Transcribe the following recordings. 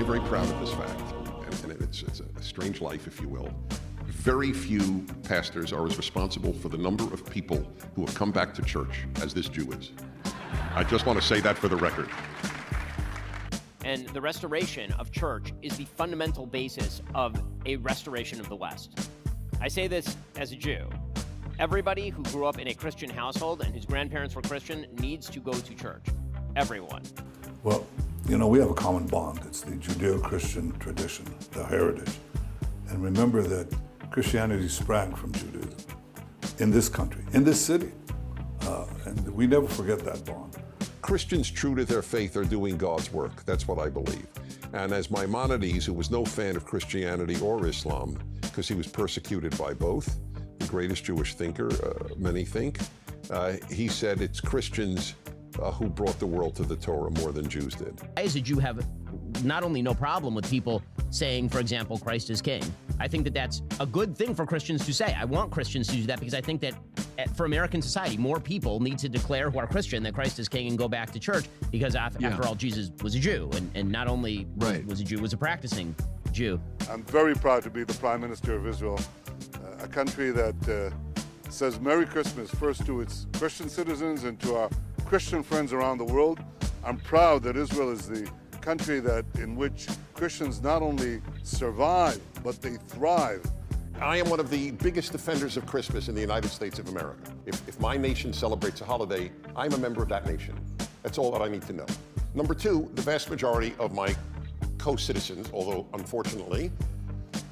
very proud of this fact, and it's a strange life, if you will. Very few pastors are as responsible for the number of people who have come back to church as this Jew is. I just want to say that for the record. And the restoration of church is the fundamental basis of a restoration of the West. I say this as a Jew. Everybody who grew up in a Christian household and whose grandparents were Christian needs to go to church. Everyone. Well, you know, we have a common bond. It's the Judeo-Christian tradition, the heritage. And remember that Christianity sprang from Judaism in this country, in this city. And we never forget that bond. Christians true to their faith are doing God's work. That's what I believe. And as Maimonides, who was no fan of Christianity or Islam, because he was persecuted by both, the greatest Jewish thinker, many think, he said it's Christians who brought the world to the Torah more than Jews did. I, as a Jew, have not only no problem with people saying, for example, Christ is king. I think that that's a good thing for Christians to say. I want Christians to do that because I think that for American society, more people need to declare who are Christian that Christ is king and go back to church because after all, Jesus was a Jew and not only was a Jew, was a practicing Jew. I'm very proud to be the Prime Minister of Israel, a country that says Merry Christmas first to its Christian citizens and to our Christian friends around the world. I'm proud that Israel is the country in which Christians not only survive, but they thrive. I am one of the biggest defenders of Christmas in the United States of America. If my nation celebrates a holiday, I'm a member of that nation. That's all that I need to know. Number two, the vast majority of my co-citizens, although unfortunately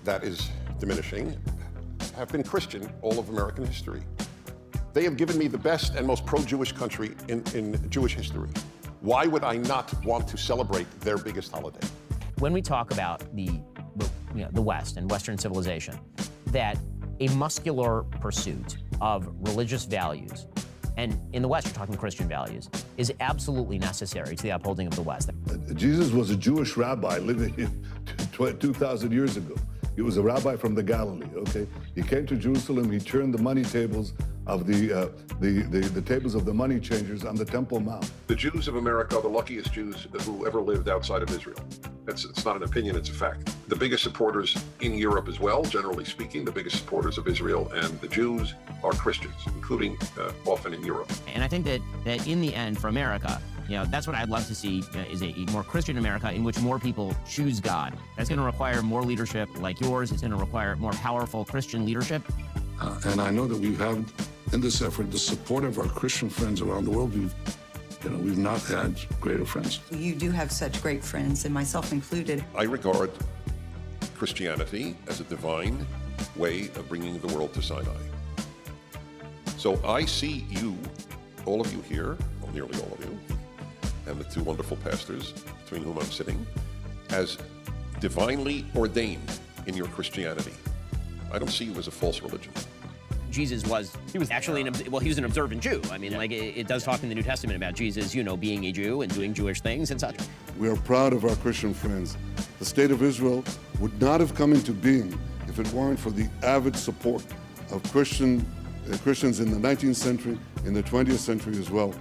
that is diminishing, have been Christian all of American history. They have given me the best and most pro-Jewish country in Jewish history. Why would I not want to celebrate their biggest holiday? When we talk about the West and Western civilization, that a muscular pursuit of religious values, and in the West, you're talking Christian values, is absolutely necessary to the upholding of the West. Jesus was a Jewish rabbi living 2,000 years ago. He was a rabbi from the Galilee, okay? He came to Jerusalem, he turned the money tables of the tables of the money changers on the Temple Mount. The Jews of America are the luckiest Jews who ever lived outside of Israel. It's not an opinion, it's a fact. The biggest supporters in Europe as well, generally speaking, the biggest supporters of Israel and the Jews are Christians, including often in Europe. And I think that in the end, for America, that's what I'd love to see is a more Christian America in which more people choose God. That's going to require more leadership like yours. It's going to require more powerful Christian leadership. And I know that we've had, in this effort, the support of our Christian friends around the world. We've not had greater friends. You do have such great friends, and myself included. I regard Christianity as a divine way of bringing the world to Sinai. So I see you, all of you here, well, nearly all of you, and the two wonderful pastors between whom I'm sitting, as divinely ordained in your Christianity. I don't see you as a false religion. Jesus was actually he was an observant Jew. I mean, like it does talk in the New Testament about Jesus, being a Jew and doing Jewish things and such. We are proud of our Christian friends. The state of Israel would not have come into being if it weren't for the avid support of Christians in the 19th century, in the 20th century as well,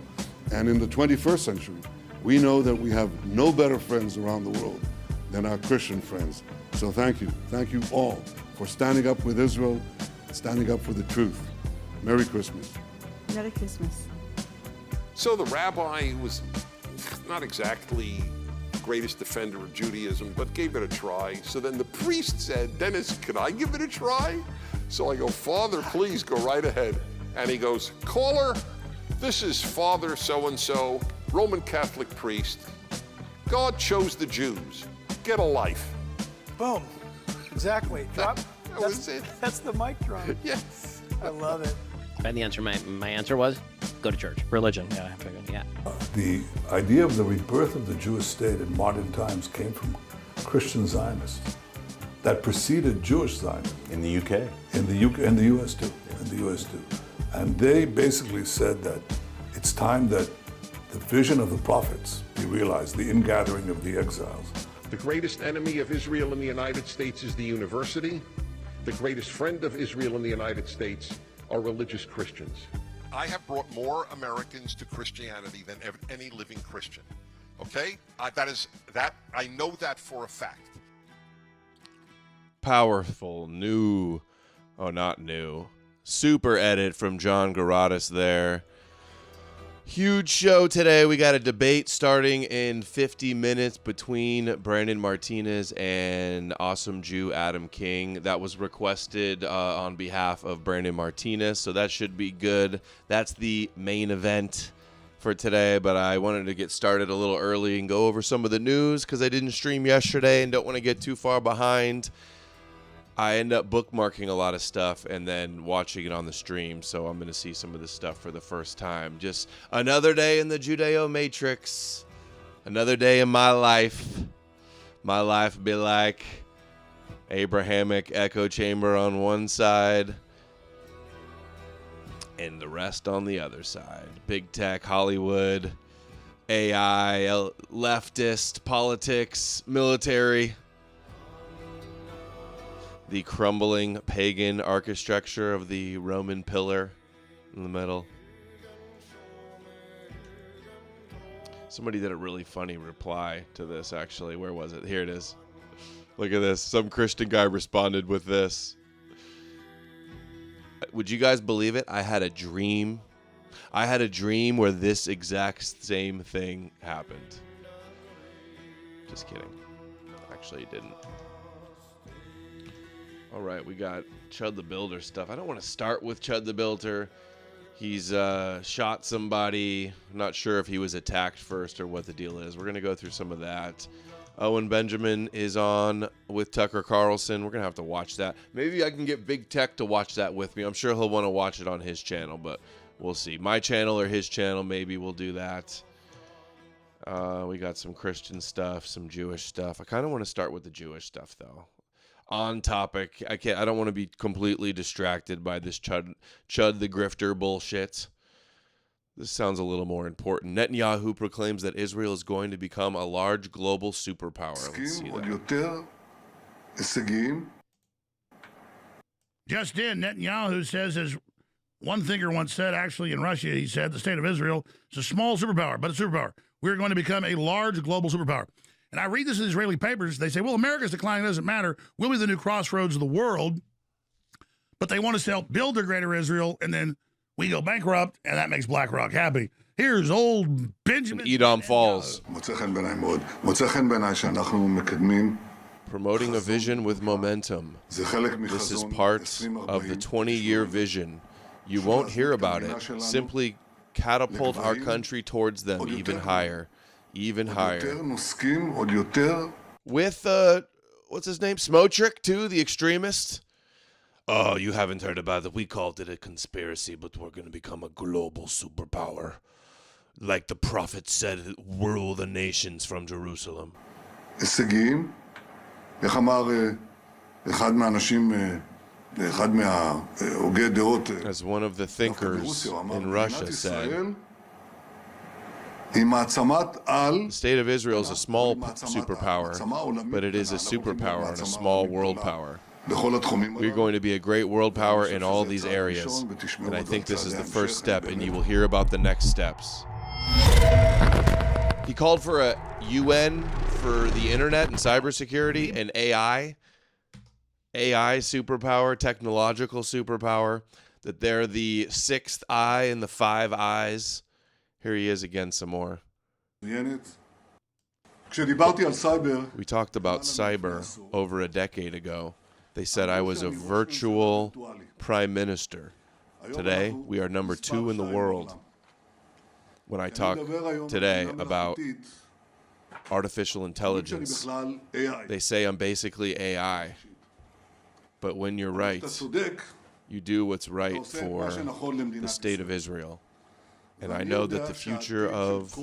and in the 21st century. We know that we have no better friends around the world than our Christian friends. So thank you. Thank you all for standing up with Israel, standing up for the truth. Merry Christmas. Merry Christmas. So the rabbi was not exactly the greatest defender of Judaism, but gave it a try. So then the priest said, Dennis, can I give it a try? So I go, Father, please go right ahead. And he goes, caller, this is Father so-and-so, Roman Catholic priest. God chose the Jews. Get a life. Boom. Exactly. Drop. That was it. That's the mic drop. Yes. I love it. And the answer, my answer was, go to church. Religion, yeah, I figured, yeah. The idea of the rebirth of the Jewish state in modern times came from Christian Zionists that preceded Jewish Zionism. In the UK? In the US too. In the US too. And they basically said that it's time that the vision of the prophets be realized, the ingathering of the exiles. The greatest enemy of Israel in the United States is the university. The greatest friend of Israel in the United States are religious Christians. I have brought more Americans to Christianity than any living Christian. Okay? I know that for a fact. Powerful, not new. Super edit from John Garotis there. Huge show today. We got a debate starting in 50 minutes between Brandon Martinez and awesome Jew Adam King. That was requested on behalf of Brandon Martinez, so that should be good. That's the main event for today, but I wanted to get started a little early and go over some of the news because I didn't stream yesterday and don't want to get too far behind. I end up bookmarking a lot of stuff and then watching it on the stream, so I'm going to see some of this stuff for the first time. Just another day in the Judeo Matrix. Another day in my life. My life be like Abrahamic echo chamber on one side and the rest on the other side. Big tech, Hollywood, AI, leftist, politics, military. The crumbling pagan architecture of the Roman pillar in the middle. Somebody did a really funny reply to this, actually. Where was it? Here it is. Look at this. Some Christian guy responded with this. Would you guys believe it? I had a dream. I had a dream where this exact same thing happened. Just kidding. Actually, it didn't. All right, we got Chud the Builder stuff. I don't want to start with Chud the Builder. He's shot somebody. I'm not sure if he was attacked first or what the deal is. We're going to go through some of that. Owen Benjamin is on with Tucker Carlson. We're going to have to watch that. Maybe I can get Big Tech to watch that with me. I'm sure he'll want to watch it on his channel, but we'll see. My channel or his channel, maybe we'll do that. We got some Christian stuff, some Jewish stuff. I kind of want to start with the Jewish stuff, though. On topic. I don't want to be completely distracted by this Chud the Grifter bullshit. This sounds a little more important. Netanyahu proclaims that Israel is going to become a large global superpower. Let's see that. Just in, Netanyahu says, as one thinker once said, actually in Russia, he said, the state of Israel is a small superpower, but a superpower. We're going to become a large global superpower. And I read this in Israeli papers. They say, well, America's decline doesn't matter. We'll be the new crossroads of the world. But they want us to help build their greater Israel, and then we go bankrupt, and that makes BlackRock happy. Here's old Benjamin. Edom Falls. Promoting a vision with momentum. This is part of the 20-year vision. You won't hear about it. Simply catapult our country towards them even higher. Even higher. With, what's his name? Smotrich, too, the extremist. Oh, you haven't heard about it. We called it a conspiracy, but we're going to become a global superpower. Like the prophet said, rule the nations from Jerusalem. As one of the thinkers in Russia said, the state of Israel is a small superpower, but it is a superpower and a small world power. We're going to be a great world power in all these areas, and I think this is the first step, and you will hear about the next steps. He called for a UN for the internet and cybersecurity and AI superpower, technological superpower, that they're the sixth eye in the five eyes. Here he is again some more. We talked about cyber over a decade ago. They said I was a virtual prime minister. Today, we are number 2 in the world. When I talk today about artificial intelligence, they say I'm basically AI. But when you're right, you do what's right for the state of Israel. And I know that the future of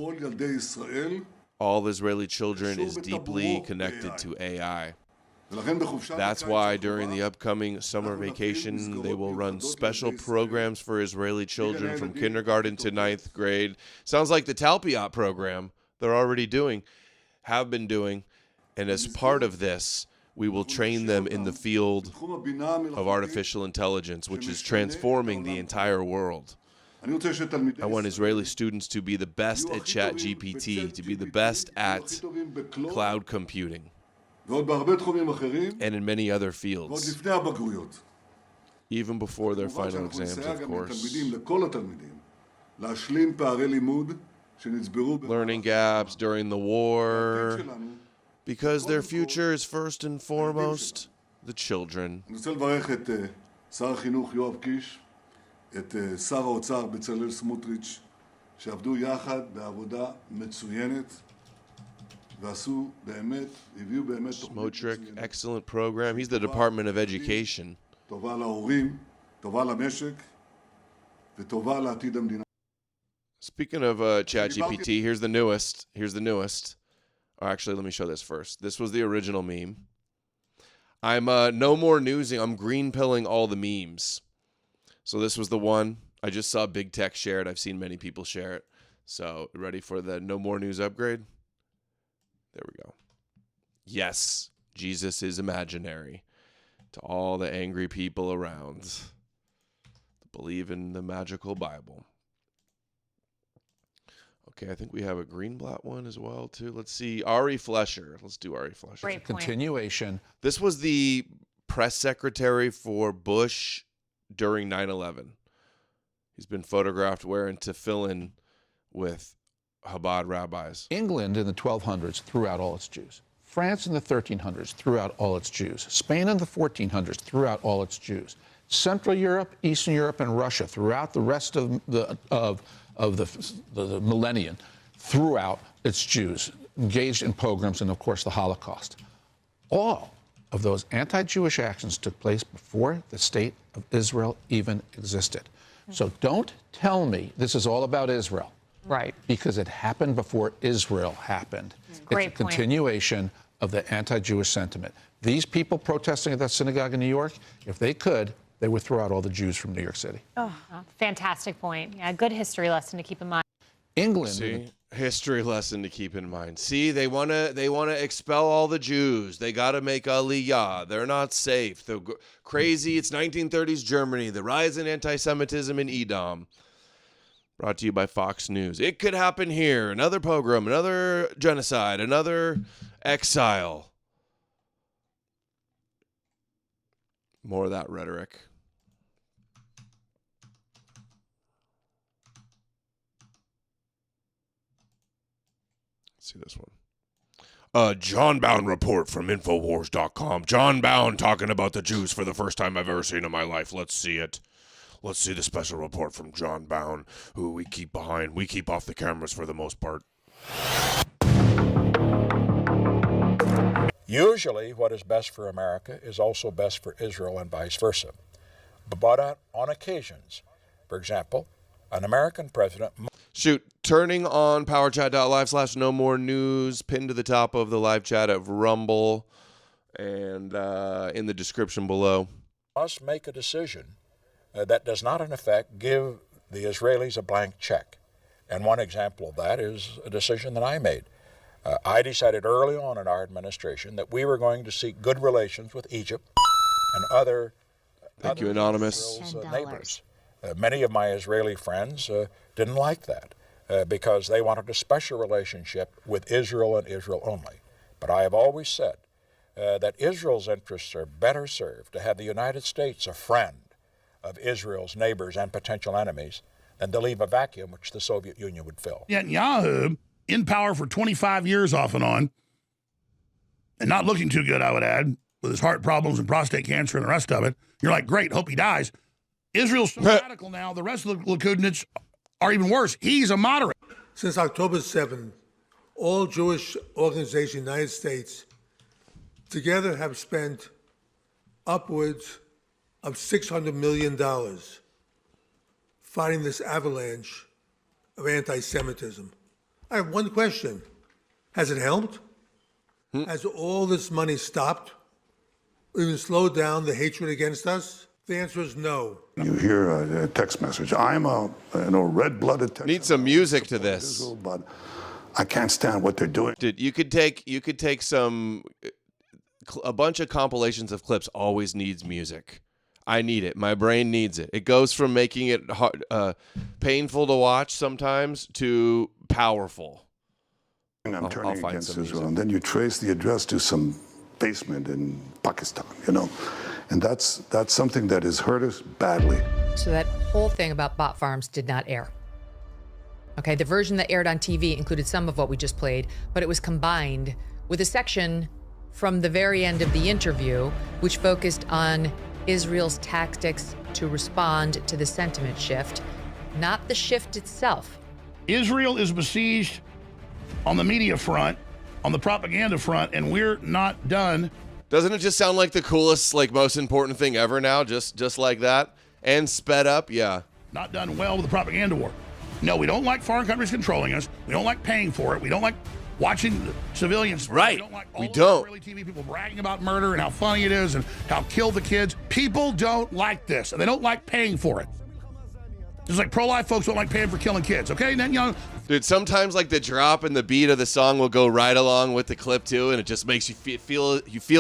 all Israeli children is deeply connected to AI. That's why during the upcoming summer vacation, they will run special programs for Israeli children from kindergarten to 9th grade. Sounds like the Talpiot program they're already doing, have been doing. And as part of this, we will train them in the field of artificial intelligence, which is transforming the entire world. I want Israeli students to be the best at ChatGPT, to be the best at cloud computing, and in many other fields, even before their final exams, of course. Learning gaps during the war, because their future is first and foremost the children. את שר האוצר בצלאל סמוטריץ' שעבדו יחד בעבודה מצוינת ועשו באמת, הביאו באמת Smotrick, excellent program. He's the Department of Education. טובה להורים, טובה למשק וטובה לעתיד המדינה. Speaking of ChatGPT, here's the newest. Oh, actually, let me show this first. This was the original meme. I'm no more newsing. I'm green pilling all the memes. So this was the one. I just saw Big Tech share it. I've seen many people share it. So ready for the no more news upgrade? There we go. Yes, Jesus is imaginary. To all the angry people around that believe in the magical Bible. Okay, I think we have a Greenblatt one as well, too. Let's see. Ari Flesher. Let's do Ari Flesher. Great point. Continuation. This was the press secretary for Bush during 9/11. He's been photographed wearing tefillin with Chabad rabbis. England in the 1200s threw out all its Jews. France in the 1300s threw out all its Jews. Spain in the 1400s threw out all its Jews. Central Europe, Eastern Europe, and Russia throughout the rest of the millennium threw out its Jews, engaged in pogroms and, of course, the Holocaust. All of those anti-Jewish actions took place before the state of Israel even existed. So don't tell me this is all about Israel. Right. Because it happened before Israel happened. Great It's a continuation of the anti-Jewish sentiment. These people protesting at that synagogue in New York, if they could, they would throw out all the Jews from New York City. Oh, fantastic point. Yeah, good history lesson to keep in mind. England. See, history lesson to keep in mind. See, they wanna expel all the Jews. They gotta make Aliyah. They're not safe. They're crazy. It's 1930s Germany. The rise in anti-Semitism in Edom. Brought to you by Fox News. It could happen here. Another pogrom, another genocide, another exile. More of that rhetoric. Let's see this one. John Bound report from Infowars.com. John Bound talking about the Jews for the first time I've ever seen in my life. Let's see it. Let's see the special report from John Bound, who we keep behind. We keep off the cameras for the most part. Usually, what is best for America is also best for Israel and vice versa. But on occasions, for example, an American president... Shoot, turning on powerchat.live/KnowMoreNews, pinned to the top of the live chat of Rumble and in the description below. ...must make a decision that does not, in effect, give the Israelis a blank check. And one example of that is a decision that I made. I decided early on in our administration that we were going to seek good relations with Egypt and other Thank you, Anonymous. neighbors. Many of my Israeli friends didn't like that because they wanted a special relationship with Israel and Israel only. But I have always said that Israel's interests are better served to have the United States a friend of Israel's neighbors and potential enemies than to leave a vacuum which the Soviet Union would fill. Netanyahu, in power for 25 years off and on, and not looking too good, I would add, with his heart problems and prostate cancer and the rest of it. You're like, great, hope he dies. Israel's so radical now, the rest of the Likud are even worse. He's a moderate. Since October 7th, all Jewish organizations in the United States together have spent upwards of $600 million fighting this avalanche of anti-Semitism. I have one question. Has it helped? Has all this money stopped? Even slowed down the hatred against us? The answer is no. You hear a text message. I'm a red-blooded text. Need some music to this. Israel, but I can't stand what they're doing. Dude, you could take a bunch of compilations of clips always needs music. I need it. My brain needs it. It goes from making it hard, painful to watch sometimes to powerful. And I'm I'll turning find against some Israel. music. And then you trace the address to some basement in Pakistan, you know. And that's something that has hurt us badly. So that whole thing about bot farms did not air. Okay, the version that aired on TV included some of what we just played, but it was combined with a section from the very end of the interview, which focused on Israel's tactics to respond to the sentiment shift, not the shift itself. Israel is besieged on the media front, on the propaganda front, and we're not done. Doesn't it just sound like the coolest, like most important thing ever now? Just like that? And sped up? Yeah. Not done well with the propaganda war. No, we don't like foreign countries controlling us. We don't like paying for it. We don't like watching the civilians. Right. We don't like all We of don't. the Israeli TV people bragging about murder and how funny it is and how killed the kids. People don't like this, and they don't like paying for it. Just like pro-life folks don't like paying for killing kids, okay? And then, you know, Dude, sometimes like the drop and the beat of the song will go right along with the clip too, and it just makes you feel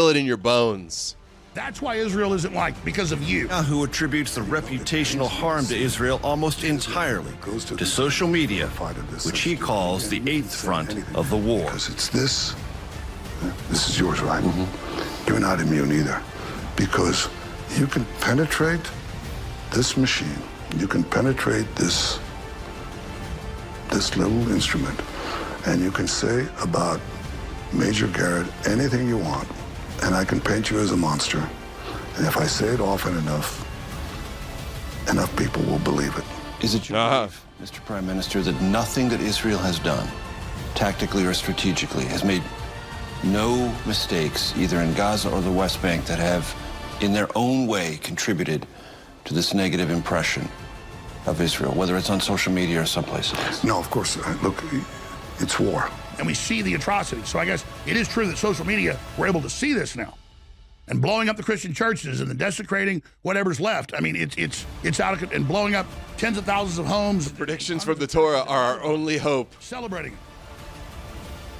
it in your bones. that's why Israel isn't liked, because of you. Who attributes the reputational harm to Israel almost entirely to social media, which he calls the eighth front of the war. Because it's this is yours, right? You're not immune either. Because you can penetrate this machine. You can penetrate this little instrument, and you can say about Major Garrett anything you want, and I can paint you as a monster. And if I say it often enough people will believe it. Is it your belief, Mr. Prime Minister, that nothing that Israel has done, tactically or strategically, has made no mistakes, either in Gaza or the West Bank, that have, in their own way, contributed to this negative impression of Israel, whether it's on social media or someplace else? No, of course. Look, it's war. And we see the atrocities. So I guess it is true that social media, we're able to see this now. And blowing up the Christian churches and the desecrating whatever's left. I mean, it's out of, and blowing up tens of thousands of homes. Predictions from the Torah are our only hope. Celebrating it.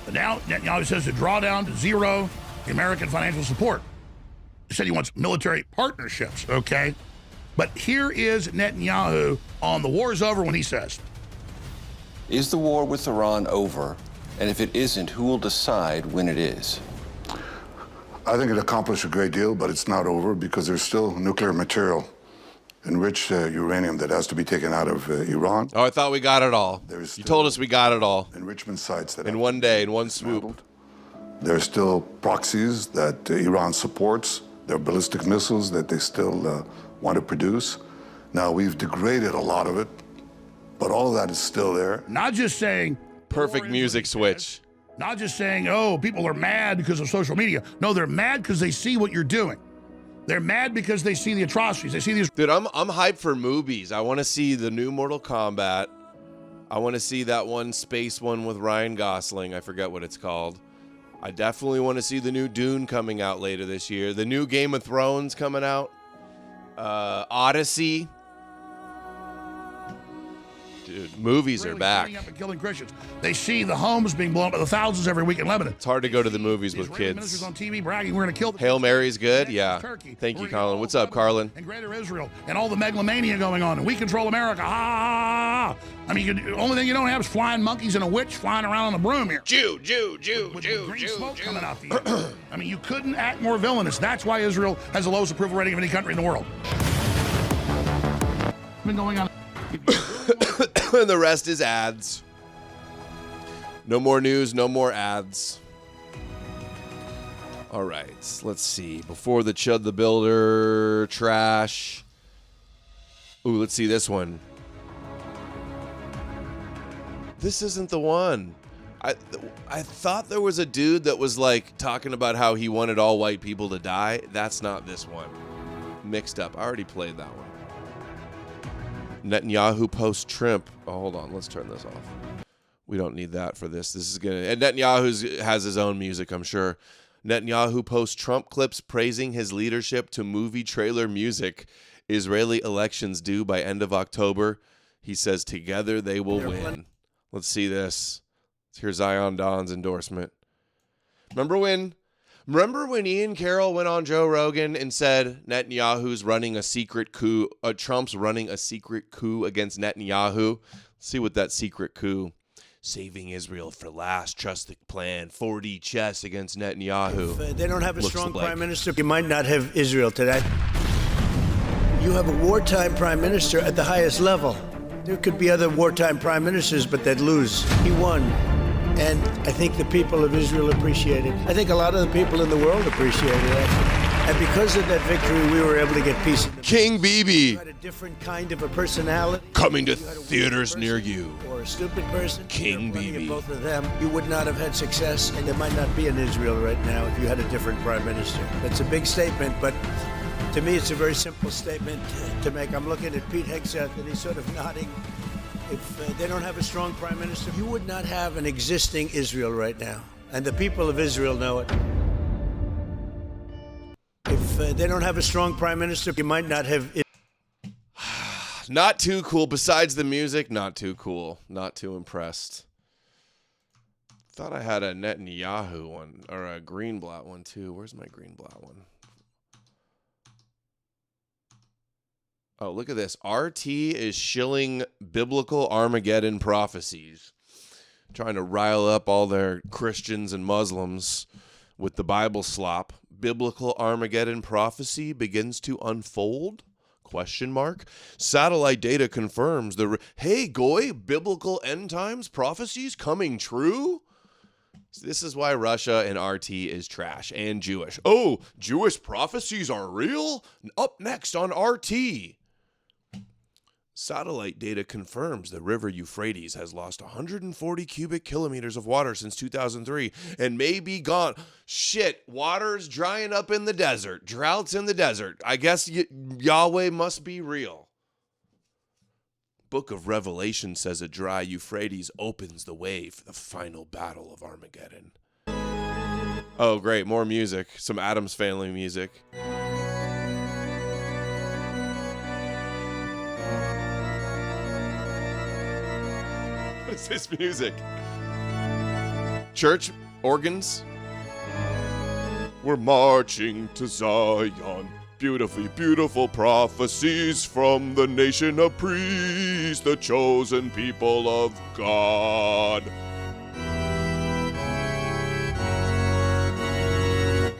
But now Netanyahu says to draw down to zero the American financial support. He said he wants military partnerships, okay? But here is Netanyahu on the war's over when he says, Is the war with Iran over? And if it isn't, who will decide when it is? I think it accomplished a great deal, but it's not over because there's still nuclear material, enriched uranium that has to be taken out of Iran. Oh, I thought we got it all. You told us we got it all. Enrichment sites that in one day, in one swoop. There's still proxies that Iran supports. There are ballistic missiles that they still want to produce. Now, we've degraded a lot of it, but all of that is still there. not just saying, Perfect music switch. not just saying, oh, people are mad because of social media. No, they're mad because they see what you're doing. They're mad because they see the atrocities. They see these. Dude, I'm hyped for movies. I want to see the new Mortal Kombat. I want to see that one space one with Ryan Gosling. I forget what it's called. I definitely want to see the new Dune coming out later this year. The new Game of Thrones coming out. Odyssey. Dude, movies are back. Up and killing Christians. They see the homes being blown up by the thousands every week in Lebanon. It's hard to go to the movies with Israeli ministers kids. on TV bragging, we're going to kill the Hail Mary's good? Yeah. Thank you, Colin. What's up, Carlin? and Greater Israel and all the megalomania going on, and we control America. Ah! I mean, the only thing you don't have is flying monkeys and a witch flying around on the broom here. With green smoke coming out the end. I mean, you couldn't act more villainous. That's why Israel has the lowest approval rating of any country in the world. Been going on. And the rest is ads. No more news, no more ads. All right, let's see. Before the Chud the Builder trash. Ooh, let's see this one. This isn't the one. I thought there was a dude that was like talking about how he wanted all white people to die. That's not this one. Mixed up. I already played that one. Netanyahu posts Trump. Oh, hold on. Let's turn this off. We don't need that for this. This is gonna. And Netanyahu has his own music, I'm sure. Netanyahu posts Trump clips praising his leadership to movie trailer music. Israeli elections due by end of October. He says together they will win. Let's see this. Let's hear Zion Don's endorsement. Remember when Remember when Ian Carroll went on Joe Rogan and said Netanyahu's running a secret coup, Trump's running a secret coup against Netanyahu? Let's see what that secret coup, saving Israel for last, trust the plan, 4D chess against Netanyahu. If they don't have a looks strong like. prime minister, you might not have Israel today. You have a wartime prime minister at the highest level. There could be other wartime prime ministers, but they'd lose. He won. And I think the people of Israel appreciate it. I think a lot of the people in the world appreciate it. And because of that victory, we were able to get peace. King Bibi. You had a different kind of a personality. Coming to theaters near you. Or a stupid person. King Bibi. Both of them, you would not have had success, and there might not be an Israel right now if you had a different prime minister. That's a big statement, but to me, it's a very simple statement to make. I'm looking at Pete Hegseth, and he's sort of nodding. If they don't have a strong prime minister, you would not have an existing Israel right now. And the people of Israel know it. If they don't have a strong prime minister, you might not have... Not too cool. Besides the music, not too cool. Not too impressed. Thought I had a Netanyahu one, or a Greenblatt one too. Where's my Greenblatt one? Oh, look at this. RT is shilling biblical Armageddon prophecies. Trying to rile up all their Christians and Muslims with the Bible slop. Biblical Armageddon prophecy begins to unfold? Question mark. Satellite data confirms hey, goy, biblical end times prophecies coming true? So this is why Russia and RT is trash and Jewish. Oh, Jewish prophecies are real? Up next on RT. Satellite data confirms the river Euphrates has lost 140 cubic kilometers of water since 2003 and may be gone. Shit, water's drying up in the desert. Droughts in the desert. I guess Yahweh must be real. Book of Revelation says a dry Euphrates opens the way for the final battle of Armageddon. Oh, great. More music. Some Addams Family music. What is this music? Church organs? We're marching to Zion. Beautifully beautiful prophecies from the nation of priests, the chosen people of God.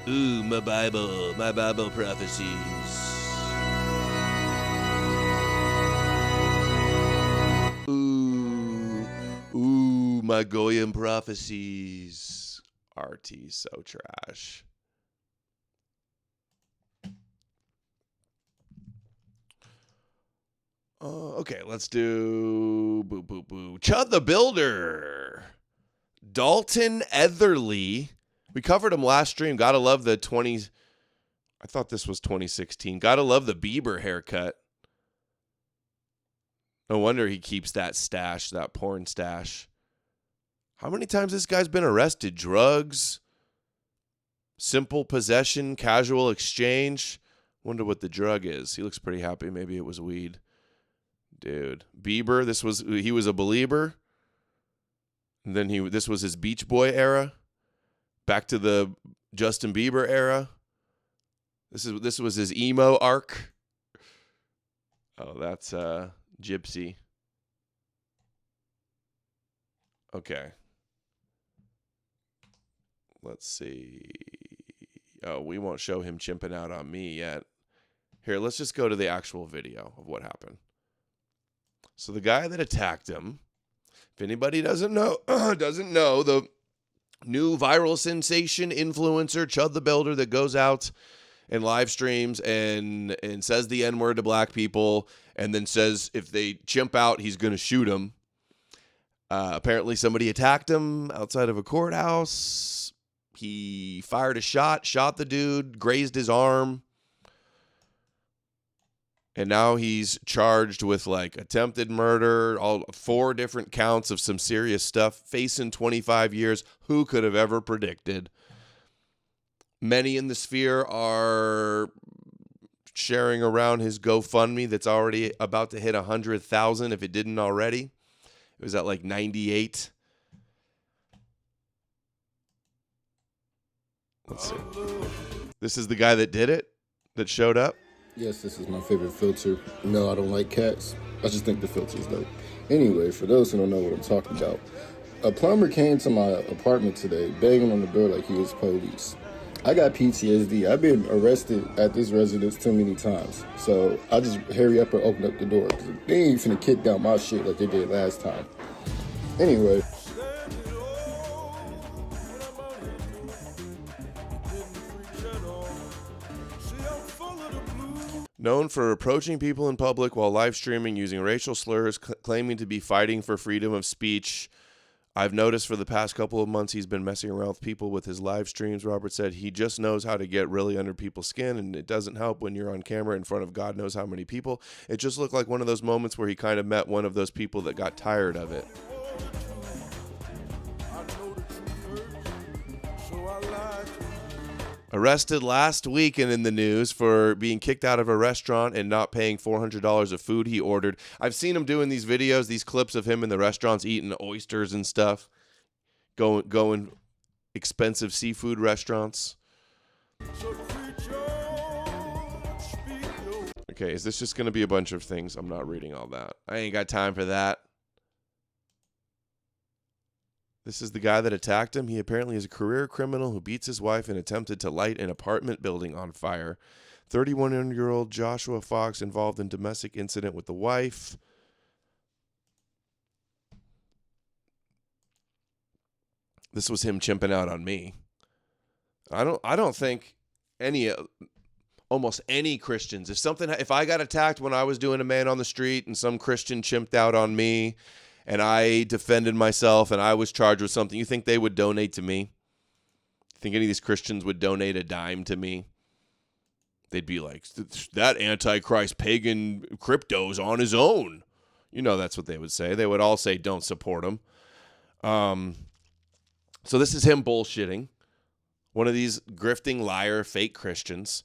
Ooh, my Bible prophecies. Ooh, my Goyim prophecies. RT so trash. Okay, let's do Chud the Builder. Dalton Etherly. We covered him last stream. Gotta love the 20. I thought this was 2016. Gotta love the Bieber haircut. No wonder he keeps that stash, that porn stash. How many times this guy's been arrested? Drugs, simple possession, casual exchange. Wonder what the drug is. He looks pretty happy. Maybe it was weed. Dude, Bieber, he was a believer. And then this was his Beach Boy era. Back to the Justin Bieber era. This was his emo arc. Oh, that's Gypsy. Okay. Let's see. Oh, we won't show him chimping out on me yet. Here, let's just go to the actual video of what happened. So the guy that attacked him, if anybody doesn't know the new viral sensation influencer Chud the Builder that goes out and live streams and says the N-word to black people and then says if they chimp out, he's going to shoot them. Apparently somebody attacked him outside of a courthouse. He fired a shot the dude, grazed his arm. And now he's charged with like attempted murder, all 4 different counts of some serious stuff, facing 25 years. Who could have ever predicted? Many in the sphere are sharing around his GoFundMe that's already about to hit 100,000 if it didn't already. It was at like 98. Let's see. This is the guy that did it, that showed up? Yes, this is my favorite filter. No, I don't like cats. I just think the filter is dope. Anyway, for those who don't know what I'm talking about, a plumber came to my apartment today, banging on the door like he was police. I got PTSD. I've been arrested at this residence too many times. So I just hurry up and open up the door, because they ain't finna kick down my shit like they did last time. Anyway. Known for approaching people in public while live streaming using racial slurs, claiming to be fighting for freedom of speech. I've noticed for the past couple of months he's been messing around with people with his live streams. Robert said he just knows how to get really under people's skin, and it doesn't help when you're on camera in front of God knows how many people. It just looked like one of those moments where he kind of met one of those people that got tired of it. Arrested last week and in the news for being kicked out of a restaurant and not paying $400 of food he ordered. I've seen him doing these videos, these clips of him in the restaurants eating oysters and stuff, going expensive seafood restaurants. Okay, is this just going to be a bunch of things? I'm not reading all that. I ain't got time for that. This is the guy that attacked him. He apparently is a career criminal who beats his wife and attempted to light an apartment building on fire. 31-year-old Joshua Fox involved in domestic incident with the wife. This was him chimping out on me. I don't think almost any Christians, if I got attacked when I was doing a man on the street and some Christian chimped out on me, and I defended myself and I was charged with something, you think they would donate to me? Think any of these Christians would donate a dime to me? They'd be like, that Antichrist pagan crypto's on his own. You know, that's what they would say. They would all say, don't support him. So this is him bullshitting. One of these grifting, liar, fake Christians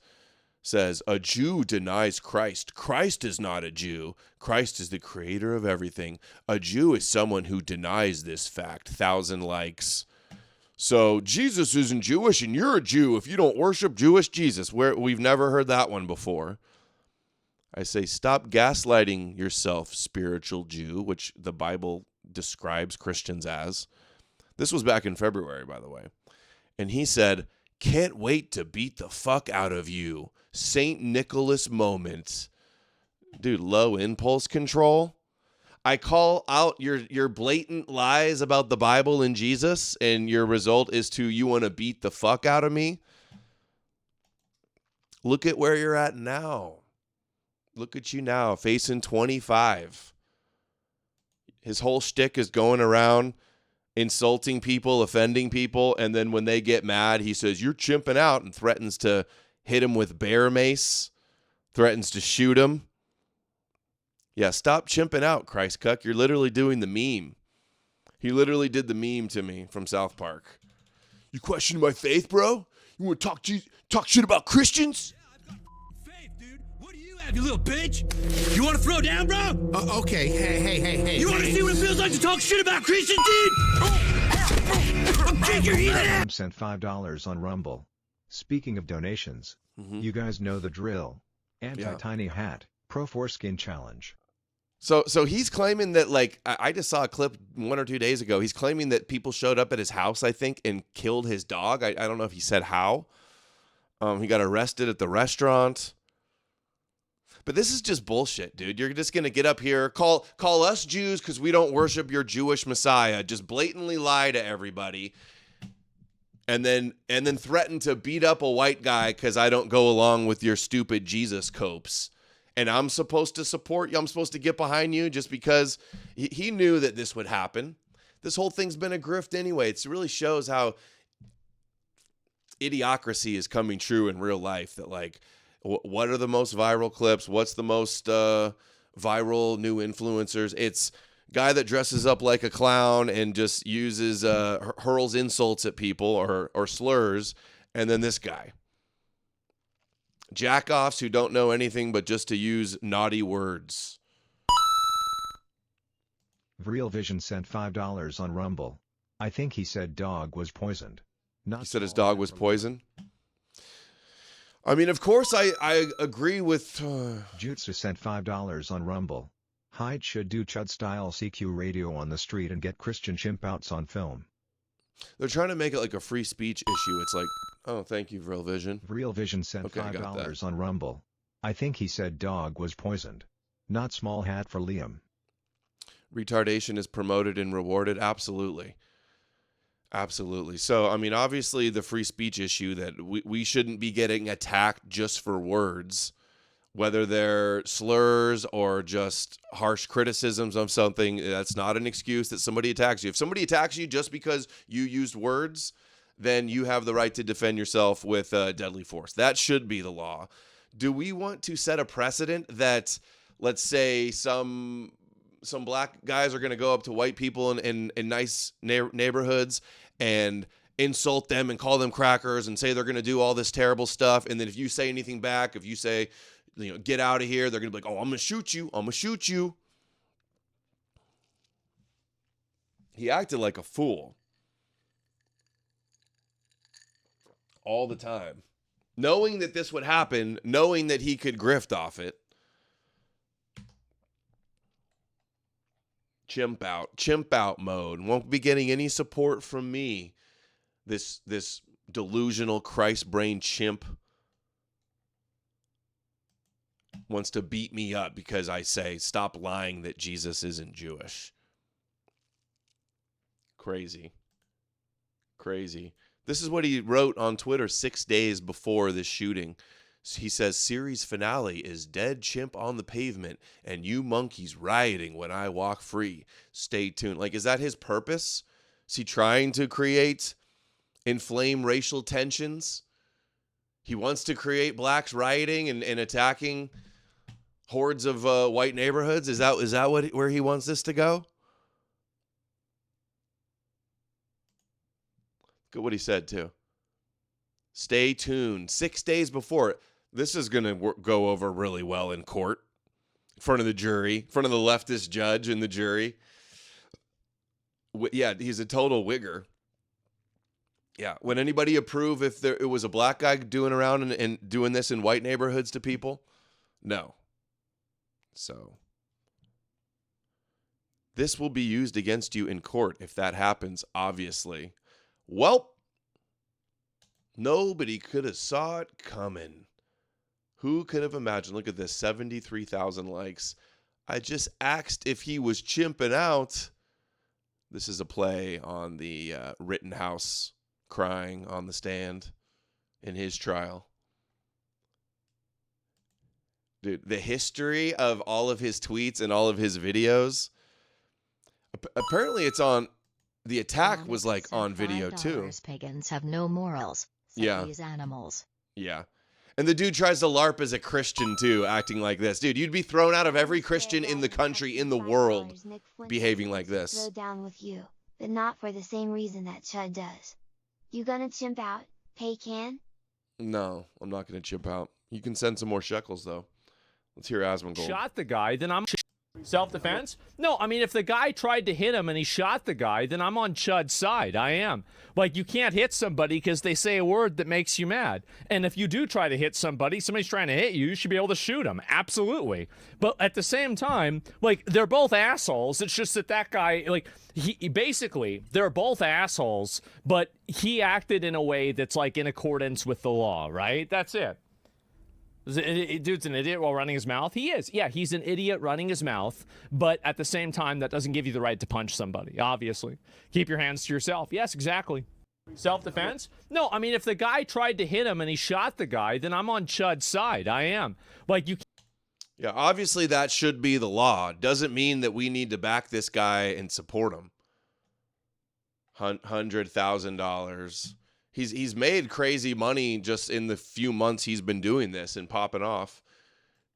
says, a Jew denies Christ. Christ is not a Jew. Christ is the creator of everything. A Jew is someone who denies this fact. 1,000 likes. So Jesus isn't Jewish and you're a Jew if you don't worship Jewish Jesus. We've never heard that one before. I say, stop gaslighting yourself, spiritual Jew, which the Bible describes Christians as. This was back in February, by the way. And he said, can't wait to beat the fuck out of you. St. Nicholas moment. Dude, low impulse control. I call out your blatant lies about the Bible and Jesus, and your result is you want to beat the fuck out of me? Look at where you're at now. Look at you now, facing 25. His whole shtick is going around insulting people, offending people, and then when they get mad, he says, you're chimping out, and threatens to hit him with bear mace, threatens to shoot him. Yeah, stop chimping out, Christ cuck. You're literally doing the meme. He literally did the meme to me from South Park. You questioning my faith, bro? You want to talk shit about Christians? You little bitch! You want to throw down, bro? Okay, hey. You want to see what it feels like to talk shit about Christians, dude? I'll kick your heathen ass! Sent $5 on Rumble. Speaking of donations, you guys know the drill. Anti-tiny hat, pro-foreskin challenge. So he's claiming that, like, I just saw a clip 1 or 2 days ago. He's claiming that people showed up at his house, I think, and killed his dog. I don't know if he said how. He got arrested at the restaurant. But this is just bullshit, dude. You're just going to get up here, call us Jews because we don't worship your Jewish Messiah, just blatantly lie to everybody, and then threaten to beat up a white guy because I don't go along with your stupid Jesus copes. And I'm supposed to support you. I'm supposed to get behind you just because he knew that this would happen. This whole thing's been a grift anyway. It really shows how idiocracy is coming true in real life, that, like, what are the most viral clips? What's the most viral new influencers? It's guy that dresses up like a clown and just uses hurls insults at people or slurs, and then this guy. Jack-offs who don't know anything but just to use naughty words. Real Vision sent $5 on Rumble. I think he said dog was poisoned. He said his dog was poisoned. I mean, of course, I agree with... Jutsu sent $5 on Rumble. Hyde should do Chud-style CQ radio on the street and get Christian chimp-outs on film. They're trying to make it like a free speech issue. It's like, oh, thank you, Real Vision. Real Vision sent $5 on Rumble. I think he said dog was poisoned. Not small hat for Liam. Retardation is promoted and rewarded? Absolutely. Absolutely. So, I mean, obviously the free speech issue that we shouldn't be getting attacked just for words, whether they're slurs or just harsh criticisms of something. That's not an excuse that somebody attacks you. If somebody attacks you just because you used words, then you have the right to defend yourself with deadly force. That should be the law. Do we want to set a precedent that, let's say, some black guys are going to go up to white people in nice neighborhoods and insult them and call them crackers and say they're going to do all this terrible stuff, and then if you say anything back, if you say, get out of here, they're going to be like, oh, I'm going to shoot you. I'm going to shoot you. He acted like a fool all the time, knowing that this would happen, knowing that he could grift off it. Chimp out mode. Won't be getting any support from me. This delusional Christ brain chimp wants to beat me up because I say, stop lying that Jesus isn't Jewish. Crazy. This is what he wrote on Twitter 6 days before this shooting. He says, series finale is dead chimp on the pavement and you monkeys rioting when I walk free. Stay tuned. Like, is that his purpose? Is he trying to inflame racial tensions? He wants to create blacks rioting and attacking hordes of white neighborhoods. Is that where he wants this to go? Look at what he said too. Stay tuned. 6 days before. This is going to go over really well in court, in front of the jury, in front of the leftist judge and the jury. Yeah, he's a total wigger. Yeah, would anybody approve if it was a black guy doing around and doing this in white neighborhoods to people? No. So, this will be used against you in court if that happens, obviously. Well, nobody could have saw it coming. Who could have imagined? Look at this, 73,000 likes. I just asked if he was chimping out. This is a play on the Rittenhouse crying on the stand in his trial. Dude, the history of all of his tweets and all of his videos. Apparently it's on, the attack was like on video too. Pagans have no morals. Yeah. These animals. Yeah. And the dude tries to LARP as a Christian too, acting like this. Dude, you'd be thrown out of every Christian in the country, in the world, behaving like this. Throw down with you, but not for the same reason that Chud does. You gonna chimp out, Paycan? No, I'm not gonna chimp out. You can send some more shekels though. Let's hear Asmongold. Shot the guy, then I'm self-defense? No, I mean, if the guy tried to hit him and he shot the guy, then I'm on Chud's side. I am. Like, you can't hit somebody because they say a word that makes you mad. And if you do try to hit somebody, somebody's trying to hit you, you should be able to shoot them. Absolutely. But at the same time, like, they're both assholes. It's just that guy, like, he basically, they're both assholes, but he acted in a way that's, like, in accordance with the law, right? That's it. Dude's an idiot while running his mouth. He is. Yeah, he's an idiot running his mouth. But at the same time, that doesn't give you the right to punch somebody, obviously. Keep your hands to yourself. Yes, exactly. Self-defense? No, I mean, if the guy tried to hit him and he shot the guy, then I'm on Chud's side. I am. Like, you. Yeah, obviously that should be the law. Doesn't mean that we need to back this guy and support him. $100,000. He's made crazy money just in the few months he's been doing this and popping off.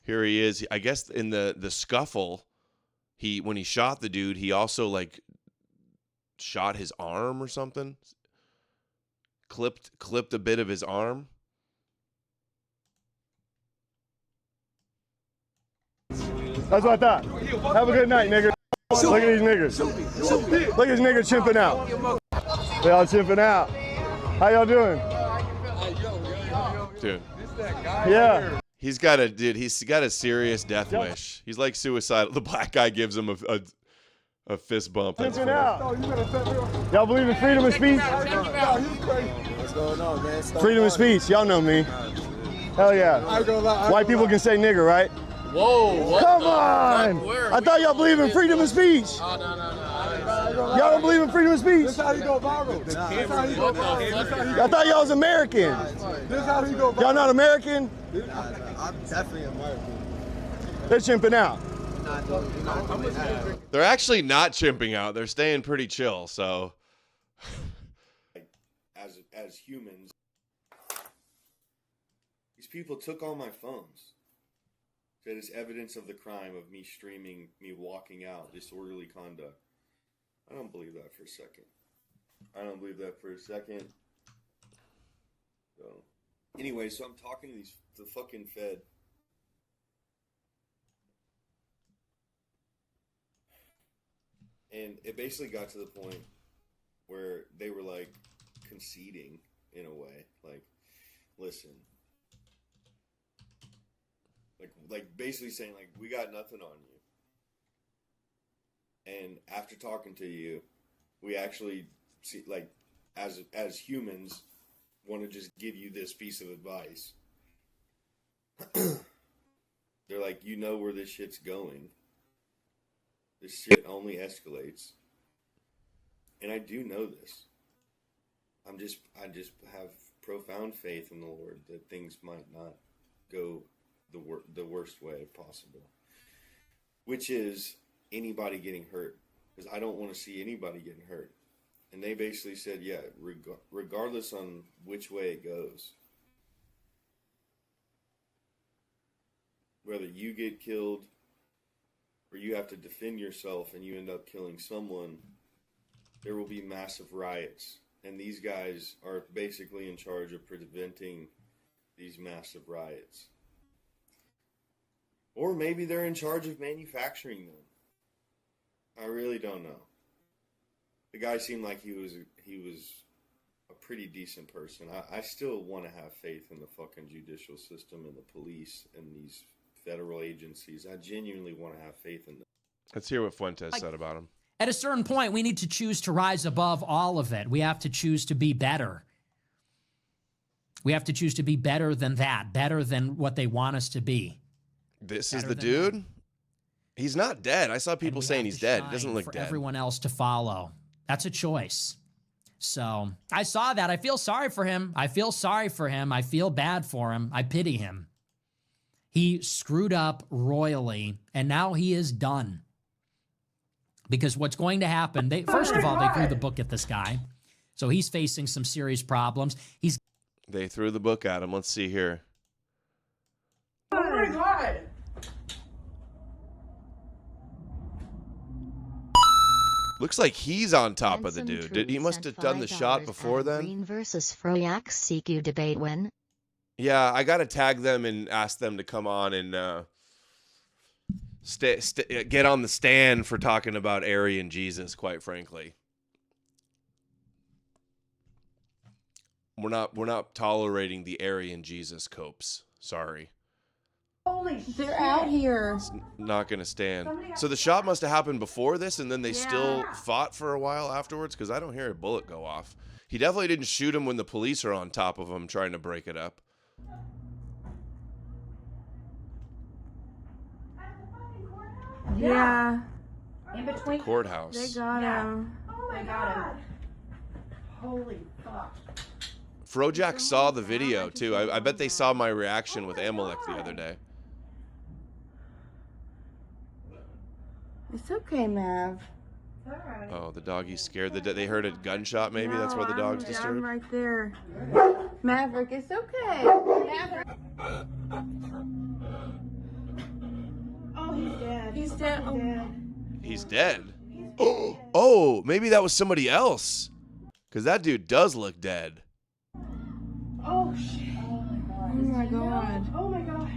Here he is. I guess in the scuffle, when he shot the dude, he also like shot his arm or something. Clipped a bit of his arm. That's what I thought. Have a good night, nigga. Look at these niggas. Look at these niggas chimping out. They all chimping out. How y'all doing? Dude. Yeah. He's got a serious death wish. He's like suicidal. The black guy gives him a fist bump. That's Pimping funny. out. Y'all believe in freedom of speech? What's going on, man? Freedom of speech. Y'all know me. Hell yeah. White people can say nigger, right? Whoa. Come on. I thought y'all believe in freedom of speech. Y'all don't believe in freedom of speech? This how you go viral. This how you go viral. I thought y'all was American. This how you go viral. Y'all not American? I'm definitely American. They're chimping out. They're actually not chimping out. They're staying pretty chill. So, as humans, these people took all my phones. Said it's evidence of the crime of me streaming me walking out, disorderly conduct. I don't believe that for a second. So, anyway, so I'm talking to the fucking Fed. And it basically got to the point where they were like conceding in a way. Like, listen. Like basically saying like, we got nothing on you. And after talking to you, we actually see like as humans want to just give you this piece of advice. They're like, you know where this shit's going. This shit only escalates. And I do know this. I just have profound faith in the Lord that things might not go the worst way possible. Which is anybody getting hurt. Because I don't want to see anybody getting hurt. And they basically said, yeah, regardless on which way it goes, whether you get killed or you have to defend yourself and you end up killing someone, there will be massive riots. And these guys are basically in charge of preventing these massive riots. Or maybe they're in charge of manufacturing them. I really don't know. The guy seemed like he was a pretty decent person. I still want to have faith in the fucking judicial system and the police and these federal agencies. I genuinely want to have faith in them. Let's hear what Fuentes said about him. At a certain point, we need to choose to rise above all of it. We have to choose to be better. We have to choose to be better than that, better than what they want us to be. This is the dude? That. He's not dead. I saw people saying he's dead. He doesn't look for dead. Everyone else to follow. That's a choice. So I saw that. I feel sorry for him. I feel bad for him. I pity him. He screwed up royally, and now he is done. Because what's going to happen, first of all, they threw the book at this guy. So he's facing some serious problems. They threw the book at him. Let's see here. Oh my God. Looks like he's on top of the dude. He must have done the shot before then. Green versus Froyak CQ debate win. Yeah, I got to tag them and ask them to come on and get on the stand for talking about Aryan Jesus, quite frankly. We're not tolerating the Aryan Jesus copes. Sorry. Holy shit. They're out here. It's not going to stand. So the shot must have happened before this, and then they still fought for a while afterwards, because I don't hear a bullet go off. He definitely didn't shoot him when the police are on top of him trying to break it up. Yeah. In between. Courthouse. They got him. Oh my God. Holy fuck. Frojack saw the video, too. I bet they saw my reaction with Amalek the other day. It's okay, Mav. Oh, the doggy's scared. They heard a gunshot, maybe? That's why the dog's I'm disturbed? right there. Maverick, it's okay. Maverick. Oh, he's dead. He's dead. He's dead? Oh, maybe that was somebody else. Because that dude does look dead. Oh, shit. Oh, my God. Oh, my God.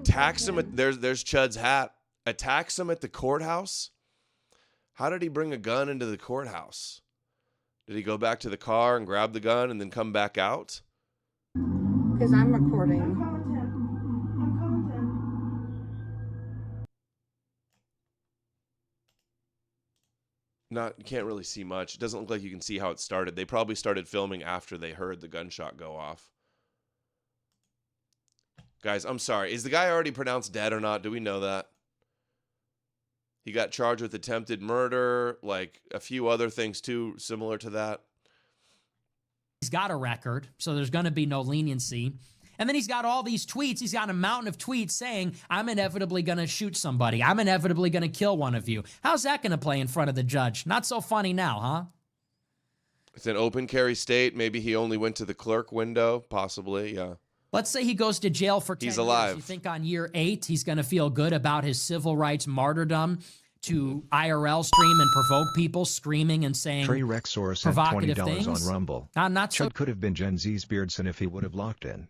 Attacks him at... There's Chud's hat. Attacks him at the courthouse? How did he bring a gun into the courthouse? Did he go back to the car and grab the gun and then come back out? Because I'm recording. You can't really see much. It doesn't look like you can see how it started. They probably started filming after they heard the gunshot go off. Guys, I'm sorry. Is the guy already pronounced dead or not? Do we know that? He got charged with attempted murder, like a few other things too, similar to that. He's got a record, so there's going to be no leniency. And then he's got all these tweets. He's got a mountain of tweets saying, I'm inevitably going to shoot somebody. I'm inevitably going to kill one of you. How's that going to play in front of the judge? Not so funny now, huh? It's an open carry state. Maybe he only went to the clerk window, possibly, yeah. Let's say he goes to jail for 10 He's alive. years. You think on year 8 he's going to feel good about his civil rights martyrdom to IRL stream and provoke people screaming and saying Trey Rexor sent provocative $20 things? on Rumble. Not so. Chud could have been Gen Z's Beardson if he would have locked in.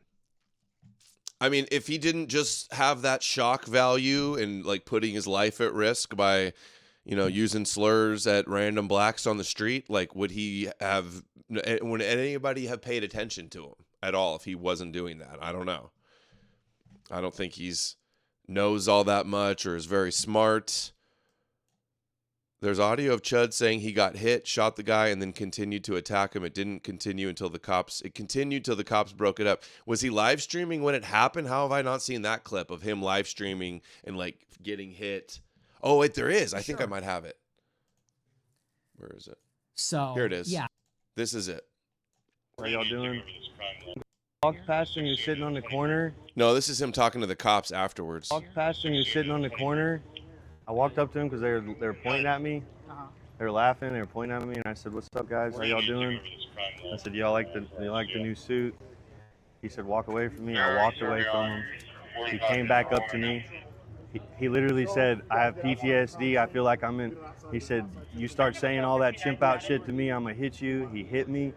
I mean, if he didn't just have that shock value and like putting his life at risk by, using slurs at random blacks on the street, like would anybody have paid attention to him at all if he wasn't doing that? I don't know. I don't think he's knows all that much or is very smart. There's audio of Chud saying he got hit, shot the guy, and then continued to attack him. It didn't continue until the cops broke it up. Was he live streaming when it happened? How have I not seen that clip of him live streaming and like getting hit? Oh, wait, there is. I think I might have it. Where is it? So here it is. Yeah. This is it. How y'all doing? Walked past and you're sitting on the corner. No, this is him talking to the cops afterwards. Walked past and you're sitting on the corner. I walked up to them because they were pointing at me. They were laughing. They were pointing at me, and I said, "What's up, guys? How y'all doing?" I said, "Y'all like the new suit?" He said, "Walk away from me." I walked away from him. He came back up to me. He literally said, "I have PTSD. I feel like I'm in." He said, "You start saying all that chimp out shit to me, I'm gonna hit you." He hit me,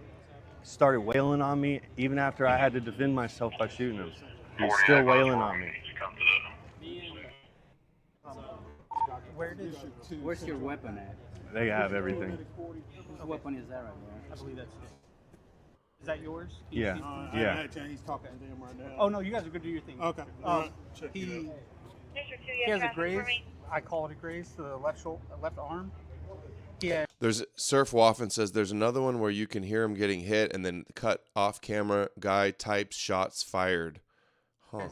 started wailing on me, even after I had to defend myself by shooting him. He was still wailing on me. Where's your weapon at? They have everything. What weapon is that right there? I believe that's it. Is that yours? Yeah. Yeah. He's talking to them right now. Oh, no, you guys are good to do your thing. Okay. He has a graze. I call it a graze to the left arm. Yeah. There's Surf Waffen says there's another one where you can hear him getting hit and then cut off camera. Guy types shots fired. Huh.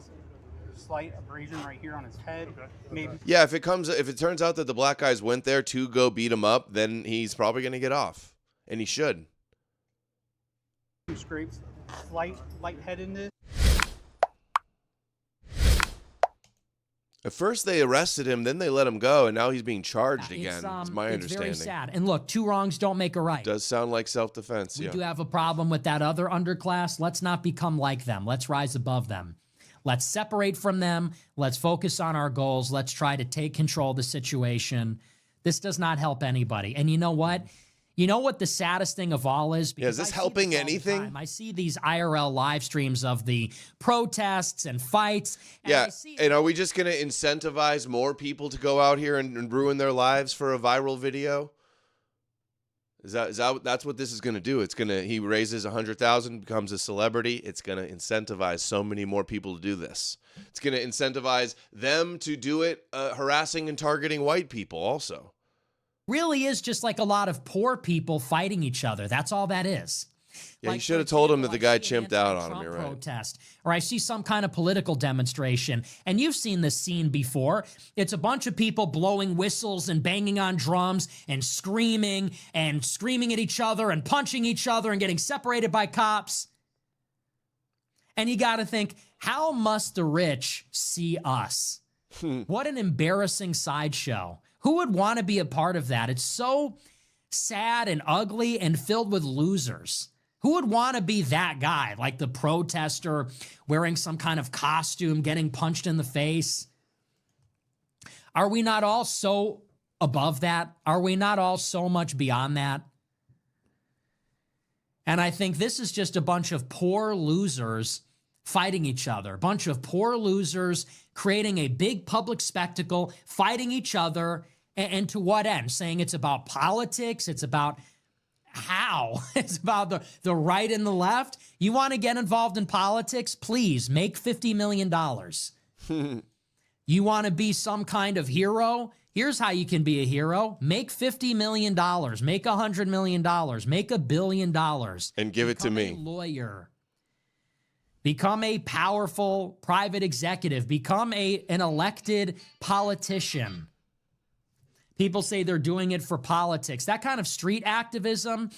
Slight abrasion right here on his head. Maybe. Yeah, if it turns out that the black guys went there to go beat him up, then he's probably going to get off, and he should. 2 scrapes, slight lightheadedness. At first they arrested him, then they let him go, and now he's being charged again. It's my It's understanding. very sad. And look, 2 wrongs don't make a right. Does sound like self-defense. We do have a problem with that other underclass. Let's not become like them. Let's rise above them. Let's separate from them. Let's focus on our goals. Let's try to take control of the situation. This does not help anybody. And you know what? You know what the saddest thing of all is? Yeah, is this helping anything? I see these IRL live streams of the protests and fights. And and are we just going to incentivize more people to go out here and ruin their lives for a viral video? Is that that's what this is going to do? He raises 100,000, becomes a celebrity. It's going to incentivize so many more people to do this. It's going to incentivize them to do it, harassing and targeting white people also. Really is just like a lot of poor people fighting each other. That's all that is. Yeah, you should have told him that the guy chimped out on him. You're right. Protest, or I see some kind of political demonstration, and you've seen this scene before. It's a bunch of people blowing whistles and banging on drums and screaming at each other and punching each other and getting separated by cops. And you got to think, how must the rich see us? What an embarrassing sideshow. Who would want to be a part of that? It's so sad and ugly and filled with losers. Who would want to be that guy, like the protester wearing some kind of costume, getting punched in the face? Are we not all so above that? Are we not all so much beyond that? And I think this is just a bunch of poor losers fighting each other, a bunch of poor losers creating a big public spectacle, fighting each other, and to what end? Saying it's about politics, it's about How? It's about the right and the left. You want to get involved in politics? Please make $50 million. You want to be some kind of hero? Here's how you can be a hero. Make $50 million. Make $100 million. Make $1 billion. And give it to me. Become a lawyer. Become a powerful private executive. Become an elected politician. People say they're doing it for politics. That kind of street activism,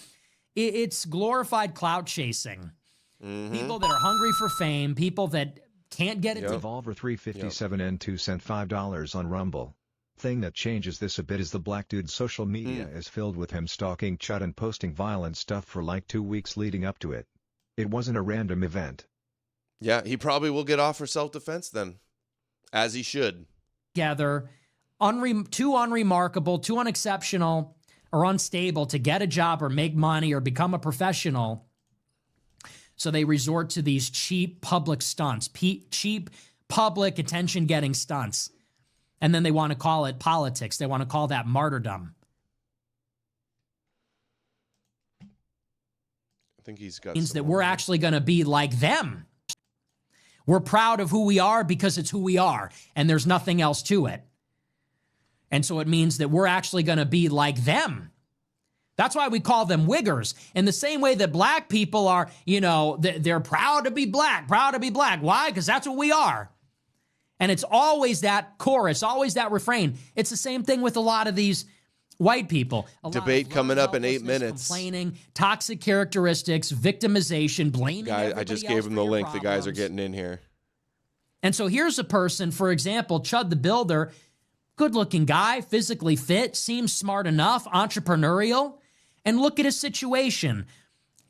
it's glorified clout chasing. People that are hungry for fame, people that can't get it. Evolver 357 N2 sent $5 on Rumble. Thing that changes this a bit is the black dude's social media is filled with him stalking Chud and posting violent stuff for like 2 weeks leading up to it. It wasn't a random event. Yeah, he probably will get off for self-defense then, as he should. Together, too unremarkable, too unexceptional, or unstable to get a job or make money or become a professional. So they resort to these cheap public stunts, cheap public attention-getting stunts. And then they want to call it politics. They want to call that martyrdom. I think he's got means that we're actually going to be like them. We're proud of who we are because it's who we are, and there's nothing else to it. And so it means that we're actually going to be like them. That's why we call them wiggers. In the same way that black people are, they're proud to be black, proud to be black. Why? Because that's what we are. And it's always that chorus, always that refrain. It's the same thing with a lot of these white people. Debate coming up in 8 minutes. Complaining, toxic characteristics, victimization, blaming Guy, I just gave him the link. The guys are getting in here. And so here's a person, for example, Chud the Builder, good-looking guy, physically fit, seems smart enough, entrepreneurial. And look at his situation.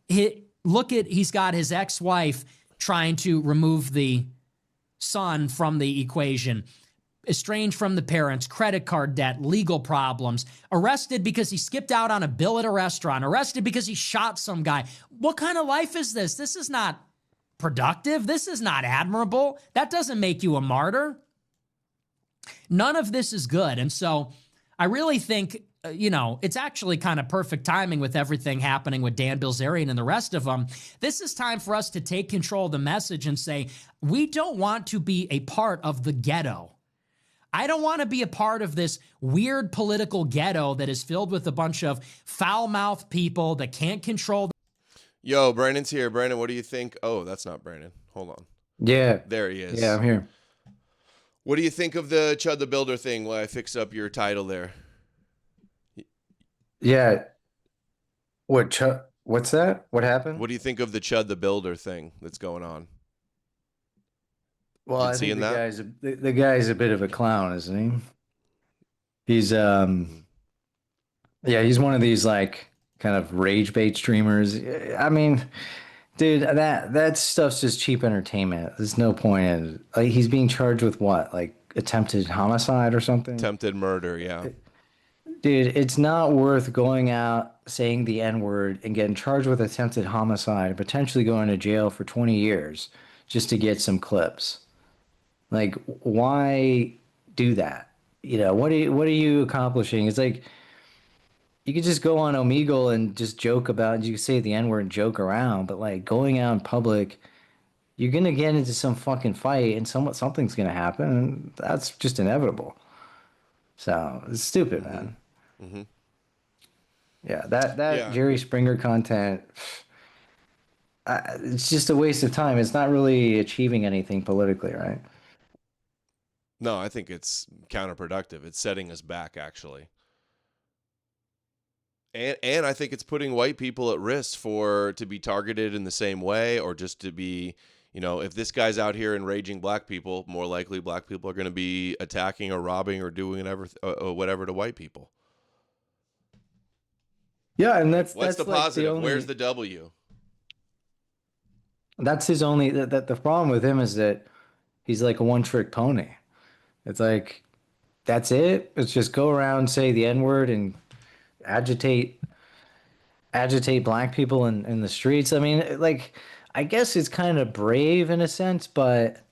He's got his ex-wife trying to remove the son from the equation, estranged from the parents, credit card debt, legal problems, arrested because he skipped out on a bill at a restaurant, arrested because he shot some guy. What kind of life is this? This is not productive. This is not admirable. That doesn't make you a martyr. None of this is good. And so I really think, it's actually kind of perfect timing with everything happening with Dan Bilzerian and the rest of them. This is time for us to take control of the message and say, we don't want to be a part of the ghetto. I don't want to be a part of this weird political ghetto that is filled with a bunch of foul-mouthed people that can't control. Yo, Brandon's here. Brandon, what do you think? Oh, that's not Brandon. Hold on. Yeah. There he is. Yeah, I'm here. What do you think of the Chud the Builder thing while I fix up your title there? Yeah. What's that? What happened? What do you think of the Chud the Builder thing that's going on? Well, I think the guy's a bit of a clown, isn't he? He's he's one of these like kind of rage bait streamers. I mean, dude, that stuff's just cheap entertainment. There's no point in it. Like, he's being charged with what? Like attempted homicide or something? Attempted murder, yeah. Dude, it's not worth going out saying the N-word and getting charged with attempted homicide, potentially going to jail for 20 years just to get some clips. Like, why do that? What are you accomplishing? It's like, you could just go on Omegle and just joke about, you can say the N-word and joke around, but like going out in public, you're going to get into some fucking fight and something's going to happen. And that's just inevitable. So it's stupid, man. Mm-hmm. Yeah, that Jerry Springer content, it's just a waste of time. It's not really achieving anything politically, right? No, I think it's counterproductive. It's setting us back, actually. And I think it's putting white people at risk to be targeted in the same way, or just to be, if this guy's out here enraging black people, more likely black people are going to be attacking or robbing or doing whatever to white people. Yeah, and that's the like positive? Where's the W? That's his only. The problem with him is that he's like a one-trick pony. It's like, that's it. It's just go around, say the N-word, and agitate black people in the streets. I mean, like, I guess it's kind of brave in a sense, but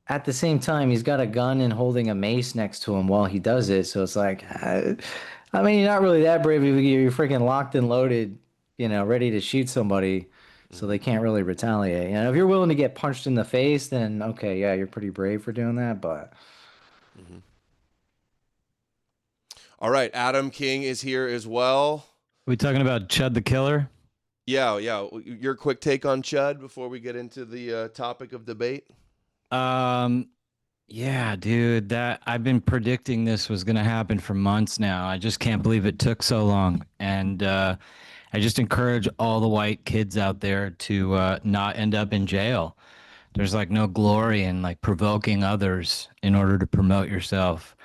at the same time, he's got a gun and holding a mace next to him while he does it. So it's like, I mean, you're not really that brave if you're freaking locked and loaded, ready to shoot somebody, so they can't really retaliate. If you're willing to get punched in the face, then okay, yeah, you're pretty brave for doing that. But All right, Adam King is here as well. We talking about Chud the Killer? Yeah. Your quick take on Chud before we get into the topic of debate. Yeah, dude, that I've been predicting this was going to happen for months now. I just can't believe it took so long. And I just encourage all the white kids out there to not end up in jail. There's like no glory in like provoking others in order to promote yourself.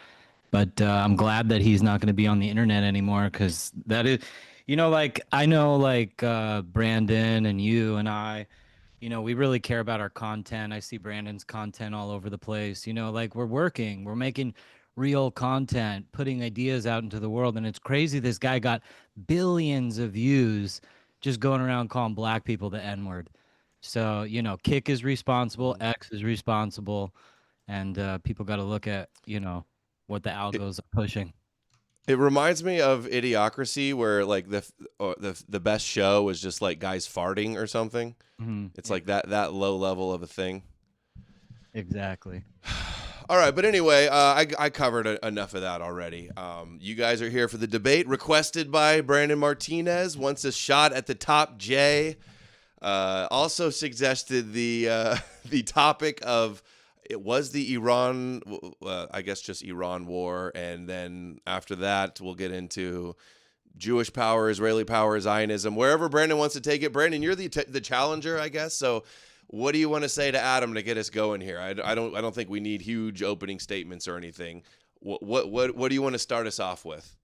But I'm glad that he's not going to be on the internet anymore, because that is, like I know like Brandon and you and I, we really care about our content. I see Brandon's content all over the place. Like we're making real content, putting ideas out into the world. And it's crazy. This guy got billions of views just going around calling black people the N-word. So, Kick is responsible, X is responsible, and people got to look at, what the algos are pushing. It reminds me of Idiocracy, where like the best show was just like guys farting or something. Mm-hmm. It's like that low level of a thing. Exactly. All right, but anyway, I covered enough of that already. You guys are here for the debate requested by Brandon Martinez. Wants a shot at the top J. Also suggested the topic of. It was the Iran, I guess just Iran war, and then after that, we'll get into Jewish power, Israeli power, Zionism, wherever Brandon wants to take it. Brandon, you're the challenger, I guess. So, what do you want to say to Adam to get us going here? I don't think we need huge opening statements or anything. What do you want to start us off with?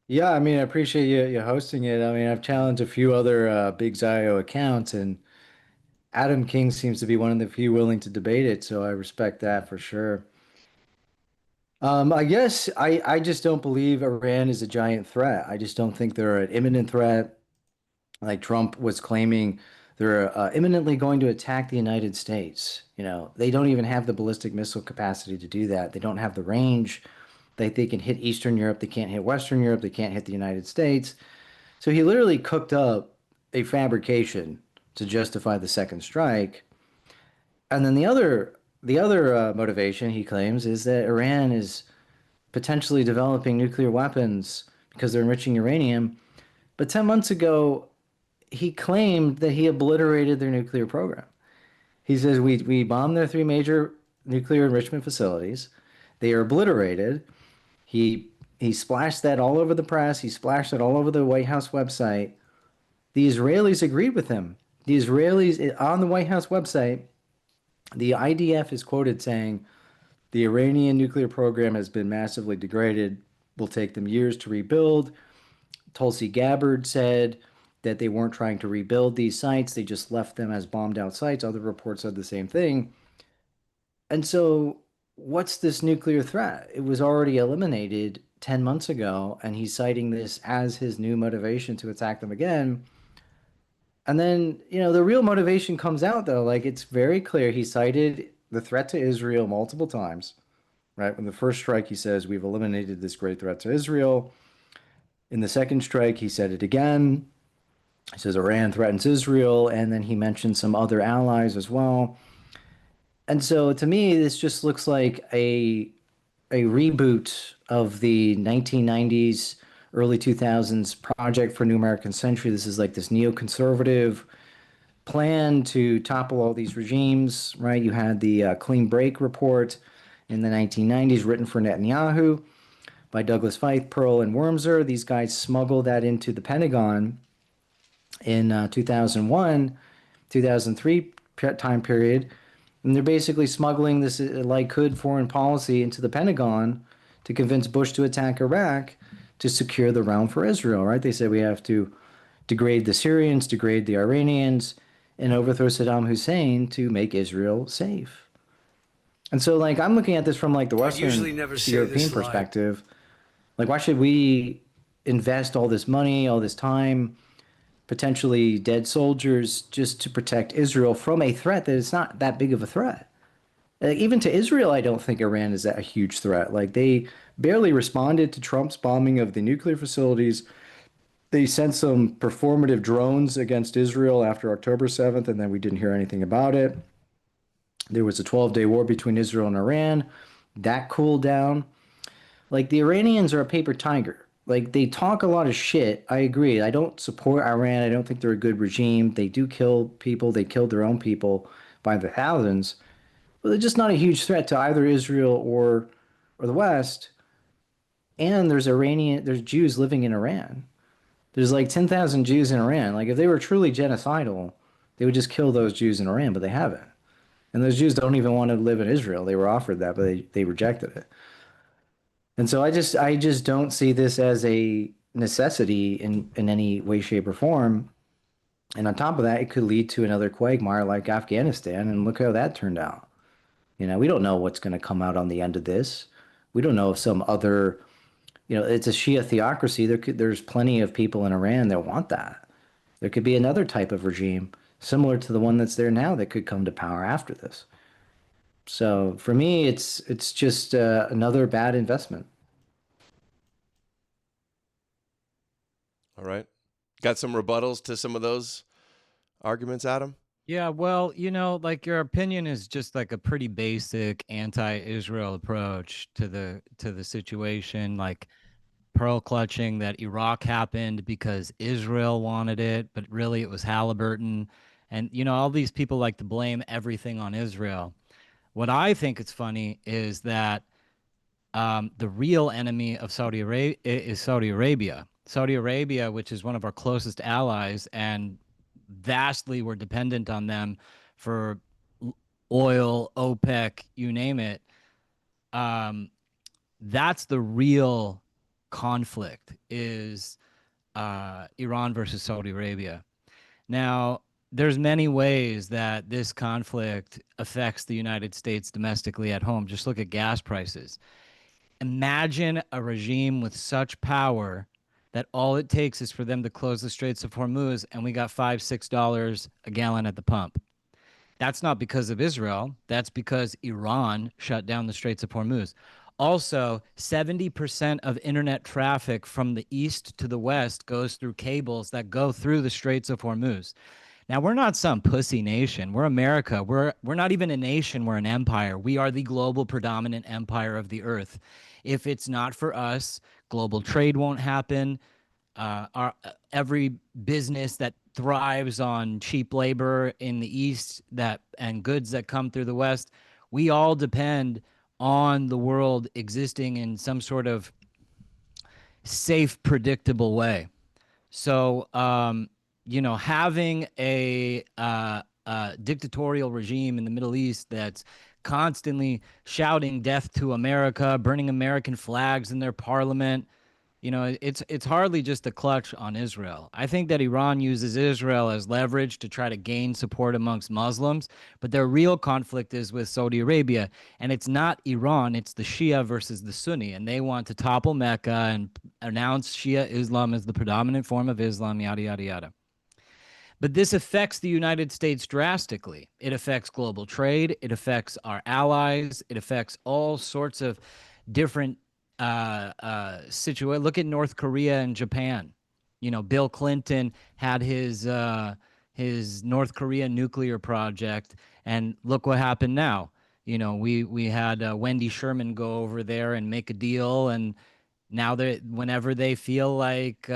yeah, I mean, I appreciate you hosting it. I mean, I've challenged a few other big Zio accounts, and Adam King seems to be one of the few willing to debate it, so I respect that for sure. I guess I just don't believe Iran is a giant threat. I just don't think they're an imminent threat. Like Trump was claiming, they're imminently going to attack the United States. They don't even have the ballistic missile capacity to do that. They don't have the range. They can hit Eastern Europe. They can't hit Western Europe. They can't hit the United States. So he literally cooked up a fabrication to justify the second strike. And then the other motivation he claims is that Iran is potentially developing nuclear weapons because they're enriching uranium. But 10 months ago, he claimed that he obliterated their nuclear program. He says, we bombed their 3 major nuclear enrichment facilities. They are obliterated. He splashed that all over the press. He splashed it all over the White House website. The Israelis agreed with him. The Israelis, on the White House website, the IDF is quoted saying, the Iranian nuclear program has been massively degraded, will take them years to rebuild. Tulsi Gabbard said that they weren't trying to rebuild these sites, they just left them as bombed out sites. Other reports said the same thing. And so what's this nuclear threat? It was already eliminated 10 months ago, and he's citing this as his new motivation to attack them again. And then, the real motivation comes out, though. Like, it's very clear. He cited the threat to Israel multiple times, right? When the first strike, he says, we've eliminated this great threat to Israel. In the second strike, he said it again. He says Iran threatens Israel. And then he mentioned some other allies as well. And so, to me, this just looks like a reboot of the 1990s, early 2000s Project for New American Century. This is like this neoconservative plan to topple all these regimes, right? You had the Clean Break report in the 1990s written for Netanyahu by Douglas Feith, Pearl, and Wormser. These guys smuggled that into the Pentagon in 2001, 2003 time period. And they're basically smuggling this like hood foreign policy into the Pentagon to convince Bush to attack Iraq to secure the realm for Israel, right? They said we have to degrade the Syrians, degrade the Iranians, and overthrow Saddam Hussein to make Israel safe. And so, like, I'm looking at this from, like, the Western European perspective. Like, why should we invest all this money, all this time, potentially dead soldiers, just to protect Israel from a threat that is not that big of a threat? Like, even to Israel, I don't think Iran is a huge threat. Like, they barely responded to Trump's bombing of the nuclear facilities. They sent some performative drones against Israel after October 7th, and then we didn't hear anything about it. There was a 12-day war between Israel and Iran. That cooled down. Like, the Iranians are a paper tiger. Like, they talk a lot of shit. I agree. I don't support Iran. I don't think they're a good regime. They do kill people. They killed their own people by the thousands. But they're just not a huge threat to either Israel or the West. And there's Jews living in Iran. There's like 10,000 Jews in Iran. Like, if they were truly genocidal, they would just kill those Jews in Iran, but they haven't. And those Jews don't even want to live in Israel. They were offered that, but they rejected it. And so I just don't see this as a necessity in any way, shape, or form. And on top of that, it could lead to another quagmire like Afghanistan, and look how that turned out. You know, we don't know what's going to come out on the end of this. We don't know if some other, it's a Shia theocracy. There's plenty of people in Iran that want that. There could be another type of regime similar to the one that's there now that could come to power after this. So for me, it's just another bad investment. All right. Got some rebuttals to some of those arguments, Adam? Yeah, well, like your opinion is just like a pretty basic anti-Israel approach to the situation, like pearl clutching that Iraq happened because Israel wanted it, but really it was Halliburton. And all these people like to blame everything on Israel. What I think is funny is that the real enemy of Saudi Arabia is Saudi Arabia. Saudi Arabia, which is one of our closest allies, and vastly we're dependent on them for oil, OPEC, you name it. That's the real conflict, is Iran versus Saudi Arabia. Now, there's many ways that this conflict affects the United States domestically at home. Just look at gas prices. Imagine a regime with such power that all it takes is for them to close the Straits of Hormuz, and we got $5-6 a gallon at the pump. That's not because of Israel. That's because Iran shut down the Straits of Hormuz. Also, 70% of internet traffic from the east to the west goes through cables that go through the Straits of Hormuz. Now, we're not some pussy nation. We're America. We're not even a nation. We're an empire. We are the global predominant empire of the earth. If it's not for us, global trade won't happen. Every business that thrives on cheap labor in the east and goods that come through the west, we all depend on the world existing in some sort of safe, predictable way. So, having a dictatorial regime in the Middle East that's constantly shouting death to America, burning American flags in their parliament, it's hardly just a clutch on Israel. I think that Iran uses Israel as leverage to try to gain support amongst Muslims, but their real conflict is with Saudi Arabia, and it's not Iran, it's the Shia versus the Sunni, and they want to topple Mecca and announce Shia Islam as the predominant form of Islam, yada, yada, yada. But this affects the United States drastically. It affects global trade. It affects our allies. It affects all sorts of different situations. Look at North Korea and Japan. Bill Clinton had his North Korea nuclear project, and look what happened now. We had Wendy Sherman go over there and make a deal, and now whenever they feel like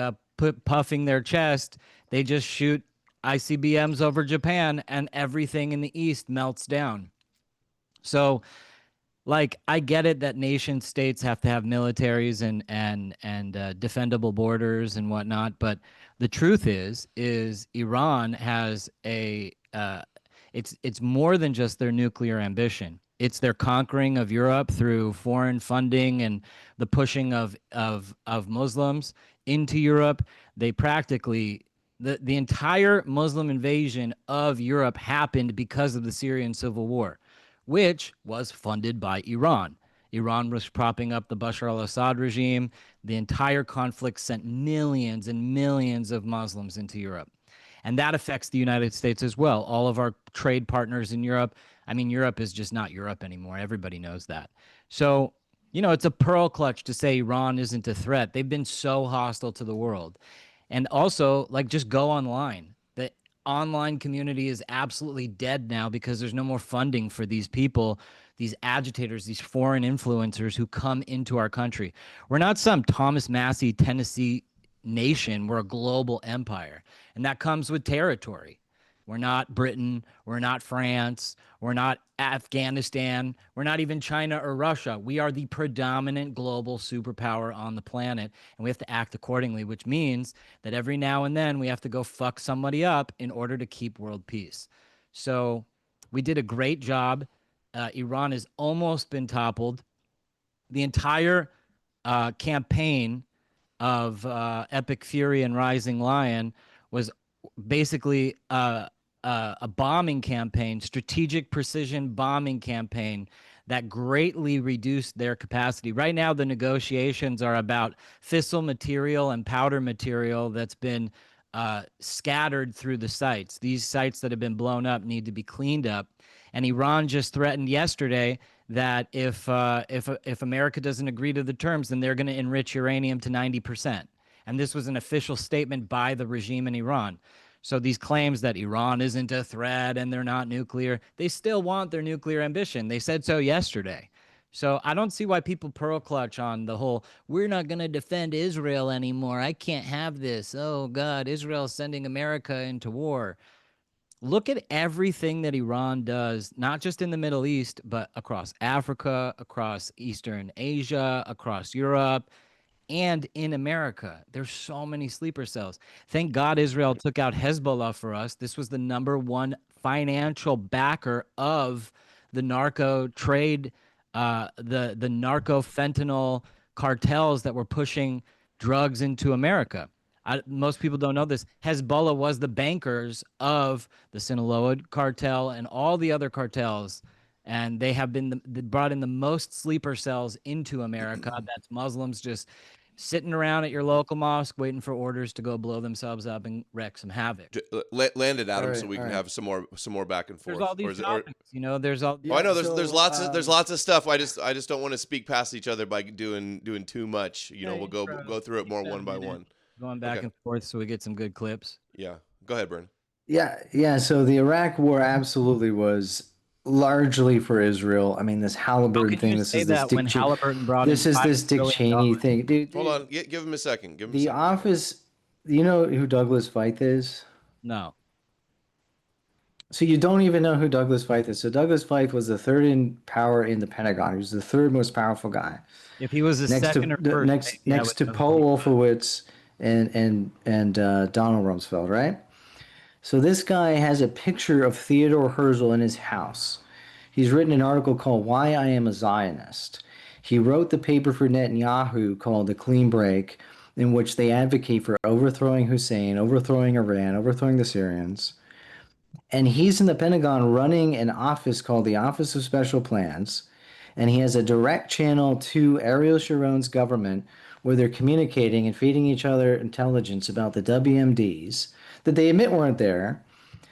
puffing their chest, they just shoot ICBMs over Japan, and everything in the East melts down. So, I get it that nation states have to have militaries and defendable borders and whatnot, but the truth is Iran has it's more than just their nuclear ambition. It's their conquering of Europe through foreign funding and the pushing of Muslims into Europe. They practically the entire Muslim invasion of Europe happened because of the Syrian civil war, which was funded by Iran. Iran was propping up the Bashar al-Assad regime. The entire conflict sent millions and millions of Muslims into Europe. And that affects the United States as well. All of our trade partners in Europe. I mean, Europe is just not Europe anymore. Everybody knows that. So, it's a pearl clutch to say Iran isn't a threat. They've been so hostile to the world. And also, like, just go online. The online community is absolutely dead now because there's no more funding for these people, these agitators, these foreign influencers who come into our country. We're not some Thomas Massey, Tennessee nation. We're a global empire, and that comes with territory. We're not Britain. We're not France. We're not Afghanistan. We're not even China or Russia. We are the predominant global superpower on the planet, and we have to act accordingly, which means that every now and then we have to go fuck somebody up in order to keep world peace. So we did a great job. Iran has almost been toppled. The entire campaign of Epic Fury and Rising Lion was basically a bombing campaign, strategic precision bombing campaign that greatly reduced their capacity. Right now, the negotiations are about fissile material and powder material that's been scattered through the sites. These sites that have been blown up need to be cleaned up. And Iran just threatened yesterday that if America doesn't agree to the terms, then they're going to enrich uranium to 90%. And this was an official statement by the regime in Iran. So these claims that Iran isn't a threat and they're not nuclear, they still want their nuclear ambition. They said so yesterday. So I don't see why people pearl clutch on the whole, we're not going to defend Israel anymore. I can't have this. Oh, God, Israel is sending America into war. Look at everything that Iran does, not just in the Middle East, but across Africa, across Eastern Asia, across Europe, and in America. There's so many sleeper cells. Thank God Israel took out Hezbollah for us. This was the #1 financial backer of the narco trade, the narco fentanyl cartels that were pushing drugs into America. Most people don't know this. Hezbollah was the bankers of the Sinaloa cartel and all the other cartels, and they have been brought in the most sleeper cells into America. That's Muslims just sitting around at your local mosque waiting for orders to go blow themselves up and wreak some havoc. Land it, Adam, All right, so we can have some more back and forth. There's all these topics, there's all. I know there's lots of stuff. I just don't want to speak past each other by doing too much. We'll go through it more one by one. Going back and forth so we get some good clips. Yeah, go ahead, Bern. Yeah. So the Iraq War absolutely was largely for Israel. I mean, this Halliburton thing. This is this Dick Halliburton brought this in is this Dick Cheney thing, dude. Hold on, give him a second. Give him The Office. You know who Douglas Feith is? No. So you don't even know who Douglas Feith is. So Douglas Feith was the third in power in the Pentagon. He was the third most powerful guy. If he was the second or first, next to Paul Wolfowitz and Donald Rumsfeld, right? So this guy has a picture of Theodore Herzl in his house. He's written an article called Why I Am a Zionist. He wrote the paper for Netanyahu called The Clean Break, in which they advocate for overthrowing Hussein, overthrowing Iran, overthrowing the Syrians. And he's in the Pentagon running an office called the Office of Special Plans. And he has a direct channel to Ariel Sharon's government where they're communicating and feeding each other intelligence about the WMDs that they admit weren't there.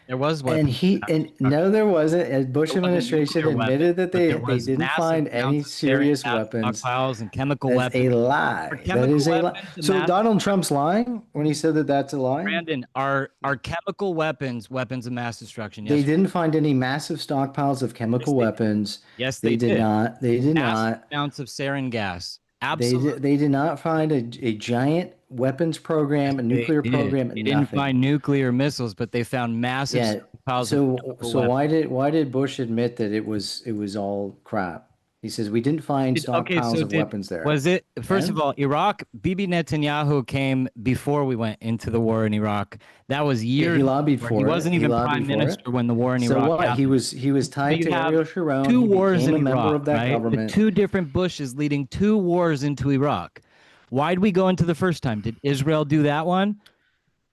There was one. And no, there wasn't. And Bush administration admitted that they didn't find any serious weapons. Stockpiles and chemical That's weapons. a lie. That is a lie. So Donald Trump's lying when he said that that's a lie? Brandon, are chemical weapons of mass destruction? Yes. They didn't find any massive stockpiles of chemical weapons. Yes, they did not. They did Massive not. amounts of sarin gas. Absolutely. They did not find a giant weapons program, a nuclear program. They didn't find nuclear missiles, but they found massive stockpiles. So why did Bush admit that it was all crap? He says we didn't find stockpiles of weapons there. Was it first of all Iraq? Bibi Netanyahu came before we went into the war in Iraq. That was years. He lobbied for it. He wasn't even prime minister when the war in Iraq. So what? Happened. He was tied to Ariel Sharon. Two he wars in a member Iraq, of that right? government. The two different Bushes leading two wars into Iraq. Why'd we go into the first time? Did Israel do that one?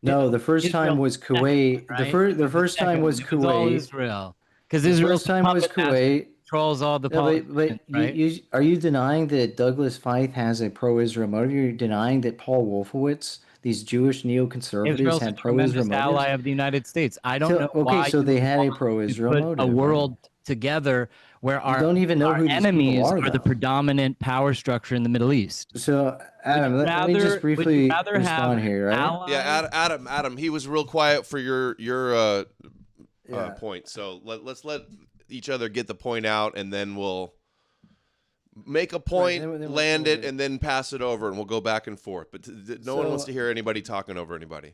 No, the first time was Kuwait. Right? The first time was It was all Kuwait. Israel, because Israel's first time was Kuwait. Controls all the No, politics, right? are you denying that Douglas Feith has a pro-Israel motive? Are you denying that Paul Wolfowitz, these Jewish neoconservatives, Israel's a had pro-Israel tremendous motives? ally of the United States. I don't know why. Okay, so they had a you pro-Israel put motive. a world together where You don't even know our who these people enemies are, are the though. predominant power structure in the Middle East. So, Adam, let me just briefly respond here, right? Yeah, Adam, he was real quiet for your point. So let's let each other get the point out, and then we'll make a point, then land it, and then pass it over, and we'll go back and forth. But no one wants to hear anybody talking over anybody.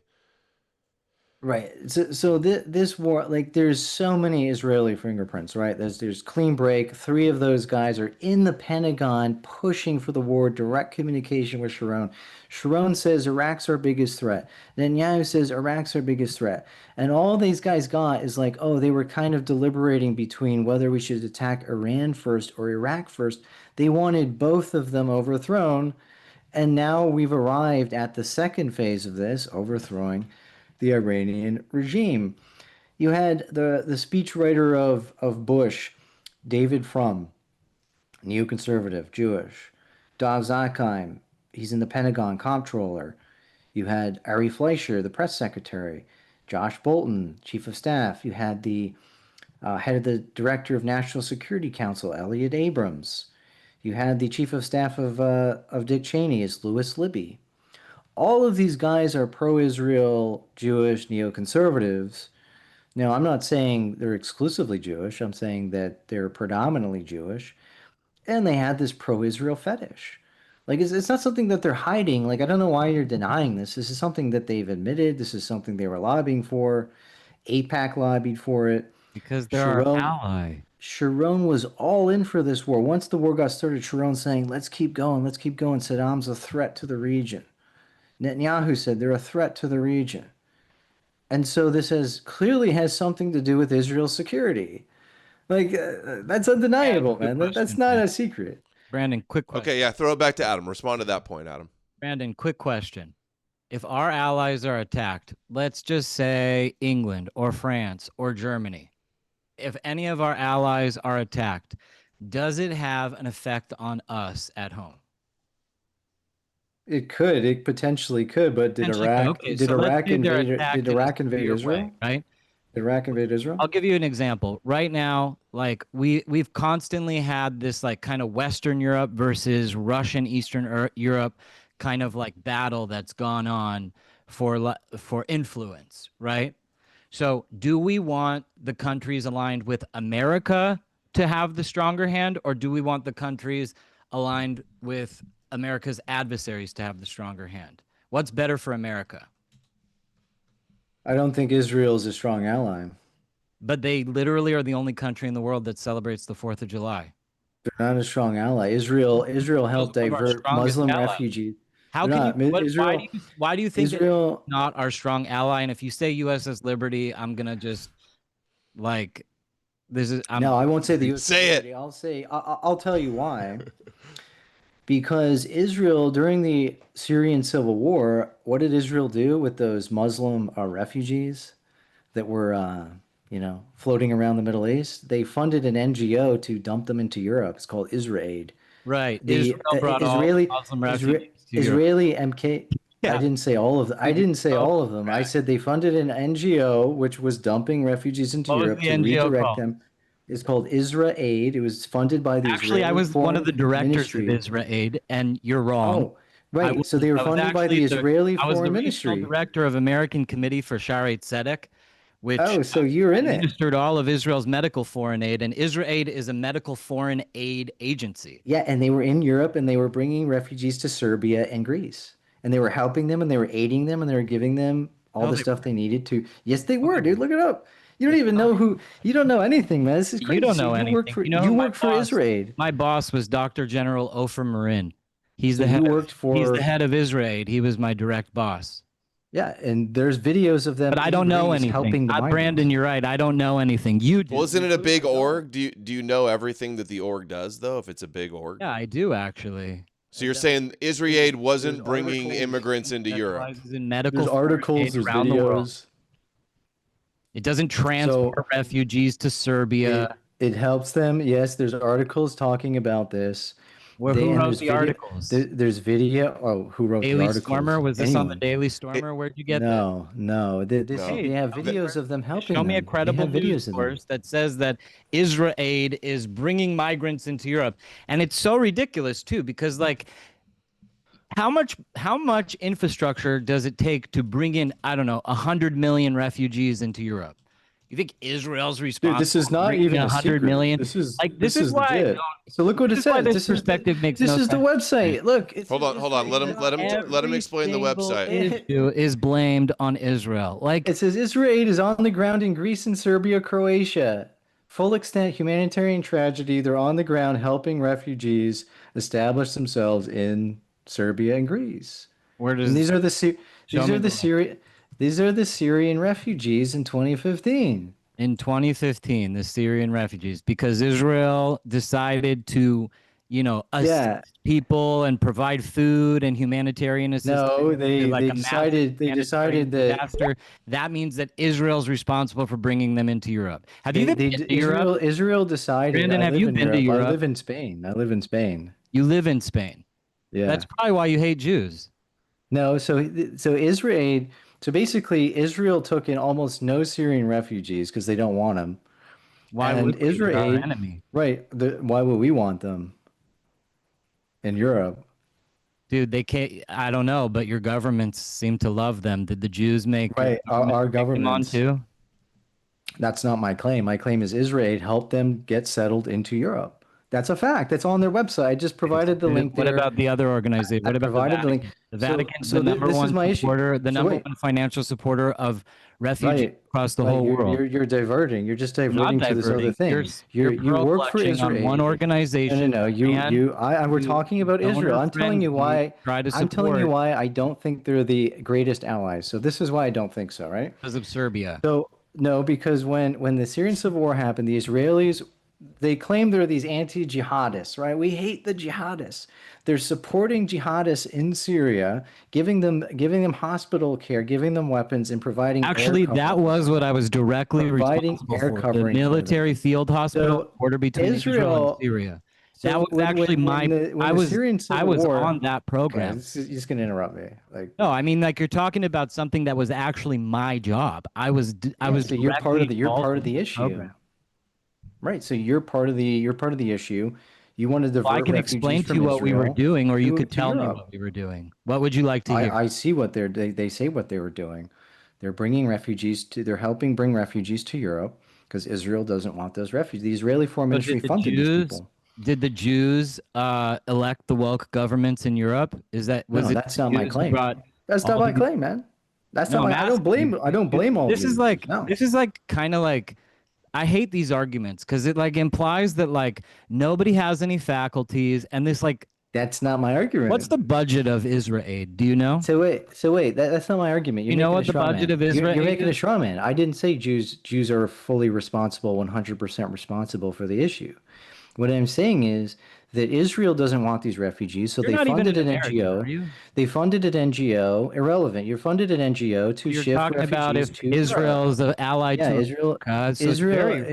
Right. So this war, like, there's so many Israeli fingerprints, right? There's clean break. 3 of those guys are in the Pentagon pushing for the war, direct communication with Sharon. Sharon says Iraq's our biggest threat. Netanyahu says Iraq's our biggest threat. And all these guys got is like, oh, they were kind of deliberating between whether we should attack Iran first or Iraq first. They wanted both of them overthrown. And now we've arrived at the second phase of this, overthrowing the Iranian regime. You had the speechwriter of Bush, David Frum, neoconservative, Jewish. Dov Zakheim, he's in the Pentagon, comptroller. You had Ari Fleischer, the press secretary. Josh Bolton, chief of staff. You had the head of the director of National Security Council, Elliot Abrams. You had the chief of staff of Dick Cheney, is Louis Libby. All of these guys are pro-Israel, Jewish, neoconservatives. Now, I'm not saying they're exclusively Jewish. I'm saying that they're predominantly Jewish. And they had this pro-Israel fetish. Like, it's not something that they're hiding. Like, I don't know why you're denying this. This is something that they've admitted. This is something they were lobbying for. AIPAC lobbied for it. Because they're our ally. Sharon was all in for this war. Once the war got started, Sharon saying, let's keep going, let's keep going. Saddam's a threat to the region. Netanyahu said they're a threat to the region. And so this clearly has something to do with Israel's security. Like, that's undeniable, man. That's not a secret. Brandon, quick question. Okay, yeah, throw it back to Adam. Respond to that point, Adam. Brandon, quick question. If our allies are attacked, let's just say England or France or Germany, if any of our allies are attacked, does it have an effect on us at home? It could. It potentially could. But did Iraq invade Israel? Right? Did Iraq invade Israel? I'll give you an example. Right now, like we've constantly had this like kind of Western Europe versus Russian Eastern Europe kind of like battle that's gone on for influence, right? So do we want the countries aligned with America to have the stronger hand, or do we want the countries aligned with America's adversaries to have the stronger hand? What's better for America? I don't think Israel is a strong ally. But they literally are the only country in the world that celebrates the 4th of July. They're not a strong ally. Israel helped divert Muslim refugees. How can you, why do you think Israel is not our strong ally? And if you say U.S. has liberty, I'm gonna just like this is. No, I won't say the U.S. Say liberty. it. I'll tell you why. Because Israel, during the Syrian civil war, what did Israel do with those Muslim refugees that were, floating around the Middle East? They funded an NGO to dump them into Europe. It's called Israel. Right. The Israel brought Israeli, all Muslim refugees to Israeli Europe. MK. Yeah. I didn't say all of them. I didn't say all of them. I said they funded an NGO which was dumping refugees into Europe to redirect them. It's called Israel Aid. It was funded by the Actually, I was one of the directors of Israel Aid, and you're wrong. Oh, right. So they were funded by the Israeli Foreign Ministry. I was the director of American Committee for Shaarei Tzedek, which so you're in it. Administered all of Israel's medical foreign aid, and Israel Aid is a medical foreign aid agency. Yeah, and they were in Europe, and they were bringing refugees to Serbia and Greece, and they were helping them, and they were aiding them, and they were giving them all the stuff they needed to. Yes, they were, dude. Look it up. You don't even know who. You don't know anything, man. This is crazy. You don't know anything. You work for Israel Aid. My boss was Dr. General Ofer Marin. He's the head. He's the head of Israel Aid. He was my direct boss. Yeah, and there's videos of them. But I don't know anything. Brandon, you're right. I don't know anything. You do. Well, isn't it a big org? Do you know everything that the org does, though? If it's a big org. Yeah, I do actually. So you're saying Israel Aid wasn't bringing immigrants into Europe? In medical there's articles, there's around videos. The world. It doesn't transport refugees to Serbia. It helps them. Yes, there's articles talking about this. Who wrote there's the video, articles? there's video. Oh, who wrote Daily the articles? Stormer? Was this on the Anyone. Daily Stormer? Where'd you get this? No. They have videos of them helping Show me a them. credible They have news videos of them. source that says that Israel aid is bringing migrants into Europe, and it's so ridiculous too because like, how much infrastructure does it take to bring in 100 million refugees into Europe? You think Israel's responsible? Dude, this is not even a 100 secret. million? This is this is why. legit. So look what it says. This perspective makes this no is the sense. website. Look, it's Hold on. Let him explain the website. Issue is blamed on Israel. Like it says, Israel aid is on the ground in Greece and Serbia, Croatia. Full extent humanitarian tragedy. They're on the ground helping refugees establish themselves in Serbia and Greece. Where does and these are the Syrian refugees in 2015. In 2015, the Syrian refugees, because Israel decided to, assist people and provide food and humanitarian assistance. No, they decided that disaster. That means that Israel's responsible for bringing them into Europe. Have you been to Europe? Israel decided. Brandon, have you been to Europe? I live in Spain. You live in Spain. Yeah. That's probably why you hate Jews. No, so Israel. So basically, Israel took in almost no Syrian refugees because they don't want them. Why would Israel our enemy? Right. Why would we want them in Europe? Dude, they can't. I don't know, but your governments seem to love them. Did the Jews make our governments them on too? That's not my claim. My claim is Israel helped them get settled into Europe. That's a fact. That's on their website. I just provided the link there. What about the other organization? What about the Vatican? The Vatican's the number one supporter, the number one financial supporter of refugees across the whole world. You're diverting. You're just diverting to this other thing. You work for Israel. On one organization. No. We're talking about Israel. I'm telling you why. I'm telling you why I don't think they're the greatest allies. So this is why I don't think so. Right? Because of Serbia. So no, because when the Syrian civil war happened, the Israelis. They claim they're these anti-jihadists, right? We hate the jihadists. They're supporting jihadists in Syria, giving them hospital care, giving them weapons, and providing. Actually, that was what I was directly responsible for. The military field hospital border between Israel and Syria. That was actually I was on that program. Okay, you're just gonna interrupt me. No, I mean you're talking about something that was actually my job. So you're part of the issue. Program. Right, so you're part of the issue. You want to divert. Well, I can explain to you what we were doing, or you could tell me what we were doing. What would you like to hear? I see what they say what they were doing. They're bringing refugees they're helping bring refugees to Europe because Israel doesn't want those refugees. The Israeli Foreign Ministry funded these people. Did the Jews elect the woke governments in Europe? That's not my claim. That's not my claim, man. That's not my. I don't blame all. This is like kind of like. I hate these arguments because it implies that nobody has any faculties and this that's not my argument. What's the budget of Israel aid? Do you know? So wait, that's not my argument. You know what the budget of Israel? You're making a straw man. I didn't say Jews are fully responsible, 100% responsible for the issue. What I'm saying is that Israel doesn't want these refugees, so they funded an NGO. They funded an NGO. Irrelevant. You're funded an NGO to shift talking refugees about if to Israel's an ally to Israel. Israel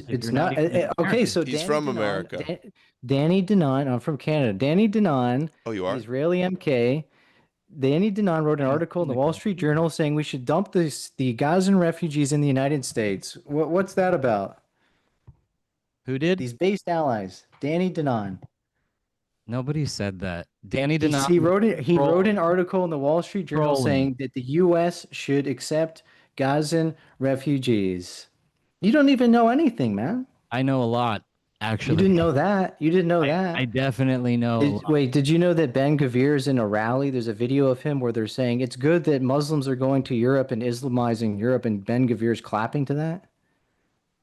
It's not okay. So he's from America. Danny Danon. I'm from Canada. Danny Danon. Oh, you are? Israeli MK. Danny Danon wrote an article in the Wall Street Journal saying we should dump the Gazan refugees in the United States. What's that about? Who did? These based allies. Danny Danon. Nobody said that. Danny Danon. He wrote an article in the Wall Street Journal saying that the U.S. should accept Gazan refugees. You don't even know anything, man. I know a lot, actually. You didn't know that. I definitely know. Wait, did you know that Ben Gvir is in a rally? There's a video of him where they're saying it's good that Muslims are going to Europe and Islamizing Europe, and Ben Gvir's clapping to that?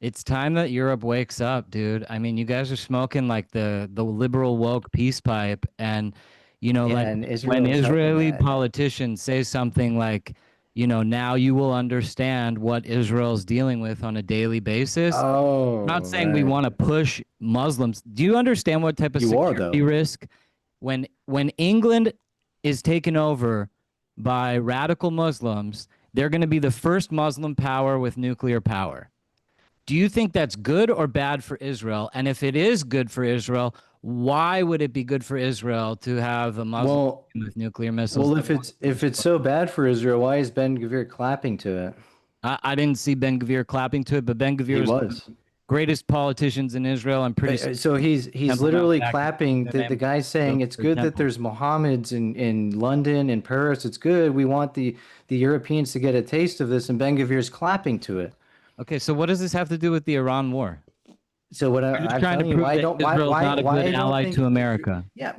It's time that Europe wakes up, dude. I mean, you guys are smoking the liberal woke peace pipe, and when Israeli politicians say something like, now you will understand what Israel's dealing with on a daily basis. Oh, I'm not saying we want to push Muslims. Do you understand what type of security risk when England is taken over by radical Muslims? They're going to be the first Muslim power with nuclear power. Do you think that's good or bad for Israel? And if it is good for Israel, why would it be good for Israel to have a Muslim with nuclear missiles? Well, if it's so bad for Israel, why is Ben Gvir clapping to it? I didn't see Ben Gvir clapping to it, but Ben Gvir is one of the greatest politicians in Israel. I'm pretty So he's literally clapping. The guy's saying it's good that there's Mohammeds in London and Paris. It's good. We want the Europeans to get a taste of this, and Ben Gvir's clapping to it. Okay, so what does this have to do with the Iran war? So what You're just I'm trying to telling you, prove why that don't Israel's not a good ally to America. Yeah,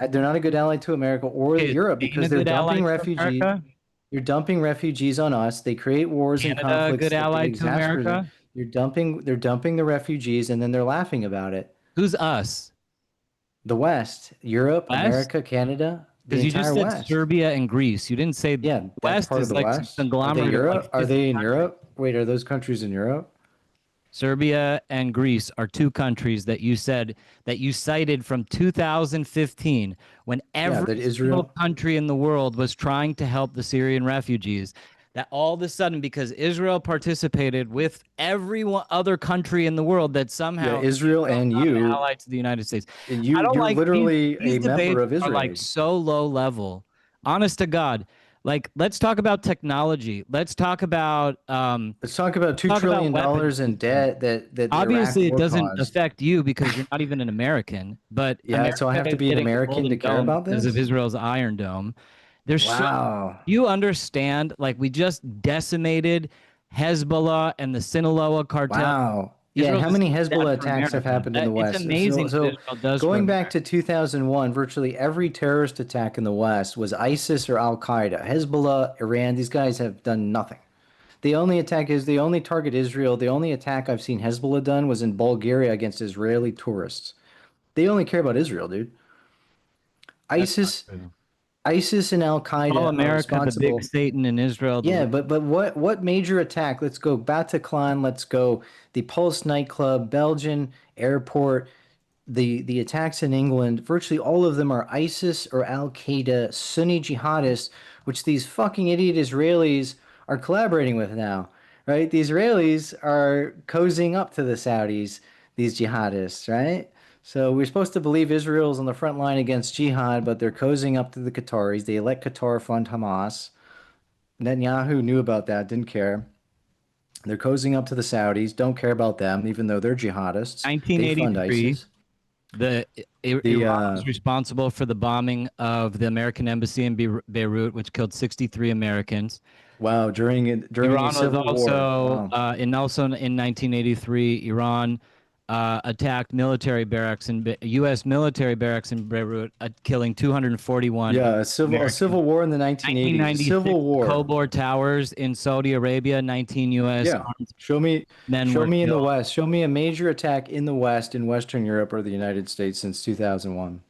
they're not a good ally to America or Europe because they're dumping refugees. You're dumping refugees on us. They create wars and conflicts. A good ally to America? They're dumping the refugees and then they're laughing about it. Who's us? The West, Europe, America, Canada. Because you just said Serbia and Greece. You didn't say West part is of the like West. conglomerate. Are they in Europe? Wait, are those countries in Europe? Serbia and Greece are two countries that you said that you cited from 2015 when every single country in the world was trying to help the Syrian refugees. That all of a sudden, because Israel participated with every other country in the world, that somehow Israel and you an ally to the United States. And I don't you're like literally these a member of debates Israel. are like so low level. Honest to God. Like, let's talk about technology. Let's talk about $2 trillion in debt that obviously Iraq it doesn't caused. affect you because you're not even an American. But Yeah, so I have to be an American to care about this? because of Israel's Iron Dome. There's Wow. you understand? Like, we just decimated Hezbollah and the Sinaloa cartel. Wow. Yeah, Israel how many just did that Hezbollah for attacks have America. happened in the West? It's amazing So what Israel does going for back to 2001, virtually every terrorist attack in the West was ISIS or Al Qaeda. Hezbollah, Iran, these guys have done nothing. They only target Israel. The only attack I've seen Hezbollah done was in Bulgaria against Israeli tourists. They only care about Israel, dude. ISIS and Al Qaeda All are America, the responsible. big Satan in Israel. Yeah, but what major attack? Let's go Bataclan. Let's go the Pulse nightclub, Belgian airport, the attacks in England. Virtually all of them are ISIS or Al Qaeda Sunni jihadists, which these fucking idiot Israelis are collaborating with now, right? The Israelis are cozying up to the Saudis, these jihadists, right? So we're supposed to believe Israel's on the front line against jihad, but they're cozying up to the Qataris. They let Qatar fund Hamas. Netanyahu knew about that, didn't care. They're cozying up to the Saudis, don't care about them, even though they're jihadists. 1983, Iran was responsible for the bombing of the American embassy in Beirut, which killed 63 Americans. Wow, during Iran a civil was also war. Wow. in 1983, Iran attacked military barracks in U.S. military barracks in Beirut, killing 241. Yeah, a civil war in the 1980s. Civil war. Kobor Towers in Saudi Arabia, 19 U.S. Yeah. Show me in the West. Show me a major attack in the West, in Western Europe or the United States since 2001.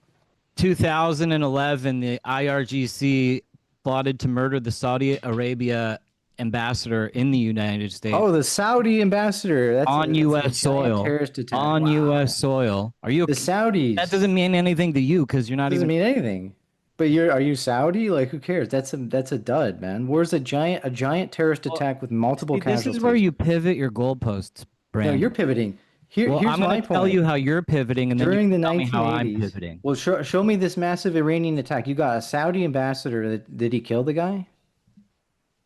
2011, the IRGC plotted to murder the Saudi Arabia ambassador in the United States. Oh, the Saudi ambassador. That's on U.S. soil. Terrorist attack. On U.S. soil. Are you the Saudis? That doesn't mean anything to you because you're not doesn't even. mean anything. But are you Saudi? Like, who cares? That's a dud, man. Where's a giant terrorist attack with multiple casualties? This is where you pivot your goalposts, Brandon. No, you're pivoting. Here's I'm my going to tell you how you're pivoting, and during then the you tell me 1980s. how I'm pivoting. Well, show me this massive Iranian attack. You got a Saudi ambassador. Did he kill the guy?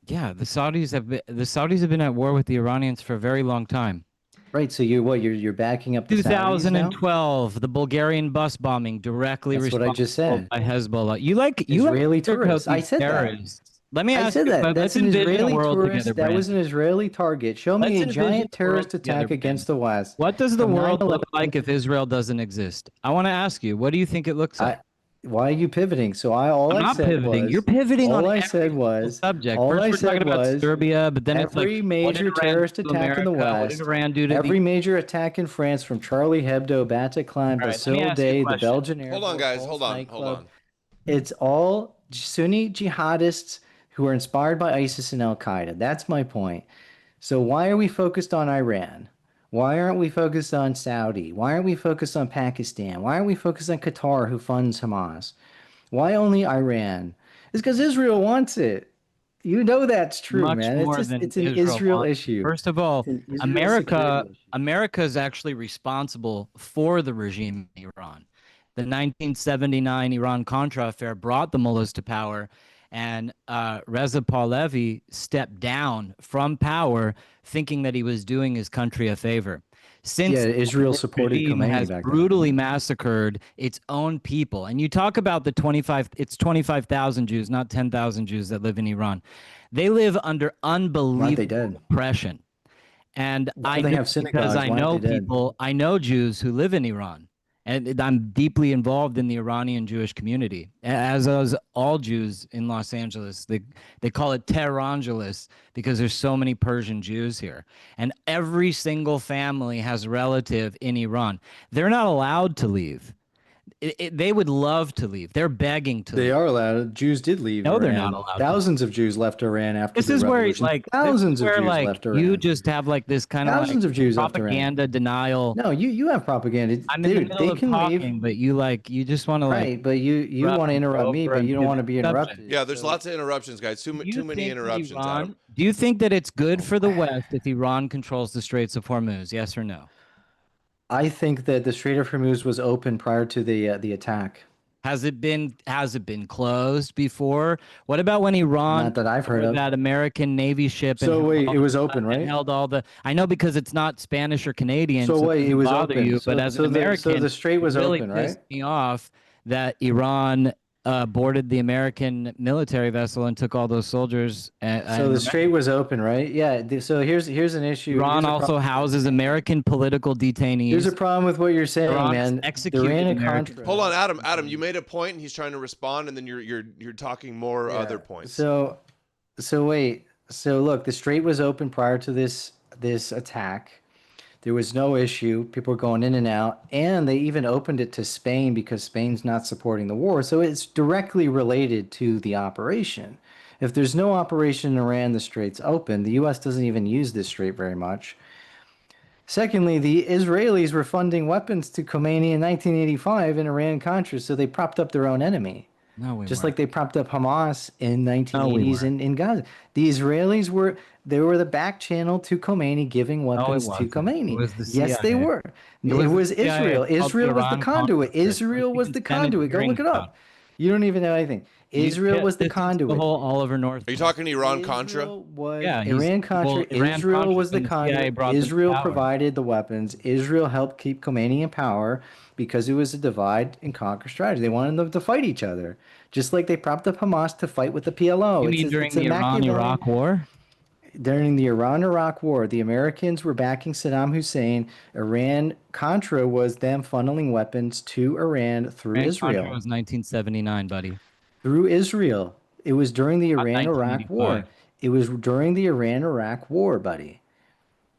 Yeah, the Saudis have been at war with the Iranians for a very long time. Right. So you're backing up the 2012, the Bulgarian bus bombing directly That's responsible what I just said. by Hezbollah. You Israeli tourists. I said terrorists. that. Let me ask I said you, that. That's an Israeli tourist. Together, that was an Israeli target. Show me a giant terrorist attack against the West. What does the world look like if Israel doesn't exist? I want to ask you. What do you think it looks like? Why are you pivoting? So I'm not pivoting. You're pivoting all on I said was subject. All First I we're said talking about was Serbia, but then every it's like, major terrorist attack in the West, every major attack in France, from Charlie Hebdo, Bataclan, Bastille Day, the Belgian airport. Hold on, guys. Hold on. It's all Sunni jihadists who are inspired by ISIS and Al Qaeda. That's my point. So why are we focused on Iran? Why aren't we focused on Saudi? Why aren't we focused on Pakistan? Why aren't we focused on Qatar, who funds Hamas? Why only Iran? It's because Israel wants it. You know that's true, man. It's an Israel issue. First of all, America is actually responsible for the regime in Iran. The 1979 Iran-Contra affair brought the mullahs to power, and Reza Pahlavi stepped down from power thinking that he was doing his country a favor. Since Israel this supported regime Khomeini has back then. brutally massacred its own people. And you talk about the 25,000 Jews, not 10,000 Jews that live in Iran. They live under unbelievable oppression. And Why I do they know, have because synagogues? I Why aren't know they dead? people, I know Jews who live in Iran. And I'm deeply involved in the Iranian Jewish community, as is all Jews in Los Angeles. They call it Tehrangeles because there's so many Persian Jews here. And every single family has a relative in Iran. They're not allowed to leave. They would love to leave. They're begging to leave. They are allowed. Jews did leave No, Iran. they're not allowed to. Thousands of Jews left Iran after This the is where, revolution. like, Thousands this is where, of Jews like, left Iran. you just have like this kind of Thousands like of Jews left Iran. propaganda denial. No, you have propaganda. I'm in the Dude, middle they of can talking, leave. but you just want to like Right, but you rub want to and interrupt me, over but and you don't do want to be the interrupted. Yeah, there's lots of interruptions, guys. Too many think that interruptions, Iran- Adam. Do you think that it's good for the West if Iran controls the Straits of Hormuz? Yes or no? I think that the Strait of Hormuz was open prior to the attack. Has it been closed before? What about when Iran Not that I've heard of. that American Navy ship? So and wait, held it was all- open, and right? Held all the. I know because it's not Spanish or Canadian. So wait, doesn't it was bother open. You, So- but as so an the- American, so the strait was it really open, pissed right? me off that Iran boarded the American military vessel and took all those soldiers. So the strait was open, right? Yeah. So here's an issue. Iran Here's a also problem. houses American political detainees. Here's a problem with what you're saying, Iran has man. executed Iran and American- Contra. Hold on, Adam. Adam, you made a point, and he's trying to respond, and then you're talking more other points. So wait. So look, the strait was open prior to this attack. There was no issue. People were going in and out, and they even opened it to Spain because Spain's not supporting the war. So it's directly related to the operation. If there's no operation in Iran, the strait's open. The U.S. doesn't even use this strait very much. Secondly, the Israelis were funding weapons to Khomeini in 1985 in Iran-Contra, so they propped up their own enemy. No, we Just weren't. like they propped up Hamas in 1980s weren't. in Gaza. The Israelis were the back channel to Khomeini giving weapons to wasn't. Khomeini. It was the Yes, they CIA. were. It It was was the CIA. Israel. It's called Israel the was the Iran conduit. Contra. Israel What was you the defended conduit. Go hearing look it about. up. You don't even know anything. Israel was the conduit. The whole Oliver North. Are you talking Iran-Contra? Yeah, Iran-Contra. Israel was the conduit. Israel provided the weapons. Israel helped keep Khomeini in power because it was a divide and conquer strategy. They wanted them to fight each other, just like they propped up Hamas to fight with the PLO. You mean during the Iran-Iraq War? During the Iran-Iraq War, the Americans were backing Saddam Hussein. Iran-Contra was them funneling weapons to Iran through Israel. Contra was 1979, buddy. Through Israel. It was during the Iran-Iraq War. 1985. It was during the Iran-Iraq War, buddy.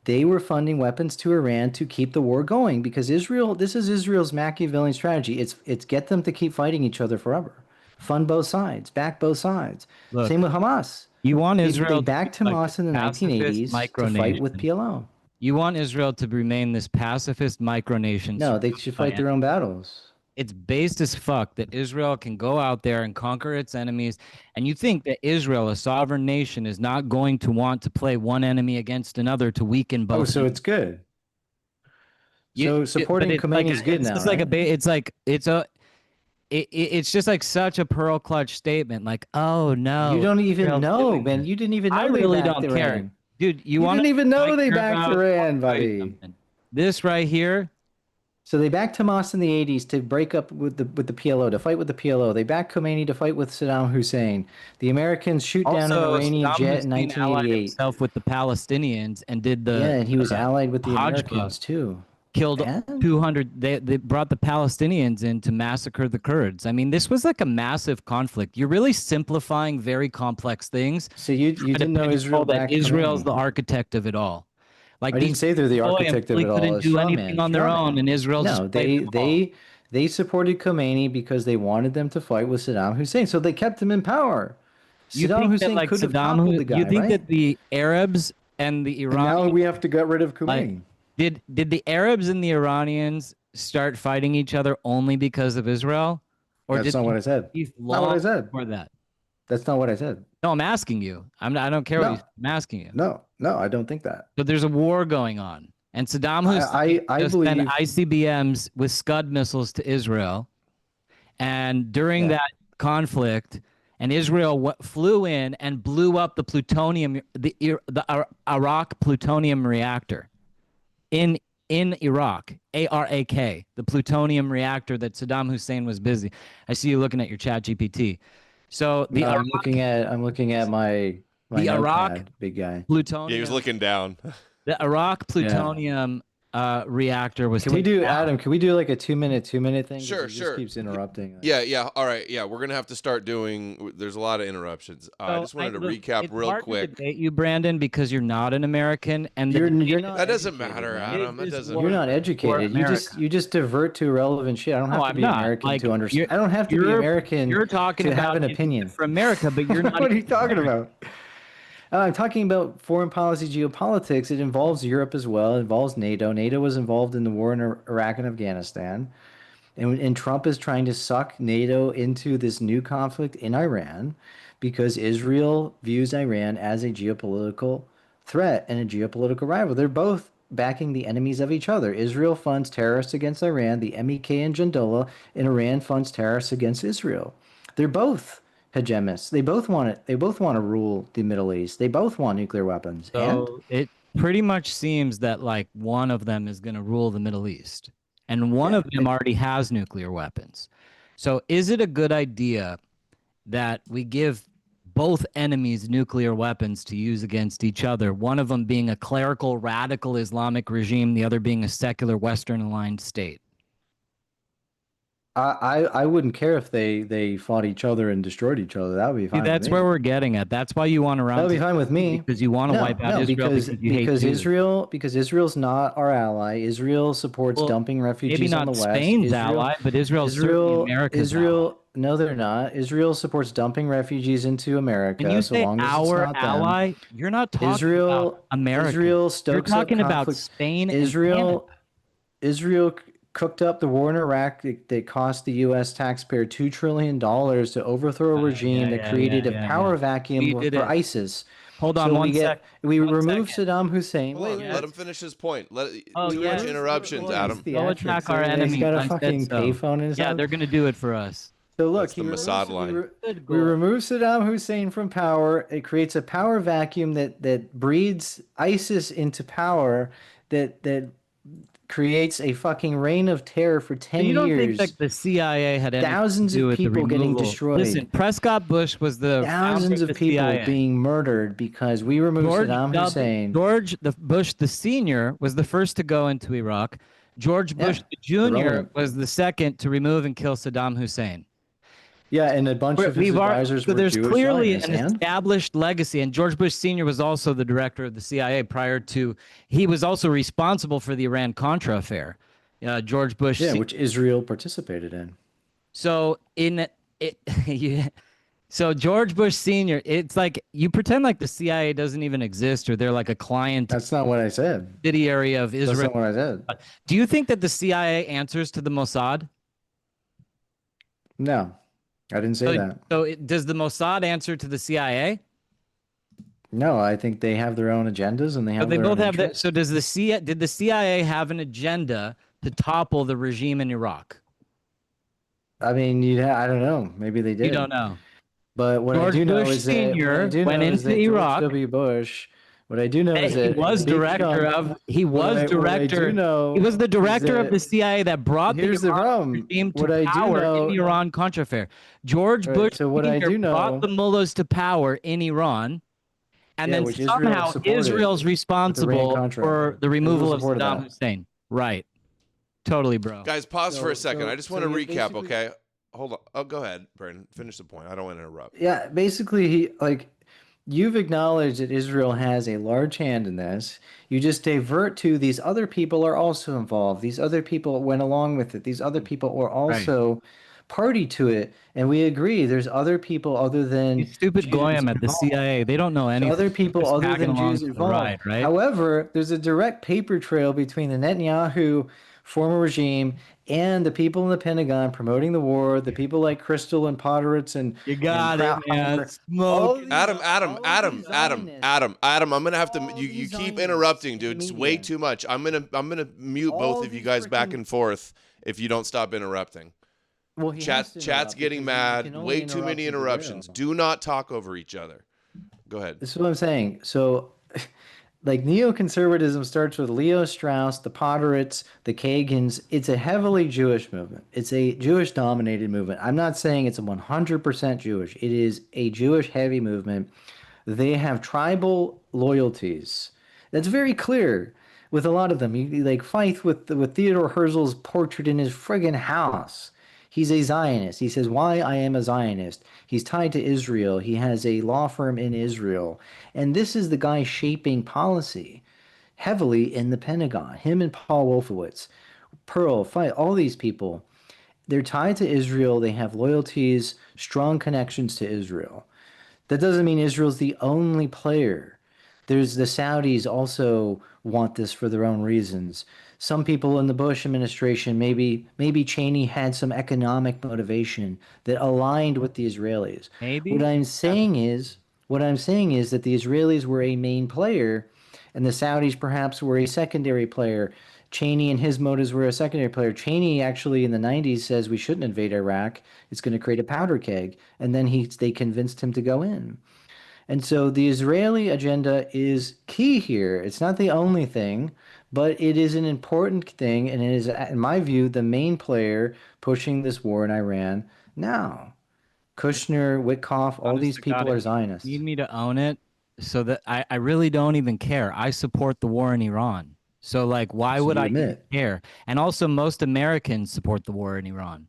They were funding weapons to Iran to keep the war going because Israel, this is Israel's Machiavellian strategy. It's get them to keep fighting each other forever. Fund both sides, back both sides. Look, Same with Hamas. You want They Israel backed to be Hamas in the pacifist 1980s to fight with micronation. PLO. You want Israel to remain this pacifist micronation. No, they should fight their own battles. It's based as fuck that Israel can go out there and conquer its enemies. And you think that Israel, a sovereign nation, is not going to want to play one enemy against another to weaken both. Oh, so it's good. So supporting but it's Khomeini is good it's now, just right? it's just like such a pearl clutch statement. Like, oh no, You don't even Israel's know, doing man. this. You didn't even know I they really backed don't care, Iran. dude. You want didn't even know they backed Iran, buddy. This right here. So they backed Hamas in the 80s to break up with the PLO, to fight with the PLO. They backed Khomeini to fight with Saddam Hussein. The Americans shoot down an Also, Iranian Saddam jet in Hussein allied 1988. himself with the Palestinians and did the Yeah, and he was allied with the Hajj Americans too. Killed 200. They brought the Palestinians in to massacre the Kurds. I mean, this was like a massive conflict. You're really simplifying very complex things. So you didn't know Israel that backed Israel's Khomeini. the architect of it all. Like I didn't say they're the architect of it all. Couldn't It's do straw anything man, on their straw own, man. and Israel No, just played them all. they supported Khomeini because they wanted them to fight with Saddam Hussein, so they kept him in power. You Saddam think Hussein that, like, could have Saddam, toppled the guy, you think right? that the Arabs and the And Iranians now we have to get rid of Khomeini. did the Arabs and the Iranians start fighting each other only because of Israel, or That's did not what I said. Not what I said. For that? That's not what I said. No, I'm asking you. I don't care No. what I'm asking you. No, I don't think that. But there's a war going on, and Saddam Hussein I just sent believe- ICBMs with Scud missiles to Israel. And during that conflict, and Israel flew in and blew up the plutonium, the Iraq plutonium reactor in Iraq, ARAK, the plutonium reactor that Saddam Hussein was busy. I see you looking at your chat GPT. So the I'm looking at my the Iraq notepad, big guy. plutonium. Yeah, he was looking down. The Iraq plutonium reactor was. Can we do, Adam? Can we do like a 2-minute thing? Sure, He just keeps interrupting. Yeah. All right. Yeah, we're gonna have to start doing. There's a lot of interruptions. I just wanted to recap real quick. To debate you, Brandon, because you're not an American, and you're not. That doesn't matter, Adam. That doesn't. You're not educated. You just divert to irrelevant shit. I don't have to be American to understand. I don't have to be American. You're talking to about have an opinion for America, but you're not. What are you talking about? I'm talking about foreign policy geopolitics. It involves Europe as well. It involves NATO. NATO was involved in the war in Iraq and Afghanistan. And Trump is trying to suck NATO into this new conflict in Iran because Israel views Iran as a geopolitical threat and a geopolitical rival. They're both backing the enemies of each other. Israel funds terrorists against Iran, the MEK and Jandullah, and Iran funds terrorists against Israel. They're both hegemonists. They both want it. They both want to rule the Middle East. They both want nuclear weapons. So it pretty much seems that like one of them is going to rule the Middle East, and one of them already has nuclear weapons. So is it a good idea that we give both enemies nuclear weapons to use against each other? One of them being a clerical, radical Islamic regime, the other being a secular, Western-aligned state. I wouldn't care if they fought each other and destroyed each other. That would be fine. See, that's with me. where we're getting at. That's why you want to round. That would be fine with me because you want to wipe out Israel because Israel's not our ally. Israel supports dumping refugees maybe not on the West. Spain's ally, but Israel's certainly America's ally. No, they're not. Israel supports dumping refugees into America. When you so say long as our it's not ally, them. you're not talking about America. Israel stokes You're talking up about conflict. Spain and Canada. Israel cooked up the war in Iraq that cost the U.S. taxpayer $2 trillion to overthrow a regime that created a power vacuum for ISIS. Hold on one sec. We removed Saddam Hussein. Let him finish his point. Too much interruptions, Adam. Go attack our enemy. He's got a fucking payphone in his house. They're going to do it for us. So look, the Mossad line. We remove Saddam Hussein from power. It creates a power vacuum that breeds ISIS into power that creates a fucking reign of terror for 10 you don't years. think that the CIA had anything thousands to do of with people the getting removal? destroyed. Listen, Prescott Bush was the thousands of people CIA. being murdered because we removed Saddam Hussein. George Bush the senior was the first to go into Iraq. George Bush the junior was the second to remove and kill Saddam Hussein. Yeah, and a bunch of his advisors were there's Jewish clearly Zionists, an established legacy, and George Bush Sr. was also the director of the CIA prior to. He was also responsible for the Iran-Contra affair. George Bush, which Israel participated in. So so George Bush Sr. It's like you pretend like the CIA doesn't even exist, or they're like a client. That's not what I said. Subsidiary of Israel. That's not what I said. Do you think that the CIA answers to the Mossad? No, I didn't say that. So does the Mossad answer to the CIA? No, I think they have their own agendas and they have. But they both have that. that. So did the CIA have an agenda to topple the regime in Iraq? I mean, I don't know. Maybe they did. You don't know. But what George I do know Bush is that Sr. went into Iraq. George W. Bush. What I do know is that he was director of. He was director. He was the director of the CIA that brought the Iran regime to power in the Iran-Contra affair. George Bush Sr. brought the mullahs to power in Iran. And then somehow Israel's responsible for the removal of Saddam Hussein. Right. Totally, bro. Guys, pause for a second. I just want to recap, okay? Hold on. Oh, go ahead, Brandon. Finish the point. I don't want to interrupt. Yeah, basically, you've acknowledged that Israel has a large hand in this. You just divert to these other people are also involved. These other people went along with it. These other people were also party to it. And we agree there's other people other than These stupid goyim at the CIA. They don't know anything. Other people other than Jews involved. Right? However, there's a direct paper trail between the Netanyahu former regime and the people in the Pentagon promoting the war, the people like Crystal and Potteritz and you got it, man. Adam, I'm gonna have to. You keep interrupting, dude. It's way too much. I'm gonna mute both of you guys back and forth if you don't stop interrupting. Well, he has to Chat's interrupt getting because you mad. can only Way too interrupt many to interruptions. derail. Do not talk over each other. Go ahead. This is what I'm saying. So, like neoconservatism starts with Leo Strauss, the Poderists, the Kagans. It's a heavily Jewish movement. It's a Jewish-dominated movement. I'm not saying it's a 100% Jewish. It is a Jewish heavy movement. They have tribal loyalties. That's very clear with a lot of them. You like Feith with Theodore Herzl's portrait in his friggin' house. He's a Zionist. He says, "Why I am a Zionist." He's tied to Israel. He has a law firm in Israel. And this is the guy shaping policy heavily in the Pentagon. Him and Paul Wolfowitz, Pearl, Feith, all these people, they're tied to Israel. They have loyalties, strong connections to Israel. That doesn't mean Israel's the only player. There's the Saudis also want this for their own reasons. Some people in the Bush administration, maybe Cheney had some economic motivation that aligned with the Israelis. Maybe. What I'm saying is that the Israelis were a main player and the Saudis perhaps were a secondary player. Cheney and his motives were a secondary player. Cheney actually in the 90s says we shouldn't invade Iraq. It's going to create a powder keg. And then they convinced him to go in. And so the Israeli agenda is key here. It's not the only thing, but it is an important thing. And it is, in my view, the main player pushing this war in Iran now. Kushner, Witkoff, all these people are Zionists. You need me to own it so that I really don't even care. I support the war in Iran. So, like, why would I even care? And also, most Americans support the war in Iran.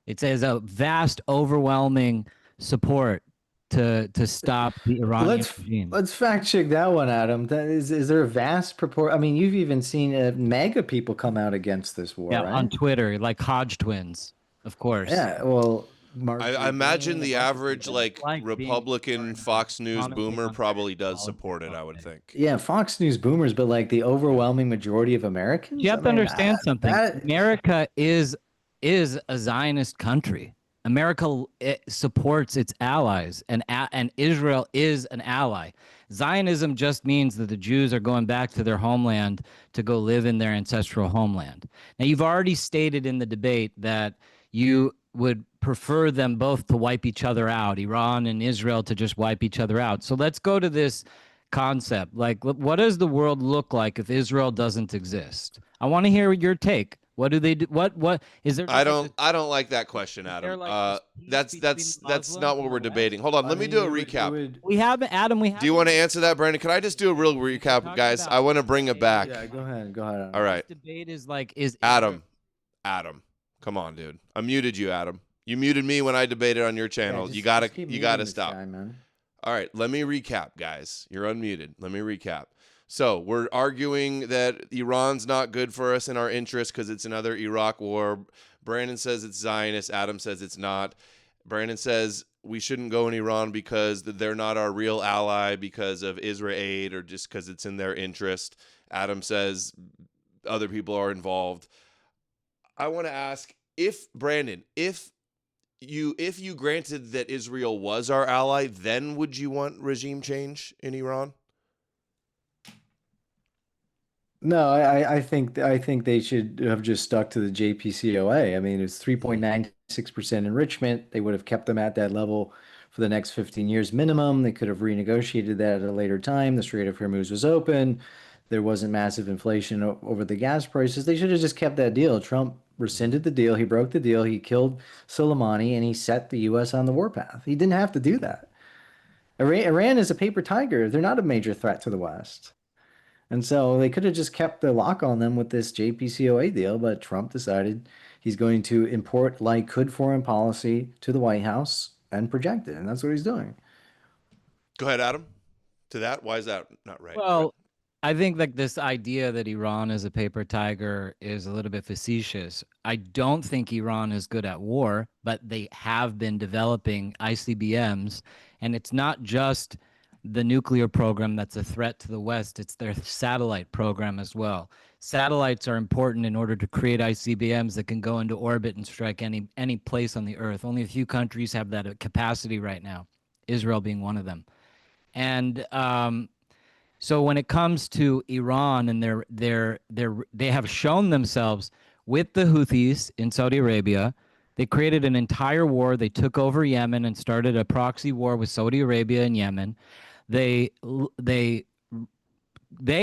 It says a vast, overwhelming support to stop the Iranian regime. Let's fact check that one, Adam. Is there a vast proportion? I mean, you've even seen MAGA people come out against this war, Yeah, right? on Twitter, like Hodge twins, of course. Yeah, well, I imagine the average Republican Fox News boomer probably does support it. I would think. Yeah, Fox News boomers, but like the overwhelming majority of Americans. You have to understand something. America is a Zionist country. America supports its allies, and Israel is an ally. Zionism just means that the Jews are going back to their homeland to go live in their ancestral homeland. Now, you've already stated in the debate that you would prefer them both to wipe each other out, Iran and Israel to just wipe each other out. So let's go to this concept. Like, what does the world look like if Israel doesn't exist? I want to hear your take. What do they do? What is there? I don't like that question, Adam. That's not what we're debating. Hold on, let me do a recap. We have Adam. We have. Do you want to answer that, Brandon? Can I just do a real recap, guys? I want to bring it back. Yeah, go ahead. Adam. All right. This debate is Adam. Come on, dude. I muted you, Adam. You muted me when I debated on your channel. You gotta stop. All right, let me recap, guys. You're unmuted. Let me recap. So we're arguing that Iran's not good for us in our interest because it's another Iraq war. Brandon says it's Zionist. Adam says it's not. Brandon says we shouldn't go in Iran because they're not our real ally because of Israel aid or just because it's in their interest. Adam says other people are involved. I want to ask if you granted that Israel was our ally, then would you want regime change in Iran? No, I think they should have just stuck to the JPCOA. I mean, it's 3.96% enrichment. They would have kept them at that level for the next 15 years minimum. They could have renegotiated that at a later time. The Strait of Hormuz was open. There wasn't massive inflation over the gas prices. They should have just kept that deal. Trump rescinded the deal. He broke the deal. He killed Soleimani, and he set the U.S. on the warpath. He didn't have to do that. Iran is a paper tiger. They're not a major threat to the West. And so they could have just kept the lock on them with this JPCOA deal, but Trump decided he's going to import like good foreign policy to the White House and project it, and that's what he's doing. Go ahead, Adam. To that, why is that not right? Well, I think like this idea that Iran is a paper tiger is a little bit facetious. I don't think Iran is good at war, but they have been developing ICBMs, and it's not just the nuclear program that's a threat to the West. It's their satellite program as well. Satellites are important in order to create ICBMs that can go into orbit and strike any place on the Earth. Only a few countries have that capacity right now, Israel being one of them. And so when it comes to Iran and they have shown themselves with the Houthis in Saudi Arabia, They created an entire war. They took over Yemen and started a proxy war with Saudi Arabia and Yemen. They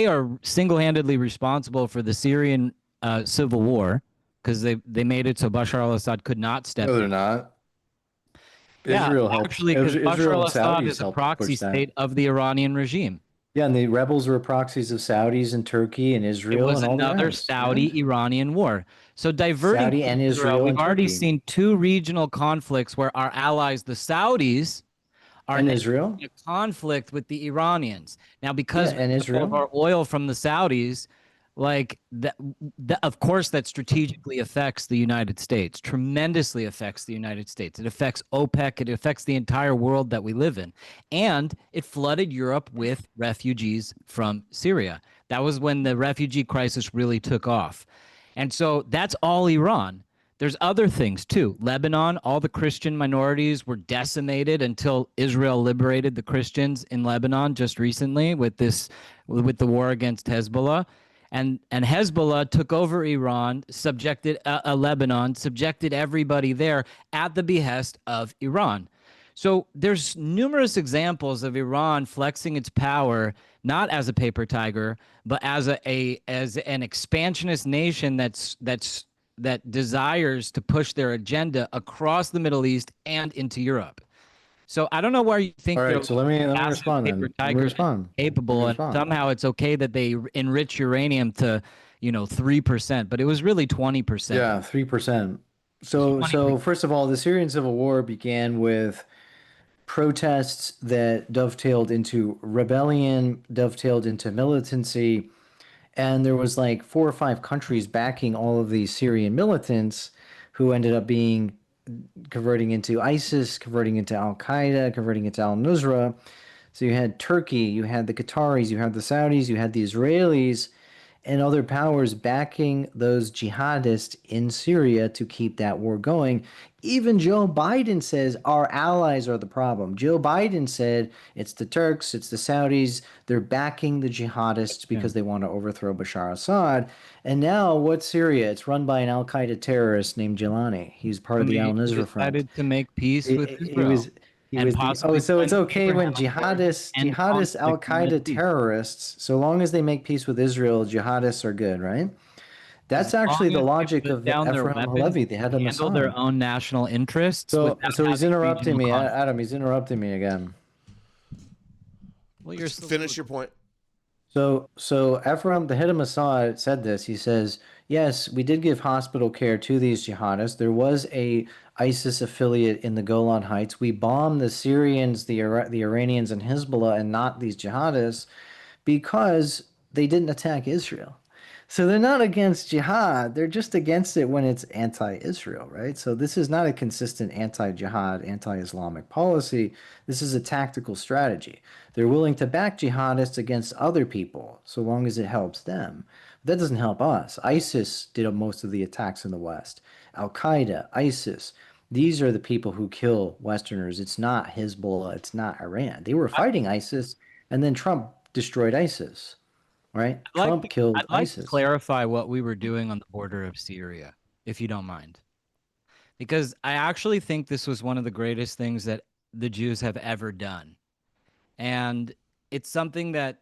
are single-handedly responsible for the Syrian civil war because they made it so Bashar al-Assad could not step in. No, they're not. Yeah, Israel helped. actually, because Bashar Israel and al-Assad Saudis is a helped proxy push that. state of the Iranian regime. Yeah, and the rebels were proxies of Saudis and Turkey and It Israel was and all the another rest. Saudi-Iranian war. So diverting Saudi from and Israel, Israel we've and already Turkey. seen two regional conflicts where our allies, the Saudis, are And now Israel? in a conflict with the Iranians. Now, because Yeah, and we get all of Israel? our oil from the Saudis, like that, of course, that strategically affects the United States, tremendously affects the United States. It affects OPEC. It affects the entire world that we live in. And it flooded Europe with refugees from Syria. That was when the refugee crisis really took off. And so that's all Iran. There's other things too. Lebanon, all the Christian minorities were decimated until Israel liberated the Christians in Lebanon just recently with the war against Hezbollah. And Hezbollah took over Iran, subjected Lebanon, subjected everybody there at the behest of Iran. So there's numerous examples of Iran flexing its power, not as a paper tiger, but as an expansionist nation that desires to push their agenda across the Middle East and into Europe. So I don't know where you think All they're right, so let me respond then. paper Let me tiger respond. capable, Let me and respond. somehow it's okay that they enrich uranium to 3%, but it was really 20%. Yeah, 3%. So first of all, the Syrian civil war began with protests that dovetailed into rebellion, dovetailed into militancy, and there was like 4 or 5 countries backing all of these Syrian militants who ended up converting into ISIS, converting into Al-Qaeda, converting into Al-Nusra. So you had Turkey, you had the Qataris, you had the Saudis, you had the Israelis, and other powers backing those jihadists in Syria to keep that war going. Even Joe Biden says our allies are the problem. Joe Biden said it's the Turks, it's the Saudis. They're backing the jihadists because they want to overthrow Bashar Assad. And now what's Syria? It's run by an Al-Qaeda terrorist named Jilani. He's part of the Al-Nusra Front. Decided to make peace with Israel. So it's okay when jihadist Al-Qaeda terrorists, so long as they make peace with Israel, jihadists are good, right? That's actually the logic of Ephraim Halevi. They had a handle their own national interests. So he's interrupting me, Adam. He's interrupting me again. Well, you're finish your point. So Ephraim, the head of Mossad, said this. He says, yes, we did give hospital care to these jihadists. There was a ISIS affiliate in the Golan Heights. We bombed the Syrians, the Iranians, and Hezbollah, and not these jihadists because they didn't attack Israel. So they're not against jihad. They're just against it when it's anti-Israel, right? So this is not a consistent anti-jihad, anti-Islamic policy. This is a tactical strategy. They're willing to back jihadists against other people so long as it helps them. But that doesn't help us. ISIS did most of the attacks in the West. Al-Qaeda, ISIS, these are the people who kill Westerners. It's not Hezbollah. It's not Iran. They were fighting ISIS, and then Trump destroyed ISIS. Right? Trump killed I'd like ISIS. to clarify what we were doing on the border of Syria, if you don't mind. Because I actually think this was one of the greatest things that the Jews have ever done. And it's something that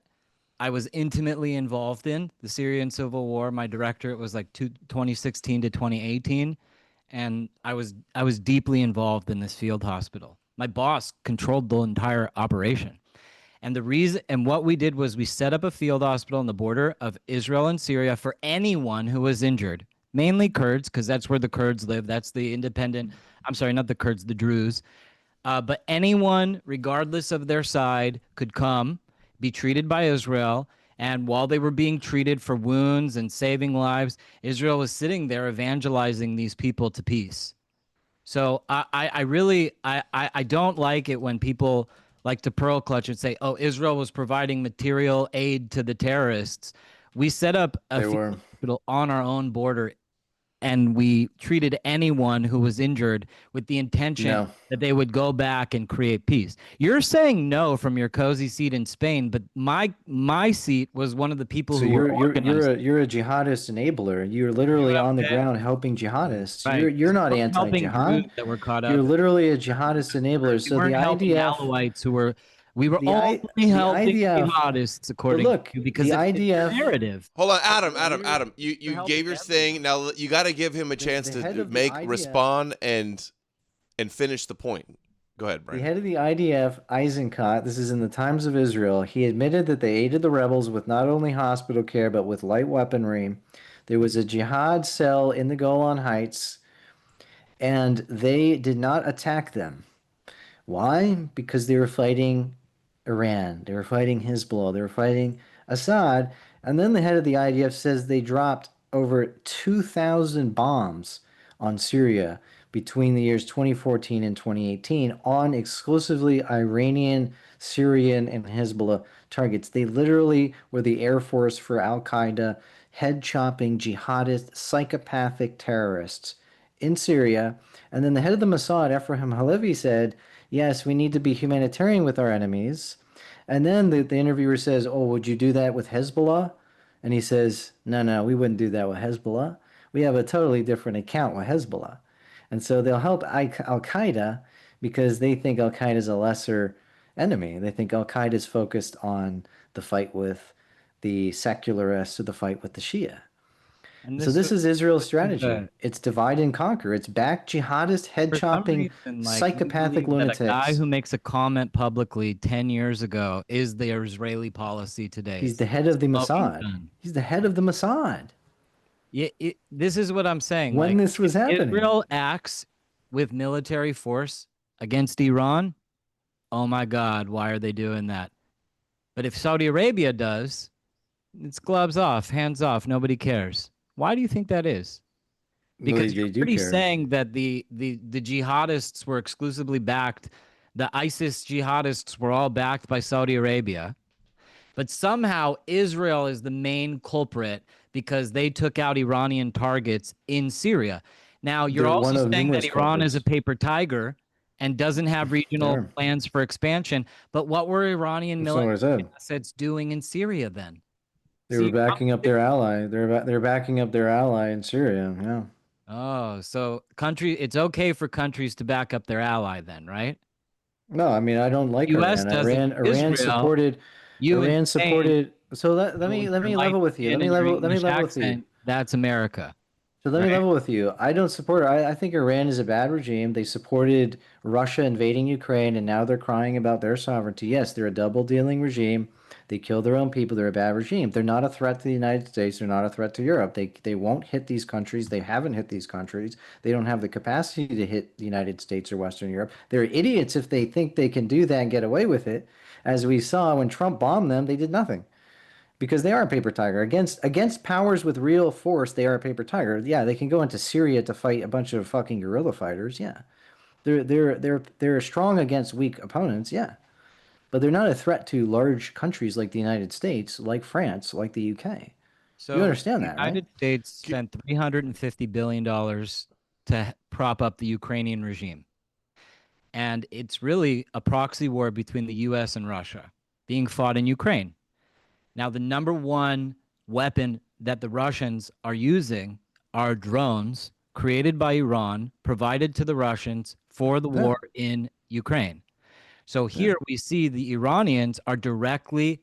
I was intimately involved in, the Syrian civil war. My directorate was like 2016 to 2018. And I was deeply involved in this field hospital. My boss controlled the entire operation. And the reason, and what we did was we set up a field hospital on the border of Israel and Syria for anyone who was injured, mainly Kurds, because that's where the Kurds live. That's the independent, I'm sorry, not the Kurds, the Druze. But anyone, regardless of their side, could come, be treated by Israel. And while they were being treated for wounds and saving lives, Israel was sitting there evangelizing these people to peace. So I really don't like it when people like to pearl clutch and say, oh, Israel was providing material aid to the terrorists. We set up a hospital on our own border and we treated anyone who was injured with the intention No. that they would go back and create peace. You're saying no from your cozy seat in Spain, but my seat was one of the people So who were organizing. you're a jihadist enabler. You're literally on the ground helping jihadists. You're not helping anti-jihad. Druze that were caught up. You're literally a jihadist enabler. We So weren't the helping IDF, Alawites who were. We were only the helping IDF jihadists according look, to you because the it's their IDF narrative. Hold on, Adam. You gave your thing. Now you got to give him a chance the head to of the make, IDF respond, and finish the point. Go ahead, The Brian. head of the IDF, Eisenkot, this is in the Times of Israel, he admitted that they aided the rebels with not only hospital care, but with light weaponry. There was a jihad cell in the Golan Heights, and they did not attack them. Why? Because they were fighting Iran. They were fighting Hezbollah. They were fighting Assad. And then the head of the IDF says they dropped over 2,000 bombs on Syria between the years 2014 and 2018 on exclusively Iranian, Syrian, and Hezbollah targets. They literally were the Air Force for Al-Qaeda, head-chopping, jihadist, psychopathic terrorists in Syria. And then the head of the Mossad, Ephraim Halevi, said, yes, we need to be humanitarian with our enemies. And then the interviewer says, oh, would you do that with Hezbollah? And he says, no, we wouldn't do that with Hezbollah. We have a totally different account with Hezbollah. And so they'll help Al-Qaeda because they think Al-Qaeda is a lesser enemy. They think Al-Qaeda is focused on the fight with the secularists or the fight with the Shia. And So this is Israel's strategy. It's divide and conquer. It's back jihadist, head-chopping, psychopathic lunatics. A guy who makes a comment publicly 10 years ago is the Israeli policy today. He's the head of the Mossad. He's the head of the Mossad. Yeah, this is what I'm saying. When this was happening. Israel acts with military force against Iran. Oh my God, why are they doing that? But if Saudi Arabia does, it's gloves off, hands off, nobody cares. Why do you think that is? Because you're already saying that the jihadists were exclusively backed, the ISIS jihadists were all backed by Saudi Arabia, but somehow Israel is the main culprit because they took out Iranian targets in Syria. Now, you're also saying that Iran is a paper tiger and doesn't have regional plans for expansion, but what were Iranian military assets doing in Syria then? They were backing up their ally. They're backing up their ally in Syria. Yeah. Oh, so it's okay for countries to back up their ally then, right? No, I mean I don't like US Iran. Iran supported. Iran supported. So let me level with you. Let me level with you. That's America. So let me level with you. I don't support. I think Iran is a bad regime. They supported Russia invading Ukraine, and now they're crying about their sovereignty. Yes, they're a double-dealing regime. They kill their own people. They're a bad regime. They're not a threat to the United States. They're not a threat to Europe. They won't hit these countries. They haven't hit these countries. They don't have the capacity to hit the United States or Western Europe. They're idiots if they think they can do that and get away with it. As we saw when Trump bombed them, they did nothing. Because they are a paper tiger. Against powers with real force, they are a paper tiger. Yeah, they can go into Syria to fight a bunch of fucking guerrilla fighters. Yeah, they're strong against weak opponents. Yeah, but they're not a threat to large countries like the United States, like France, like the UK. So you understand that, right? The United States spent $350 billion to prop up the Ukrainian regime, and it's really a proxy war between the U.S. and Russia being fought in Ukraine. Now, the number one weapon that the Russians are using are drones created by Iran, provided to the Russians for the war in Ukraine. So here we see the Iranians are directly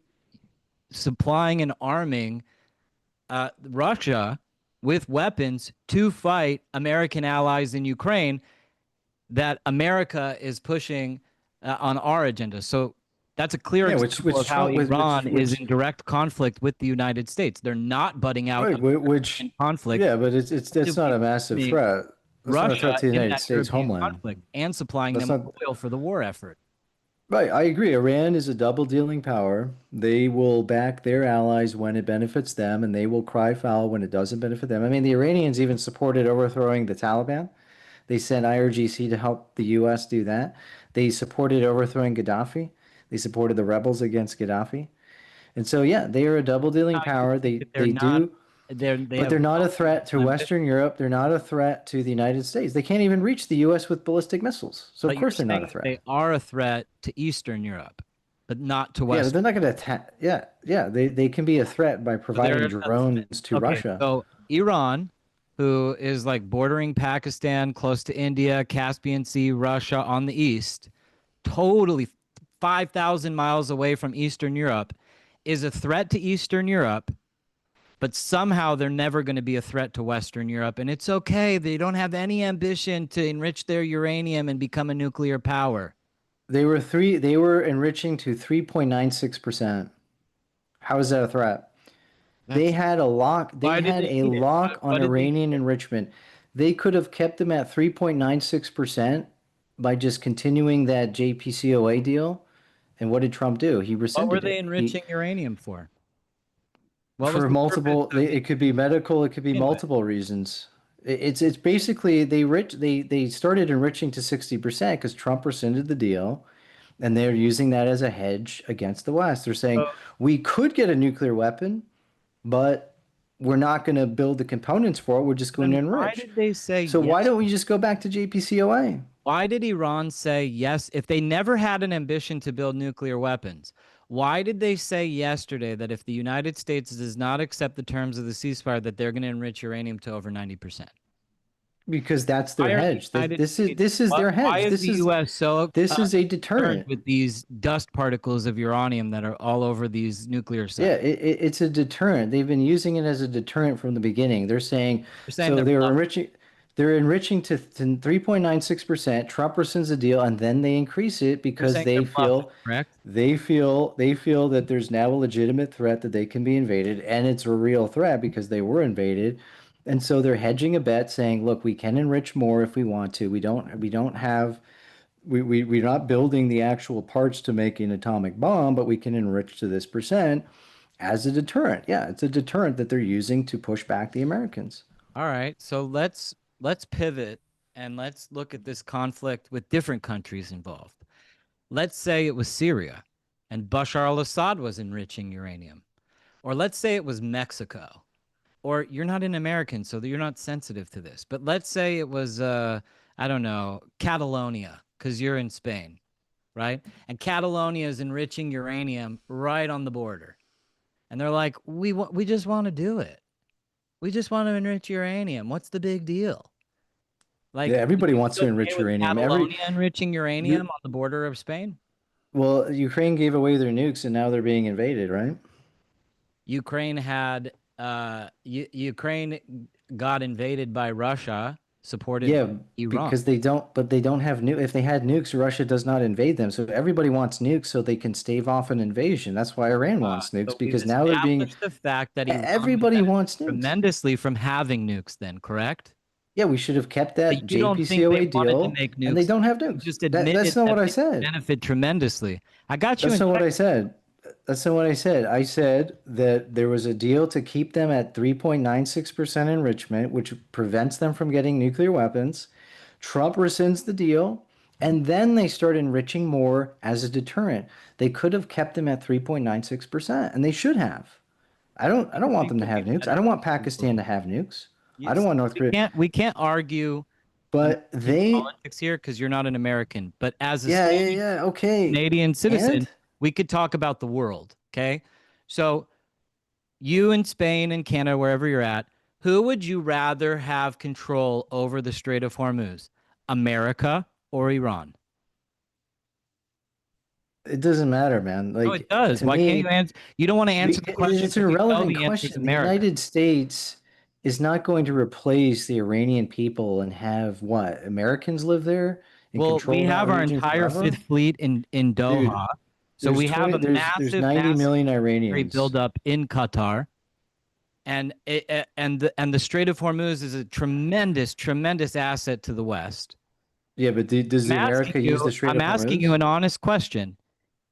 supplying and arming Russia with weapons to fight American allies in Ukraine that America is pushing on our agenda. So that's a clear example of how Iran is in direct conflict with the United States. They're not butting out in conflict. Yeah, but it's not a massive threat. It's not a threat to the United States homeland. And supplying them oil for the war effort. Right, I agree. Iran is a double-dealing power. They will back their allies when it benefits them, and they will cry foul when it doesn't benefit them. I mean, the Iranians even supported overthrowing the Taliban. They sent IRGC to help the U.S. do that. They supported overthrowing Gaddafi. They supported the rebels against Gaddafi. And so, yeah, they are a double-dealing power. They do But they're not a threat to Western Europe. They're not a threat to the United States. They can't even reach the U.S. with ballistic missiles. So, of But course, you're they're not a saying threat. they are a threat to Eastern Europe, but not to Yeah, West. but they're not going to attack. Yeah. They can be a threat by providing drones to Russia. So Iran, who is like bordering Pakistan, close to India, Caspian Sea, Russia on the east, totally 5,000 miles away from Eastern Europe, is a threat to Eastern Europe, but somehow they're never going to be a threat to Western Europe. And it's okay. They don't have any ambition to enrich their uranium and become a nuclear power. They were enriching to 3.96%. How is that a threat? They had a lock. They had a lock on Iranian enrichment. They could have kept them at 3.96% by just continuing that JCPOA deal. And what did Trump do? He rescinded it. What were they enriching uranium for? For multiple, it could be medical. It could be multiple reasons. It's basically they started enriching to 60% because Trump rescinded the deal, and they're using that as a hedge against the West. They're saying we could get a nuclear weapon, but we're not going to build the components for it. We're just going to enrich. Why did they say so? yes? Why don't we just go back to JCPOA? Why did Iran say yes if they never had an ambition to build nuclear weapons? Why did they say yesterday that if the United States does not accept the terms of the ceasefire, that they're going to enrich uranium to over 90%? Because that's their hedge. This is their hedge. Why is the U.S. so this is a deterrent with these dust particles of uranium that are all over these nuclear sites? Yeah, it's a deterrent. They've been using it as a deterrent from the beginning. They're saying they're enriching. They're enriching to 3.96%. Trump rescinds the deal, and then they increase it because they feel that there's now a legitimate threat that they can be invaded, and it's a real threat because they were invaded, and so they're hedging a bet, saying, "Look, we can enrich more if we want to. We're not building the actual parts to make an atomic bomb, but we can enrich to this percent as a deterrent." Yeah, it's a deterrent that they're using to push back the Americans. All right, so let's pivot and let's look at this conflict with different countries involved. Let's say it was Syria and Bashar al-Assad was enriching uranium. Or let's say it was Mexico. Or you're not an American, so you're not sensitive to this. But let's say it was, I don't know, Catalonia, because you're in Spain, right? And Catalonia is enriching uranium right on the border. And they're like, we just want to do it. We just want to enrich uranium. What's the big deal? Like, yeah, everybody wants to enrich uranium. Catalonia enriching uranium on the border of Spain? Well, Ukraine gave away their nukes, and now they're being invaded, right? Ukraine had Ukraine got invaded by Russia, supported Iran. Because they don't have nukes. If they had nukes, Russia does not invade them. So everybody wants nukes so they can stave off an invasion. That's why Iran wants nukes, because now they're being the fact that everybody wants nukes tremendously from having nukes. Then correct? Yeah, we should have kept that But you don't think they JCPOA wanted deal, to make nukes. and they don't have nukes. Just admitted that's not what I they said. Benefit tremendously. I got you. That's not what I said. That's not what I said. I said that there was a deal to keep them at 3.96% enrichment, which prevents them from getting nuclear weapons. Trump rescinds the deal, and then they start enriching more as a deterrent. They could have kept them at 3.96%, and they should have. I don't want them to have nukes. I don't want Pakistan to have nukes. I don't want North Korea. We can't argue. But politics here because you're not an American. But as a okay, Canadian citizen, And? we could talk about the world. Okay, so you in Spain and Canada, wherever you're at, who would you rather have control over the Strait of Hormuz, America or Iran? It doesn't matter, man. Like, no, it does. Why can't you answer? You don't want to answer the question. It's an irrelevant the question. The United States is not going to replace the Iranian people and have what? Americans live there? Well, we have our entire Fifth Fleet in Doha. Dude, so we have a massive, there's 90 million Iranians build up in Qatar. And the Strait of Hormuz is a tremendous, tremendous asset to the West. Yeah, but does America use the Strait of Hormuz? I'm asking you an honest question,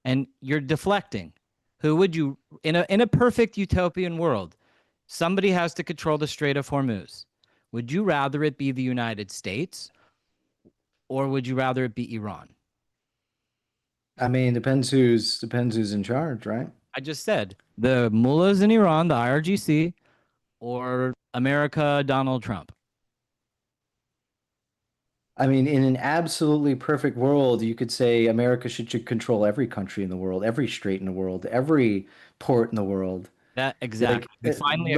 and you're deflecting. Who would you, in a perfect utopian world, somebody has to control the Strait of Hormuz. Would you rather it be the United States, or would you rather it be Iran? I mean, depends who's in charge, right? I just said the mullahs in Iran, the IRGC, or America, Donald Trump? I mean, in an absolutely perfect world, you could say America should control every country in the world, every strait in the world, every port in the world. That exactly. We finally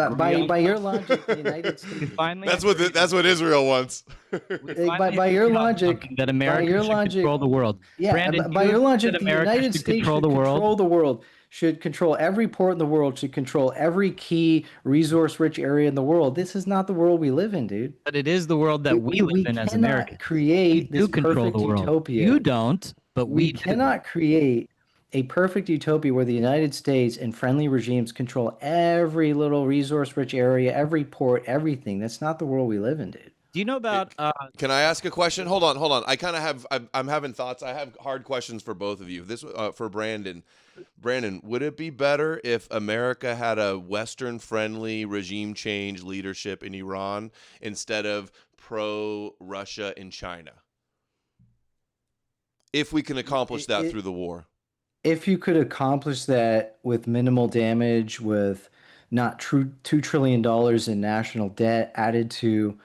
by your logic, the United States. That's what Israel wants. By your logic, that America should control the world. Yeah, Brandon, by your logic, that the America United should States control should the world. control the world, should control every port in the world, should control every key resource-rich area in the world. This is not the world we live in, dude. But it is the world that we live in as Americans. Create We this do control perfect the world. utopia. You don't, but we do. cannot create a perfect utopia where the United States and friendly regimes control every little resource-rich area, every port, everything. That's not the world we live in, dude. Do you know about? Can I ask a question? Hold on. I kind of have. I'm having thoughts. I have hard questions for both of you. This for Brandon. Brandon, would it be better if America had a Western-friendly regime change leadership in Iran instead of pro-Russia in China? If we can accomplish that through the war. If you could accomplish that with minimal damage, with not $2 trillion in national debt added to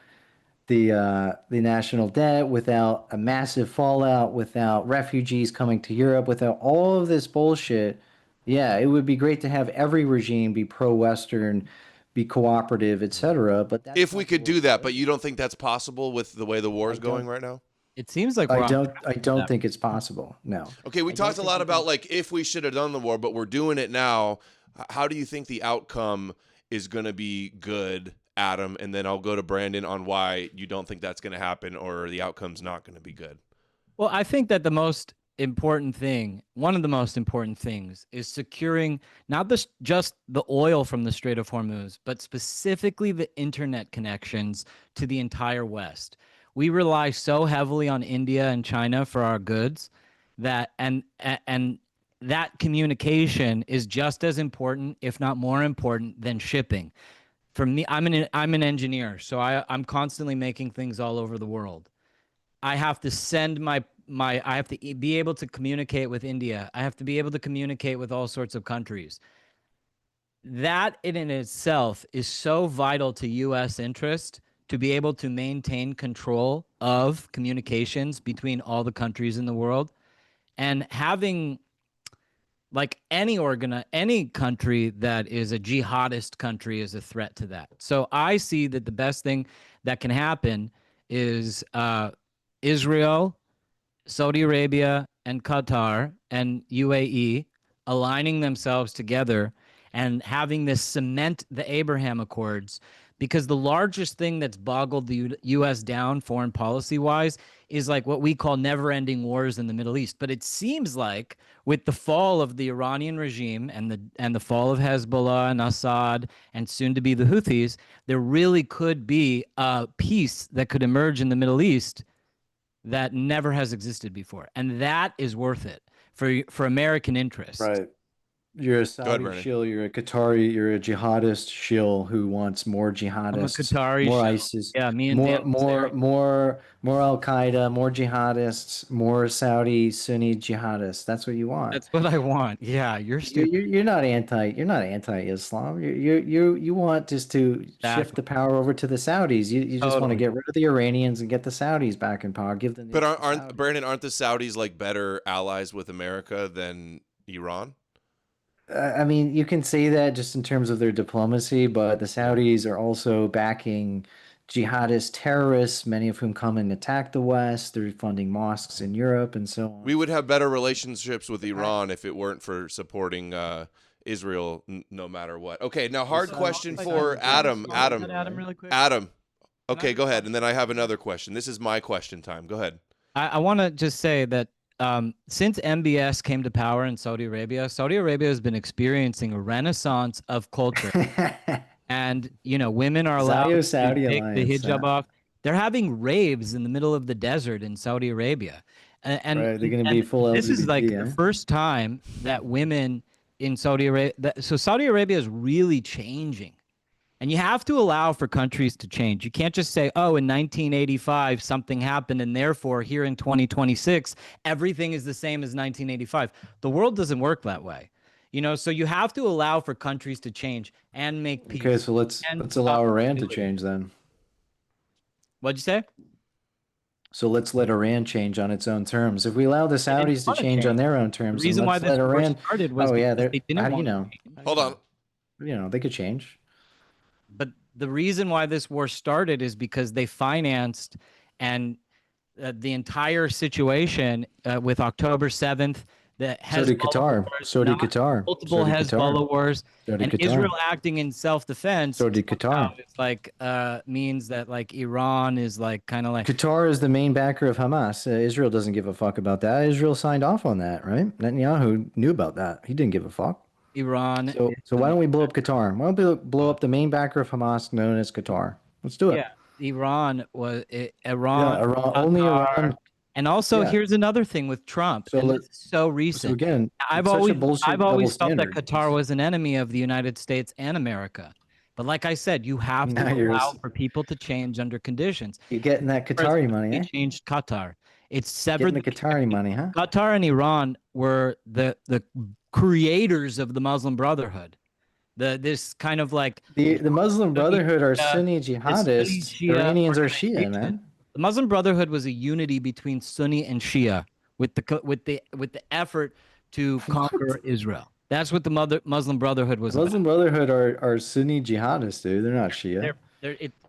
the national debt, without a massive fallout, without refugees coming to Europe, without all of this bullshit, yeah, it would be great to have every regime be pro-Western, be cooperative, etc. But that's if we could do that, but you don't think that's possible with the way the war is going right now? It seems like I don't think it's possible. No. Okay, we talked a lot about like if we should have done the war, but we're doing it now. How do you think the outcome is going to be good, Adam? And then I'll go to Brandon on why you don't think that's going to happen or the outcome's not going to be good. Well, I think that the most important thing, one of the most important things, is securing not just the oil from the Strait of Hormuz, but specifically the internet connections to the entire West. We rely so heavily on India and China for our goods that and that communication is just as important, if not more important, than shipping. For me, I'm an engineer, so I'm constantly making things all over the world. I have to send I have to be able to communicate with India. I have to be able to communicate with all sorts of countries. That in itself is so vital to U.S. interest, to be able to maintain control of communications between all the countries in the world. And having like any country that is a jihadist country is a threat to that. So I see that the best thing that can happen is Israel, Saudi Arabia, and Qatar and UAE aligning themselves together and having this cement the Abraham Accords. Because the largest thing that's boggled the U.S. down foreign policy-wise is like what we call never-ending wars in the Middle East. But it seems like with the fall of the Iranian regime and the fall of Hezbollah and Assad and soon to be the Houthis, there really could be a peace that could emerge in the Middle East that never has existed before, and that is worth it for American interests. Right. You're a Saudi shill, you're a Qatari, you're a jihadist shill who wants more jihadists, I'm a Qatari more shill. ISIS, Yeah, me and Dan more Al Qaeda, more jihadists, more Saudi Sunni jihadists. That's what you want. That's what I want. Yeah, you're stupid. You're not anti-Islam. You want just to shift the power over to the Saudis. You just want to get rid of the Iranians and get the Saudis back in power. Give them. But aren't the Saudis like better allies with America than Iran? I mean, you can say that just in terms of their diplomacy, but the Saudis are also backing jihadist terrorists, many of whom come and attack the West. They're funding mosques in Europe and so on. We would have better relationships with Iran if it weren't for supporting Israel no matter what. Okay, now hard question for Adam. Adam, really quick. Adam. Okay, go ahead. And then I have another question. This is my question time. Go ahead. I want to just say that since MBS came to power in Saudi Arabia has been experiencing a renaissance of culture. And, women are allowed to take the hijab off. They're having raves in the middle of the desert in Saudi Arabia. And right, they're going to be full LGBT. This is like the first time that women in Saudi Arabia, so Saudi Arabia is really changing. And you have to allow for countries to change. You can't just say, oh, in 1985, something happened, and therefore here in 2026, everything is the same as 1985. The world doesn't work that way. You know, so you have to allow for countries to change and make peace. Okay, so let's allow Iran to change then. What'd you say? So let's let Iran change on its own terms. If we allow the Saudis to change on their own terms, The reason then why let's this let war Iran. started was Oh yeah, because they didn't how do you want know? Hold on. You know, they could change. But the reason why this war started is because they financed and the entire situation with October 7th, the So did Qatar. So did Qatar. multiple So did Hezbollah Qatar. wars, So did and Qatar. Israel acting in self-defense. So did Qatar. It's like means that like Iran is like kind of like Qatar is the main backer of Hamas. Israel doesn't give a fuck about that. Israel signed off on that, right? Netanyahu knew about that. He didn't give a fuck. Iran. So why don't we blow up Qatar? Why don't we blow up the main backer of Hamas, known as Qatar? Let's do it. Yeah, Iran was Yeah, only Qatar. Iran. And also, Yeah. here's another thing with Trump. So and this is so recent. So again, I've it's such a always bullshit felt double that standard. Qatar was an enemy of the United States and America. But like I said, you have Now to you're- allow for people to change under conditions. You're getting that Qatari money, They eh? changed Qatar. It's severed Getting the Qatari money, huh? Qatar and Iran were the creators of the Muslim Brotherhood. This kind of like The Muslim Brotherhood are Sunni Sunni jihadists. Shia Iranians are Shia, man. The Muslim Brotherhood was a unity between Sunni and Shia with the effort to conquer Israel. That's what the Muslim Brotherhood was. Muslim Brotherhood are Sunni jihadists, dude. They're not Shia.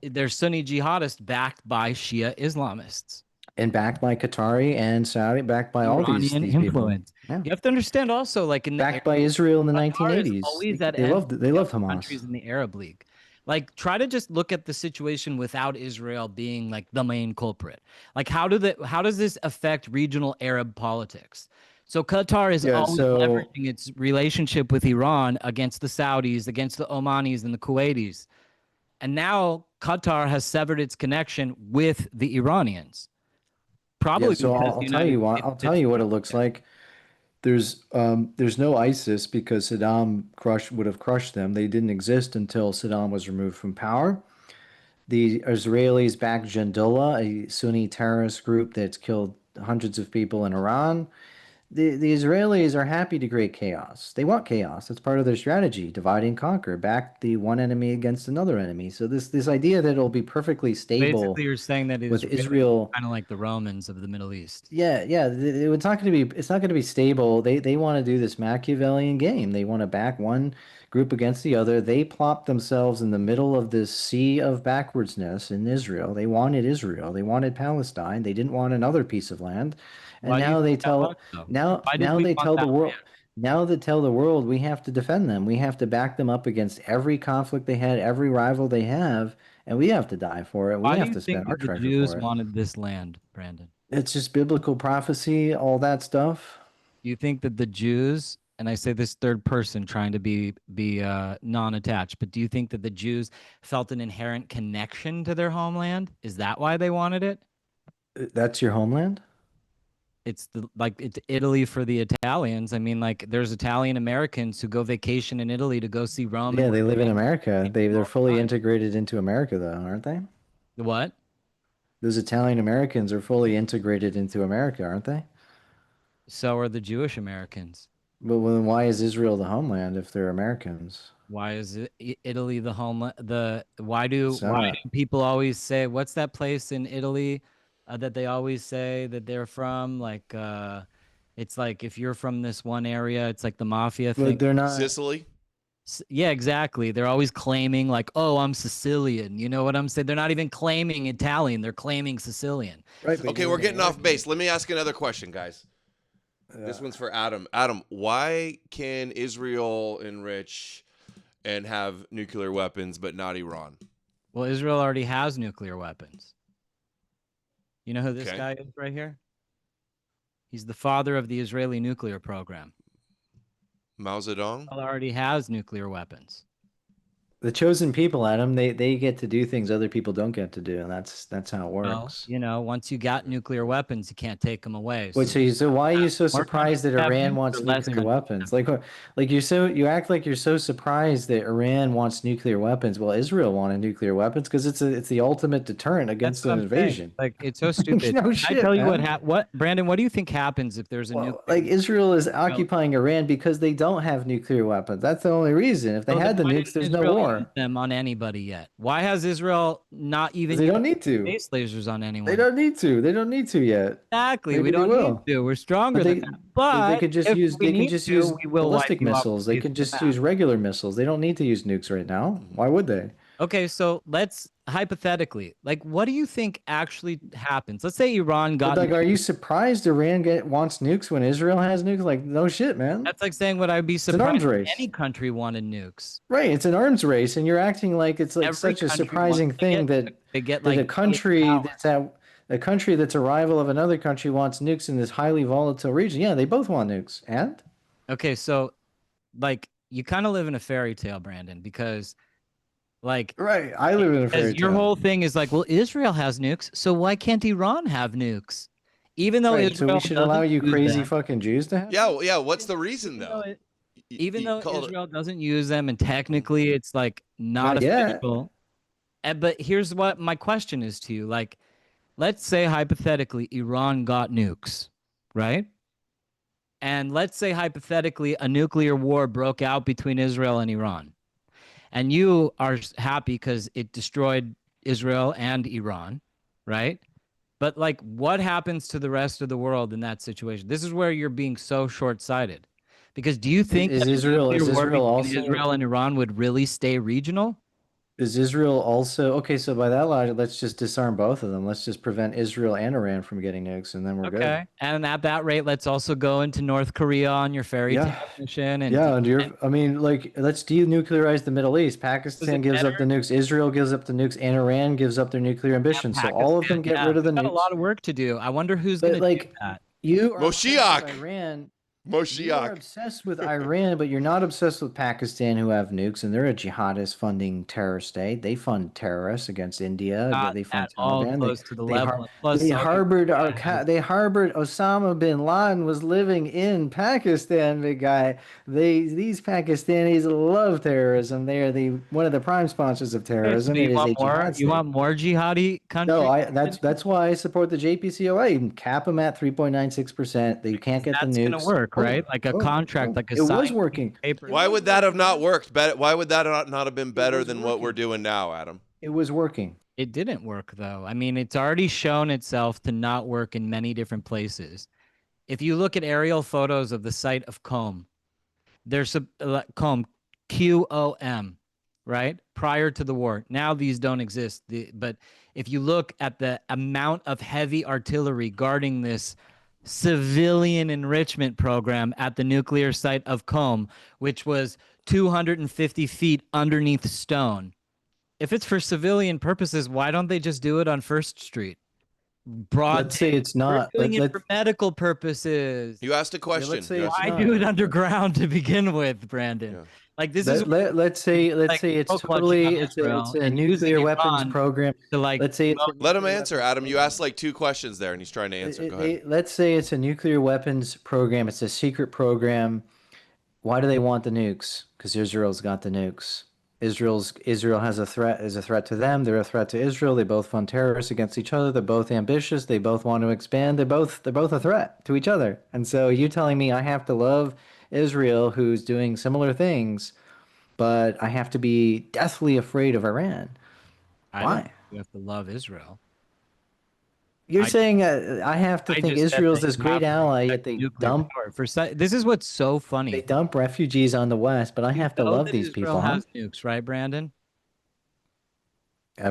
They're Sunni jihadists backed by Shia Islamists. And backed by Qatari and Saudi, backed by all these Iranian people. influence. Yeah. You have to understand also, like in Backed by Israel in the Qatar is 1980s. always at They loved Hamas. countries in the Arab League. Like, try to just look at the situation without Israel being like the main culprit. Like, how does this affect regional Arab politics? So Qatar is always leveraging its relationship with Iran against the Saudis, against the Omanis and the Kuwaitis. And now Qatar has severed its connection with the Iranians. Probably. Yeah, so I'll tell you what it looks like. There's no ISIS because Saddam would have crushed them. They didn't exist until Saddam was removed from power. The Israelis backed Judeo-Christian, a Sunni terrorist group that's killed hundreds of people in Iran. The Israelis are happy to create chaos. They want chaos. That's part of their strategy: divide and conquer, back the one enemy against another enemy. So this idea that it'll be perfectly stable. Basically, you're saying that with Israel, kind of like the Romans of the Middle East. Yeah. It's not going to be stable. They want to do this Machiavellian game. They want to back one group against the other. They plopped themselves in the middle of this sea of backwardsness in Israel. They wanted Israel. They wanted Palestine. They didn't want another piece of land. And now they tell the world. Now they tell the world we have to defend them. We have to back them up against every conflict they had, every rival they have, and we have to die for it. We Why have do to you think spend our that the treasure Jews for it. wanted this land, Brandon? It's just biblical prophecy, all that stuff. You think that the Jews, and I say this third person trying to be non-attached, but do you think that the Jews felt an inherent connection to their homeland? Is that why they wanted it? That's your homeland? It's it's Italy for the Italians. I mean, like there's Italian Americans who go vacation in Italy to go see Rome. Yeah, they live in America. They're fully integrated into America, though, aren't they? What? Those Italian Americans are fully integrated into America, aren't they? So are the Jewish Americans. But then why is Israel the homeland if they're Americans? Why is Italy the homeland? Why do people always say, what's that place in Italy that they always say that they're from? Like, it's like if you're from this one area, it's like the mafia thing. But they're not Sicily. Yeah, exactly. They're always claiming like, oh, I'm Sicilian. You know what I'm saying? They're not even claiming Italian. They're claiming Sicilian. Right. Okay, we're getting off base. Let me ask another question, guys. This one's for Adam. Adam, why can Israel enrich and have nuclear weapons, but not Iran? Well, Israel already has nuclear weapons. You know who this guy is right here? He's the father of the Israeli nuclear program. Mao Zedong? Israel already has nuclear weapons. The chosen people, Adam, they get to do things other people don't get to do, and that's how it Well, works. once you got nuclear weapons, you can't take them away. Wait, so why are you so more countries surprised that have Iran nukes wants or less nuclear countries weapons? Like you act like you're so surprised that Iran wants nuclear weapons. Well, Israel wanted nuclear weapons because it's the ultimate deterrent That's against what an I'm saying. invasion. Like, it's so stupid. No Can I shit, tell you man. what Brandon, what do you think happens if there's a nuclear? Like Israel is occupying Iran because they don't have nuclear weapons. That's the only reason. If they So then had the why nukes, didn't there's no Israel war. use them on anybody yet? Why has Israel not even They used don't need to. space lasers on anyone? They don't need to. They don't need to yet. Exactly. Maybe we they don't will. need to. We're stronger But than that. they But could just if use we need to, we will wipe ballistic you off missiles. the They face could of the just map. use regular missiles. They don't need to use nukes right now. Why would they? Okay, so let's hypothetically, like, what do you think actually happens? Let's say Iran But got like, are you surprised Iran wants nukes when Israel has nukes? Like, no shit, man. That's like saying, would I be It's an arms surprised if race. any country wanted nukes? Right, it's an arms race, and you're acting like it's like Every such a country surprising wants to thing get that they get that like a country that's a rival of another country wants nukes in this highly volatile region. Yeah, they both want nukes. And Okay, so like you kind of live in a fairy tale, Brandon, because like right, I live in a fairy your tale. whole thing is like, well, Israel has nukes, so why can't Iran have nukes? Even though Right, so Israel we should allow doesn't you use crazy them, fucking Jews to have. Yeah. What's the reason though? even though called it- Israel doesn't use them, and technically it's like not Not yet. official. But here's what my question is to you: like, let's say hypothetically Iran got nukes, right? And let's say hypothetically a nuclear war broke out between Israel and Iran. And you are happy because it destroyed Israel and Iran, right? But like, what happens to the rest of the world in that situation? This is where you're being so short-sighted. Because do you think Is that a Israel nuclear war between also Israel and Iran would really stay regional? Is Israel also okay? So by that logic, let's just disarm both of them. Let's just prevent Israel and Iran from getting nukes, and then we're good. Okay. And at that rate, let's also go into North Korea on your fairy tale mission. And Yeah, I mean, like, let's denuclearize the Middle East. Pakistan gives up the nukes, Israel gives up the nukes, and Iran gives up their nuclear ambitions. So all of them get rid of the we've got a nukes. lot of work to do. I wonder who's But, going to like, do that. You are Moshiach. obsessed with Iran. You Moshiach. are obsessed with Iran, but you're not obsessed with Pakistan, who have nukes, and they're a jihadist funding terrorist state. They fund terrorists against India. Not They fund at all Taliban. close to the level. Plus, They Saudi harbored Arabia they harbored Osama bin Laden was living in Pakistan. Big guy. These Pakistanis love terrorism. They are one of the prime sponsors of Okay, so terrorism. you It is want a more? jihad You state. want more jihadi countries? No, that's why I support the JPCOA. You can cap them at 3.96%. They can't get the That's nukes. gonna work, right? Like a contract, like a It was signed working. paper. Why would that have not worked? Why would that not have been better than what we're doing now, Adam? It was working. It didn't work though. I mean, it's already shown itself to not work in many different places. If you look at aerial photos of the site of Qom, there's Qom, QOM, right? Prior to the war. Now these don't exist. But if you look at the amount of heavy artillery guarding this civilian enrichment program at the nuclear site of Qom, which was 250 feet underneath stone. If it's for civilian purposes, why don't they just do it on First Street? Let's say it's not. We're doing it for medical purposes. You asked a question. let's say it's Why not. do it underground to begin with, Brandon? Like this is Let's say it's totally it's a nuclear weapons program. To like, let's say it's Let him answer, Adam. You asked like 2 questions there, and he's trying to answer. Go ahead. let's say it's a nuclear weapons program. It's a secret program. Why do they want the nukes? Because Israel's got the nukes. Israel is a threat to them. They're a threat to Israel. They both fund terrorists against each other. They're both ambitious. They both want to expand. They're both a threat to each other. And so you telling me I have to love Israel, who's doing similar things, but I have to be deathly afraid of Iran? Why? You have to love Israel. You're saying I have to think Israel's this great ally, yet they dump. This is what's so funny. They dump refugees on the West, but I have to love these people. Israel has nukes, right, Brandon?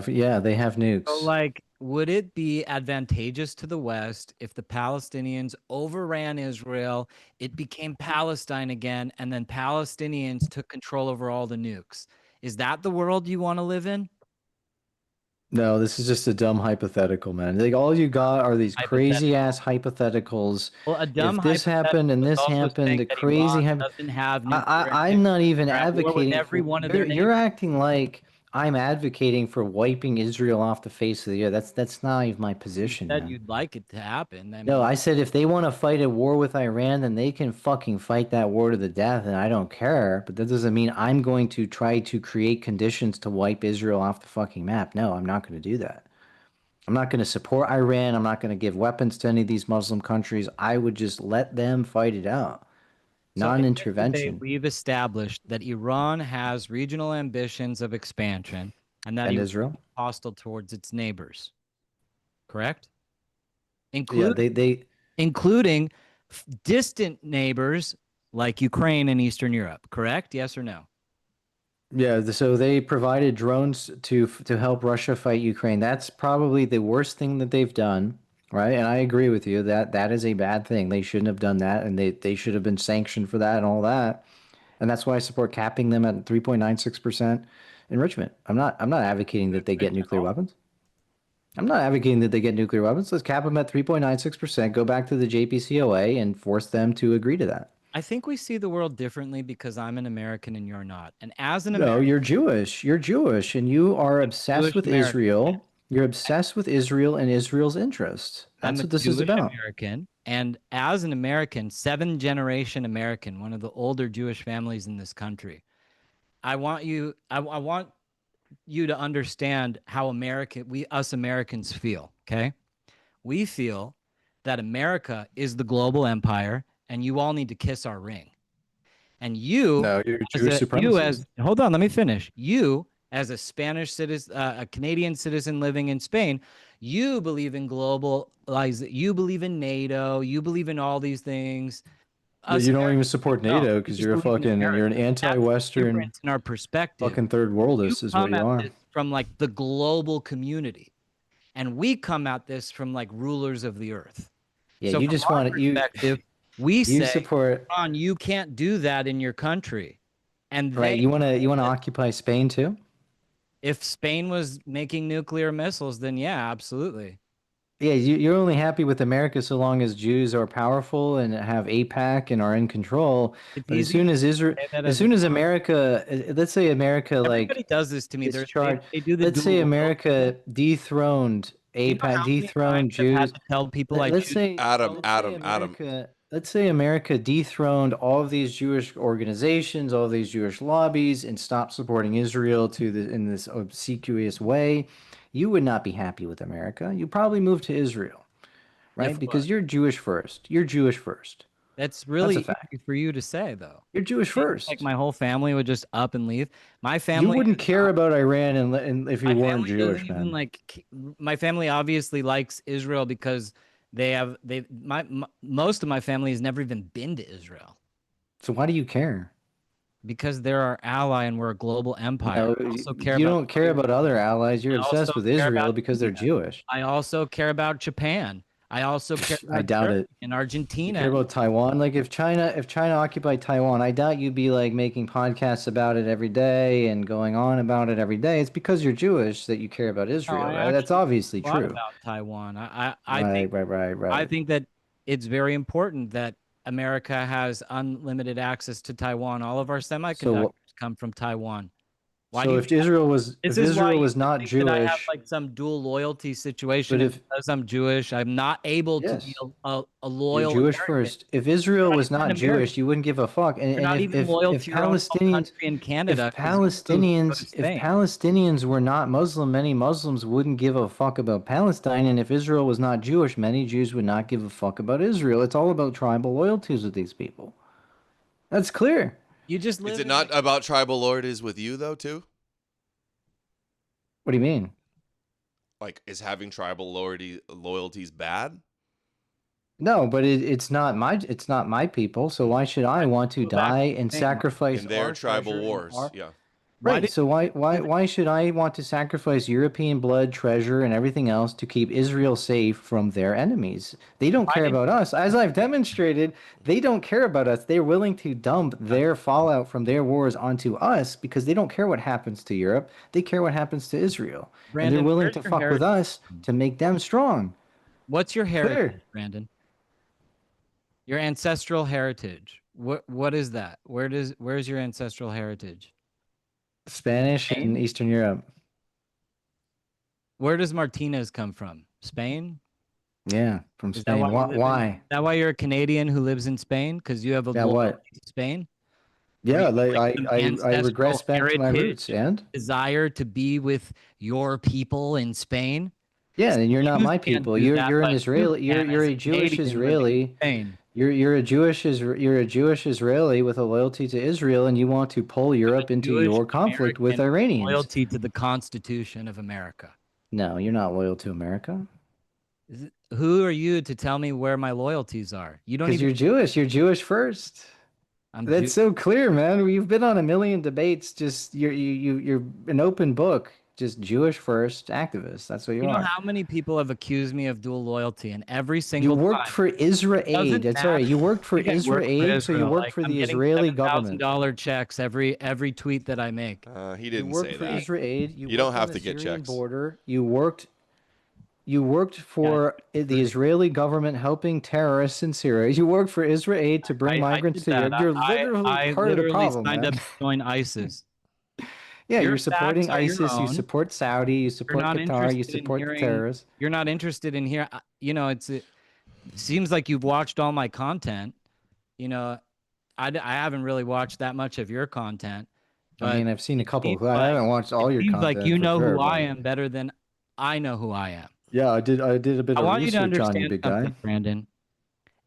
Yeah, they have nukes. So, like, would it be advantageous to the West if the Palestinians overran Israel, it became Palestine again, and then Palestinians took control over all the nukes? Is that the world you want to live in? No, this is just a dumb hypothetical, man. Like all you got are these crazy ass hypotheticals. Well, a dumb If this happened and hypothetical is this also happened, saying the that crazy Iran happened. doesn't have nuclear I'm not even They're at war with advocating every for. one of their You're neighbors. acting like I'm advocating for wiping Israel off the face of the earth. That's not even my position, Said man. you'd like it to happen. No, I said if they want to fight a war with Iran, then they can fucking fight that war to the death, and I don't care. But that doesn't mean I'm going to try to create conditions to wipe Israel off the fucking map. No, I'm not going to do that. I'm not going to support Iran. I'm not going to give weapons to any of these Muslim countries. I would just let them fight it out. So at the end of the day, Non-intervention. we've established that Iran has regional ambitions of expansion and that And Iran Israel? is hostile towards its neighbors. Correct? Yeah, Including distant neighbors like Ukraine and Eastern Europe. Correct? Yes or no? Yeah, so they provided drones to help Russia fight Ukraine. That's probably the worst thing that they've done, right? And I agree with you that that is a bad thing. They shouldn't have done that, and they should have been sanctioned for that and all that. And that's why I support capping them at 3.96% enrichment. I'm not advocating that they get nuclear weapons. I'm not advocating that they get nuclear weapons. Let's cap them at 3.96%, go back to the JPCOA and force them to agree to that. I think we see the world differently because I'm an American and you're not. And as an No, American, you're Jewish. You're Jewish, and you are obsessed Jewish with American. Israel. You're obsessed with Israel and Israel's interests. That's I'm what this a is Jewish about. American, and as an American, 7th-generation American, one of the older Jewish families in this country, I want you to understand how us Americans feel. Okay, we feel that America is the global empire, and you all need to kiss our ring. And No, you're Jewish supremacist. hold on, let me finish. You, as a Spanish citizen, a Canadian citizen living in Spain, you believe in you believe in NATO, you believe in all these things. But you don't even support NATO because you're you're an anti-Western Difference in our perspective. fucking third worldist is what you are. From like the global community, and we come at this from like rulers of the earth. Yeah, So you from just our want to perspective, we you say, support Ron, you can't do that in your country. And right. You want to occupy Spain too? If Spain was making nuclear missiles, then yeah, absolutely. Yeah, you're only happy with America so long as Jews are powerful and have AIPAC and are in control. But as soon as Israel, as soon as America, let's say America Everybody does this to me. They do the let's say dual- America dethroned AIPAC, dethroned Jews. to tell people Let's say Adam. let's say America dethroned all of these Jewish organizations, all of these Jewish lobbies, and stopped supporting Israel in this obsequious way. You would not be happy with America. You probably move to Israel, right? Because you're Jewish first. You're Jewish first. That's really That's a fact. easy for you to say, though. You're Jewish first. Like my whole family would just up and leave. My family. You wouldn't care about Iran and if you weren't Jewish, man. My family obviously likes Israel because most of my family has never even been to Israel. So why do you care? Because they're our ally and we're a global empire. No, you don't care about other allies. You're obsessed with Israel because they're Jewish. I also care about Japan. I also care about I doubt Turkey it. and Argentina. You care about Taiwan? Like if China occupied Taiwan, I doubt you'd be like making podcasts about it every day and going on about it every day. It's because you're Jewish that you care about Israel, right? That's obviously true. About Taiwan. I think that it's very important that America has unlimited access to Taiwan. All of our semiconductors come from Taiwan. If Israel was not Jewish, I have like some dual loyalty situation. But because I'm Jewish, I'm not able to be a loyal. You're Jewish American. first. If Israel was not Jewish, you wouldn't give a fuck. And if Palestinians, in Canada, if Palestinians were not Muslim, many Muslims wouldn't give a fuck about Palestine. And if Israel was not Jewish, many Jews would not give a fuck about Israel. It's all about tribal loyalties with these people. That's clear. You just live Is it not about tribal loyalties with you though too? What do you mean? Like, is having tribal loyalties bad? No, but it's not my people. So why should I want to die and sacrifice in their our tribal treasure wars? Yeah. Right. So why should I want to sacrifice European blood, treasure, and everything else to keep Israel safe from their enemies? They don't care about us. As I've demonstrated, they don't care about us. They're willing to dump their fallout from their wars onto us because they don't care what happens to Europe. They care what happens to Israel. And they're Brandon, willing where's to your fuck with us to make them strong. What's your heritage, Clear. Brandon? Your ancestral heritage. What is that? Where's your ancestral heritage? Spanish and Eastern Europe. Where does Martinez come from? Spain? Yeah, from Is that Spain. Why? Is that why you're a Canadian who lives in Spain? Because you have a Yeah, loyalty what? to Spain? Yeah, I Ancestral regret back to my heritage, roots, and desire to be with your people in Spain. yeah, and you're not You my can't people. do that, You're an but Israeli. you can You're as a Jewish Canadian living in Israeli. Spain. You're a Jewish Israeli with a loyalty to Israel, and you want to pull Europe into Jewish your conflict with American Iranians. loyalty to the Constitution of America. No, you're not loyal to America. Who are you to tell me where my loyalties are? You don't Because even. you're Jewish. You're Jewish first. That's so clear, man. You've been on a million debates. Just you're an open book. Just Jewish first activist. That's what you You know are. how many people have accused me of dual loyalty, and every single You worked time, for Israel Aid. That's right. You worked for Israel Aid, so you worked for the Israeli government. $7,000 checks every tweet that I make. He didn't You worked say for that. Israel Aid. You don't worked have on to the get Syrian checks. border. You worked for the Israeli government helping terrorists in Syria. You worked for Israel Aid to bring migrants to Europe. You're literally part of the problem, signed man. up to join ISIS. Yeah, you're Your supporting facts are your ISIS. You own. support Saudi. You You're support not Qatar. You interested in support the hearing. terrorists. You're not interested in here. You know, it seems like you've watched all my content. You know, I haven't really watched that much of your content. I mean, I've seen a couple. seems I haven't watched all it your seems content. like you for know sure, who I but- am better than I know who I am. Yeah, I did a bit I of want you to research on you, understand big something, guy. Brandon.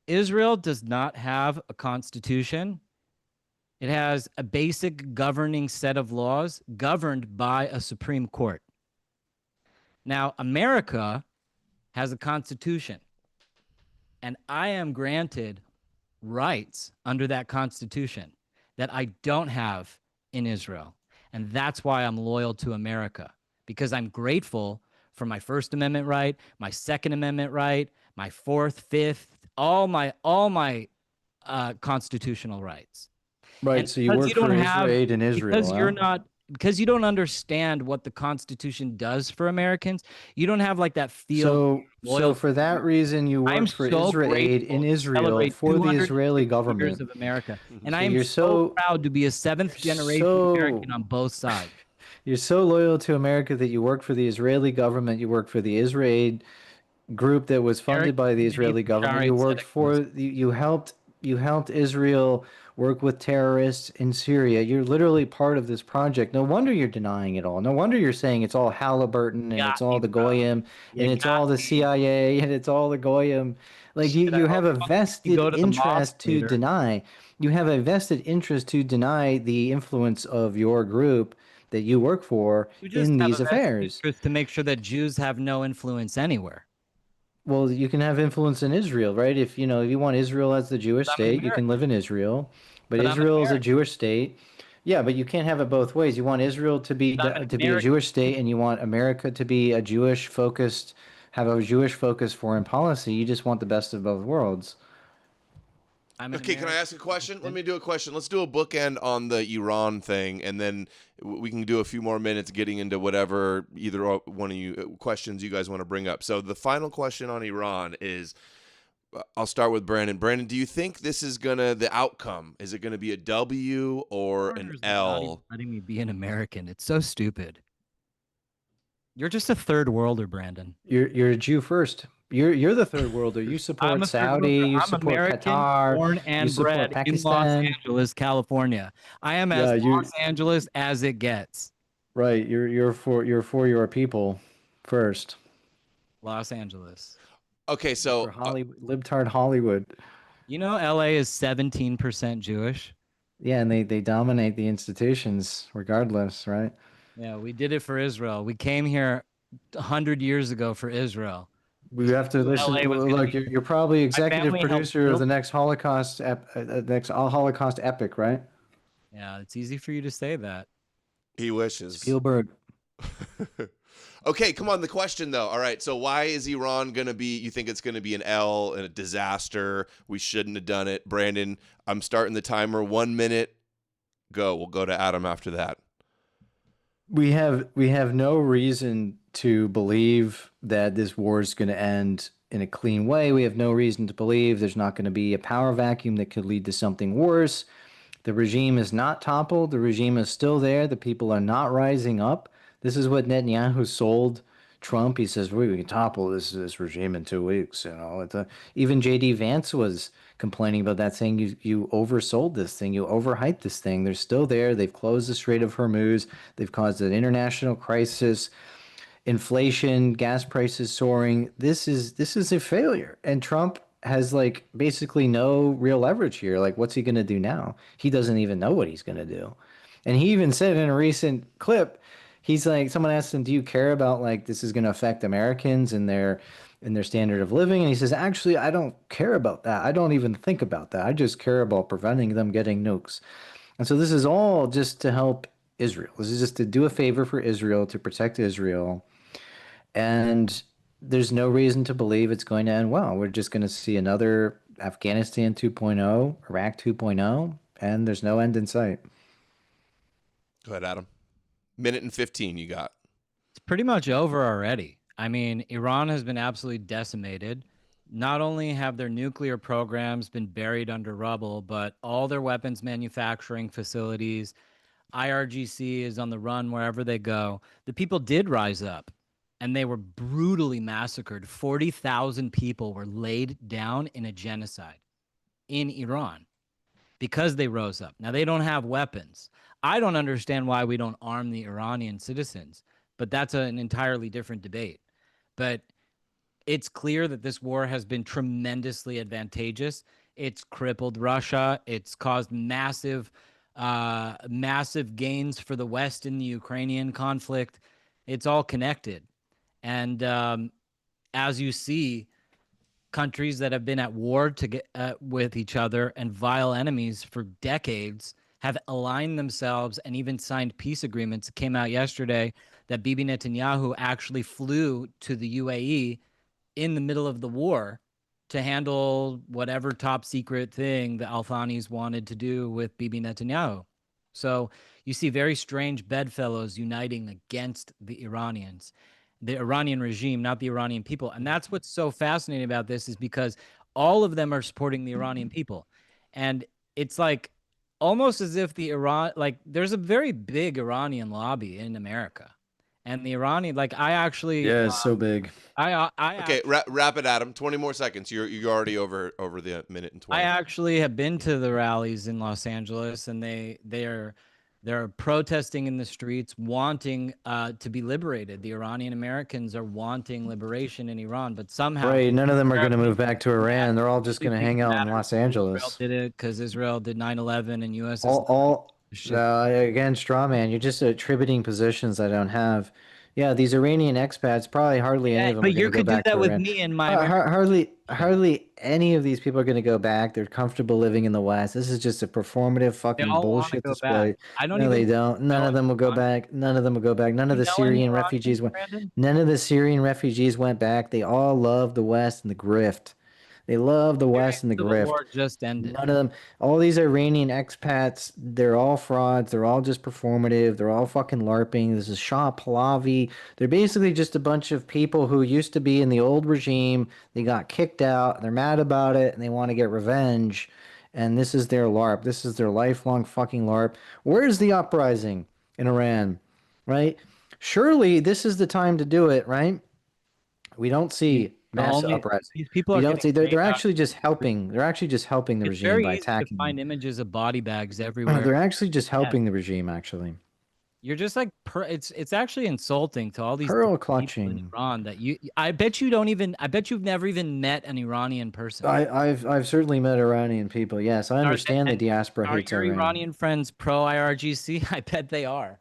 Israel does not have a constitution. It has a basic governing set of laws governed by a Supreme Court. Now, America has a constitution, and I am granted rights under that constitution that I don't have in Israel. And that's why I'm loyal to America, because I'm grateful for my First Amendment right, my Second Amendment right, my Fourth, Fifth, all my constitutional rights. Right, And so you because work for Israel Aid in Israel, because you're not, because you don't understand what the Constitution does for Americans. You don't have like that feel. So for that reason, you I'm work for so Israel Aid in grateful to Israel celebrate for the 250 Israeli years government. of America, and So I am you're so proud to be a seventh generation American on both sides. You're so loyal to America that you work for the Israeli government. You work for the Israel Aid group that was funded by the Israeli government. You worked for you helped Israel work with terrorists in Syria. You're literally part of this project. No wonder you're denying it all. No wonder you're saying it's all Halliburton and it's all the Goyim and it's all the CIA and it's all the Goyim. Like you have a vested interest to deny. You have a vested interest to deny the influence of your group that you work for in these affairs. To make sure that Jews have no influence anywhere. Well, you can have influence in Israel, right? If you want Israel as the Jewish state, you can live in Israel. But Israel is a Jewish state. Yeah, but you can't have it both ways. You want Israel to be a Jewish state, and you want America to be a Jewish focused, have a Jewish focused foreign policy. You just want the best of both worlds. Okay, can I ask a question? Let me do a question. Let's do a bookend on the Iran thing, and then we can do a few more minutes getting into whatever either one of you questions you guys want to bring up. So the final question on Iran is, I'll start with Brandon. Brandon, do you think this is the outcome, is it going to be a W or an L? Letting me be an American. It's so stupid. You're just a third worlder, Brandon. You're a Jew first. You're the third worlder. You support Saudi. You support American, Qatar. born and you support bred Pakistan. in Los Angeles, California. I am as Los Angeles as it gets. Right. You're for your people first. Los Angeles. Okay, so libtard Hollywood. You know, LA is 17% Jewish. Yeah, and they dominate the institutions regardless, right? Yeah, we did it for Israel. We came here 100 years ago for Israel. We have to listen. Look, you're probably executive producer of the next Holocaust epic, right? Yeah, it's easy for you to say that. He wishes. Spielberg. Okay, come on. The question, though. All right. So why is Iran going to be, you think it's going to be an L and a disaster? We shouldn't have done it. Brandon, I'm starting the timer. 1 minute. Go. We'll go to Adam after that. We have no reason to believe that this war is going to end in a clean way. We have no reason to believe there's not going to be a power vacuum that could lead to something worse. The regime is not toppled. The regime is still there. The people are not rising up. This is what Netanyahu sold Trump. He says, we can topple this regime in 2 weeks. You know, even J.D. Vance was complaining about that, saying you oversold this thing, you overhyped this thing. They're still there. They've closed the Strait of Hormuz. They've caused an international crisis, inflation, gas prices soaring. This is a failure, and Trump has like basically no real leverage here. Like, what's he going to do now? He doesn't even know what he's going to do. And he even said in a recent clip, he's like, someone asked him, do you care about like this is going to affect Americans and their standard of living? And he says, actually, I don't care about that. I don't even think about that. I just care about preventing them getting nukes. And so this is all just to help Israel. This is just to do a favor for Israel, to protect Israel. And there's no reason to believe it's going to end well. We're just going to see another Afghanistan 2.0, Iraq 2.0, and there's no end in sight. Go ahead, Adam. 1:15 you got. It's pretty much over already. I mean, Iran has been absolutely decimated. Not only have their nuclear programs been buried under rubble, but all their weapons manufacturing facilities, IRGC is on the run wherever they go. The people did rise up, and they were brutally massacred. 40,000 people were laid down in a genocide in Iran because they rose up. Now, they don't have weapons. I don't understand why we don't arm the Iranian citizens, but that's an entirely different debate. But it's clear that this war has been tremendously advantageous. It's crippled Russia. It's caused massive gains for the West in the Ukrainian conflict. It's all connected. And as you see, countries that have been at war with each other and vile enemies for decades have aligned themselves and even signed peace agreements. It came out yesterday that Bibi Netanyahu actually flew to the UAE in the middle of the war to handle whatever top secret thing the Al-Thanis wanted to do with Bibi Netanyahu. So you see very strange bedfellows uniting against the Iranians, the Iranian regime, not the Iranian people. And that's what's so fascinating about this, is because all of them are supporting the Iranian people. And it's like almost as if there's a very big Iranian lobby in America. And the Iranian, yeah, it's so big. Okay, wrap it, Adam. 20 more seconds. You're already over the 1:20. I actually have been to the rallies in Los Angeles, and they're protesting in the streets, wanting to be liberated. The Iranian Americans are wanting liberation in Iran, but somehow None of them are going to move back to Iran. They're all just going to hang out in Los Angeles. Israel did it because Israel did 9/11, and U.S. Again, straw man. You're just attributing positions I don't have. Yeah, these Iranian expats, probably hardly any of them. But are you go could do back that to with Iran. me and my hardly any of these people are going to go back. They're comfortable living in the West. This is just a performative fucking bullshit display. They don't. None of them will go back. None of them will go back. None of the Syrian refugees went. None of the Syrian refugees went back. They all love the West and the grift. They love the West and the grift. The war just ended. None of them. All these Iranian expats, they're all frauds. They're all just performative. They're all fucking LARPing. This is Shah Pahlavi. They're basically just a bunch of people who used to be in the old regime. They got kicked out. They're mad about it, and they want to get revenge. And this is their LARP. This is their lifelong fucking LARP. Where's the uprising in Iran, right? Surely this is the time to do it, right? We don't see mass uprising. These people they're actually just helping. They're actually just helping the regime by attacking. It's very easy to find images of body bags them. everywhere. They're actually just helping the regime. Actually, you're just like it's actually insulting to all these pearl clutching in Iran that you. I bet you've never even met an Iranian person. I've certainly met Iranian people. Yes, I understand the diaspora hates Are your Iran. Iranian friends pro IRGC? I bet they are.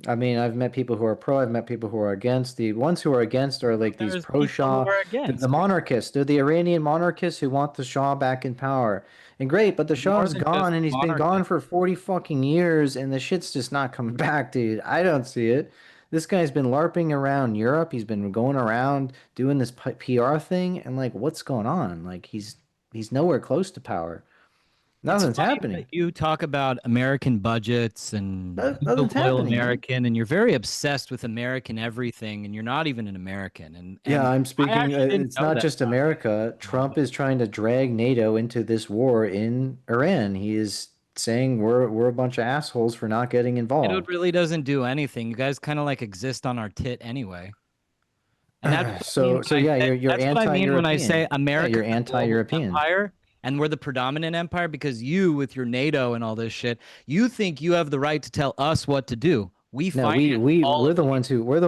I mean, I've met people who are pro. I've met people who are against. The ones who are against are like these There's people who pro-Shah, are the against. monarchists. They're the Iranian monarchists who want the Shah back in power. And great, but the More Shah's than just gone, and he's been gone monarchists. for 40 fucking years, and the shit's just not coming back, dude. I don't see it. This guy's been LARPing around Europe. He's been going around doing this PR thing, and like, what's going on? Like, he's nowhere close to power. It's Nothing's funny happening. that you talk about American budgets and Nothing's the loyal happening, man. American, and you're very obsessed with American everything, and you're not even an American. And Yeah, I'm I speaking. actually didn't It's know not that just about you. America. Trump is trying to drag NATO into this war in Iran. He is saying we're a bunch of assholes for not getting It involved. really doesn't do anything. You guys kind of like exist on our tit anyway. And that's what I mean So when I yeah, say, you're that's what I mean when I anti-European. say Yeah, America you're is a global anti-European. empire and we're the predominant empire because you, with your NATO and all this shit, you think you have the right to tell us what to do. We No, finance all we're of the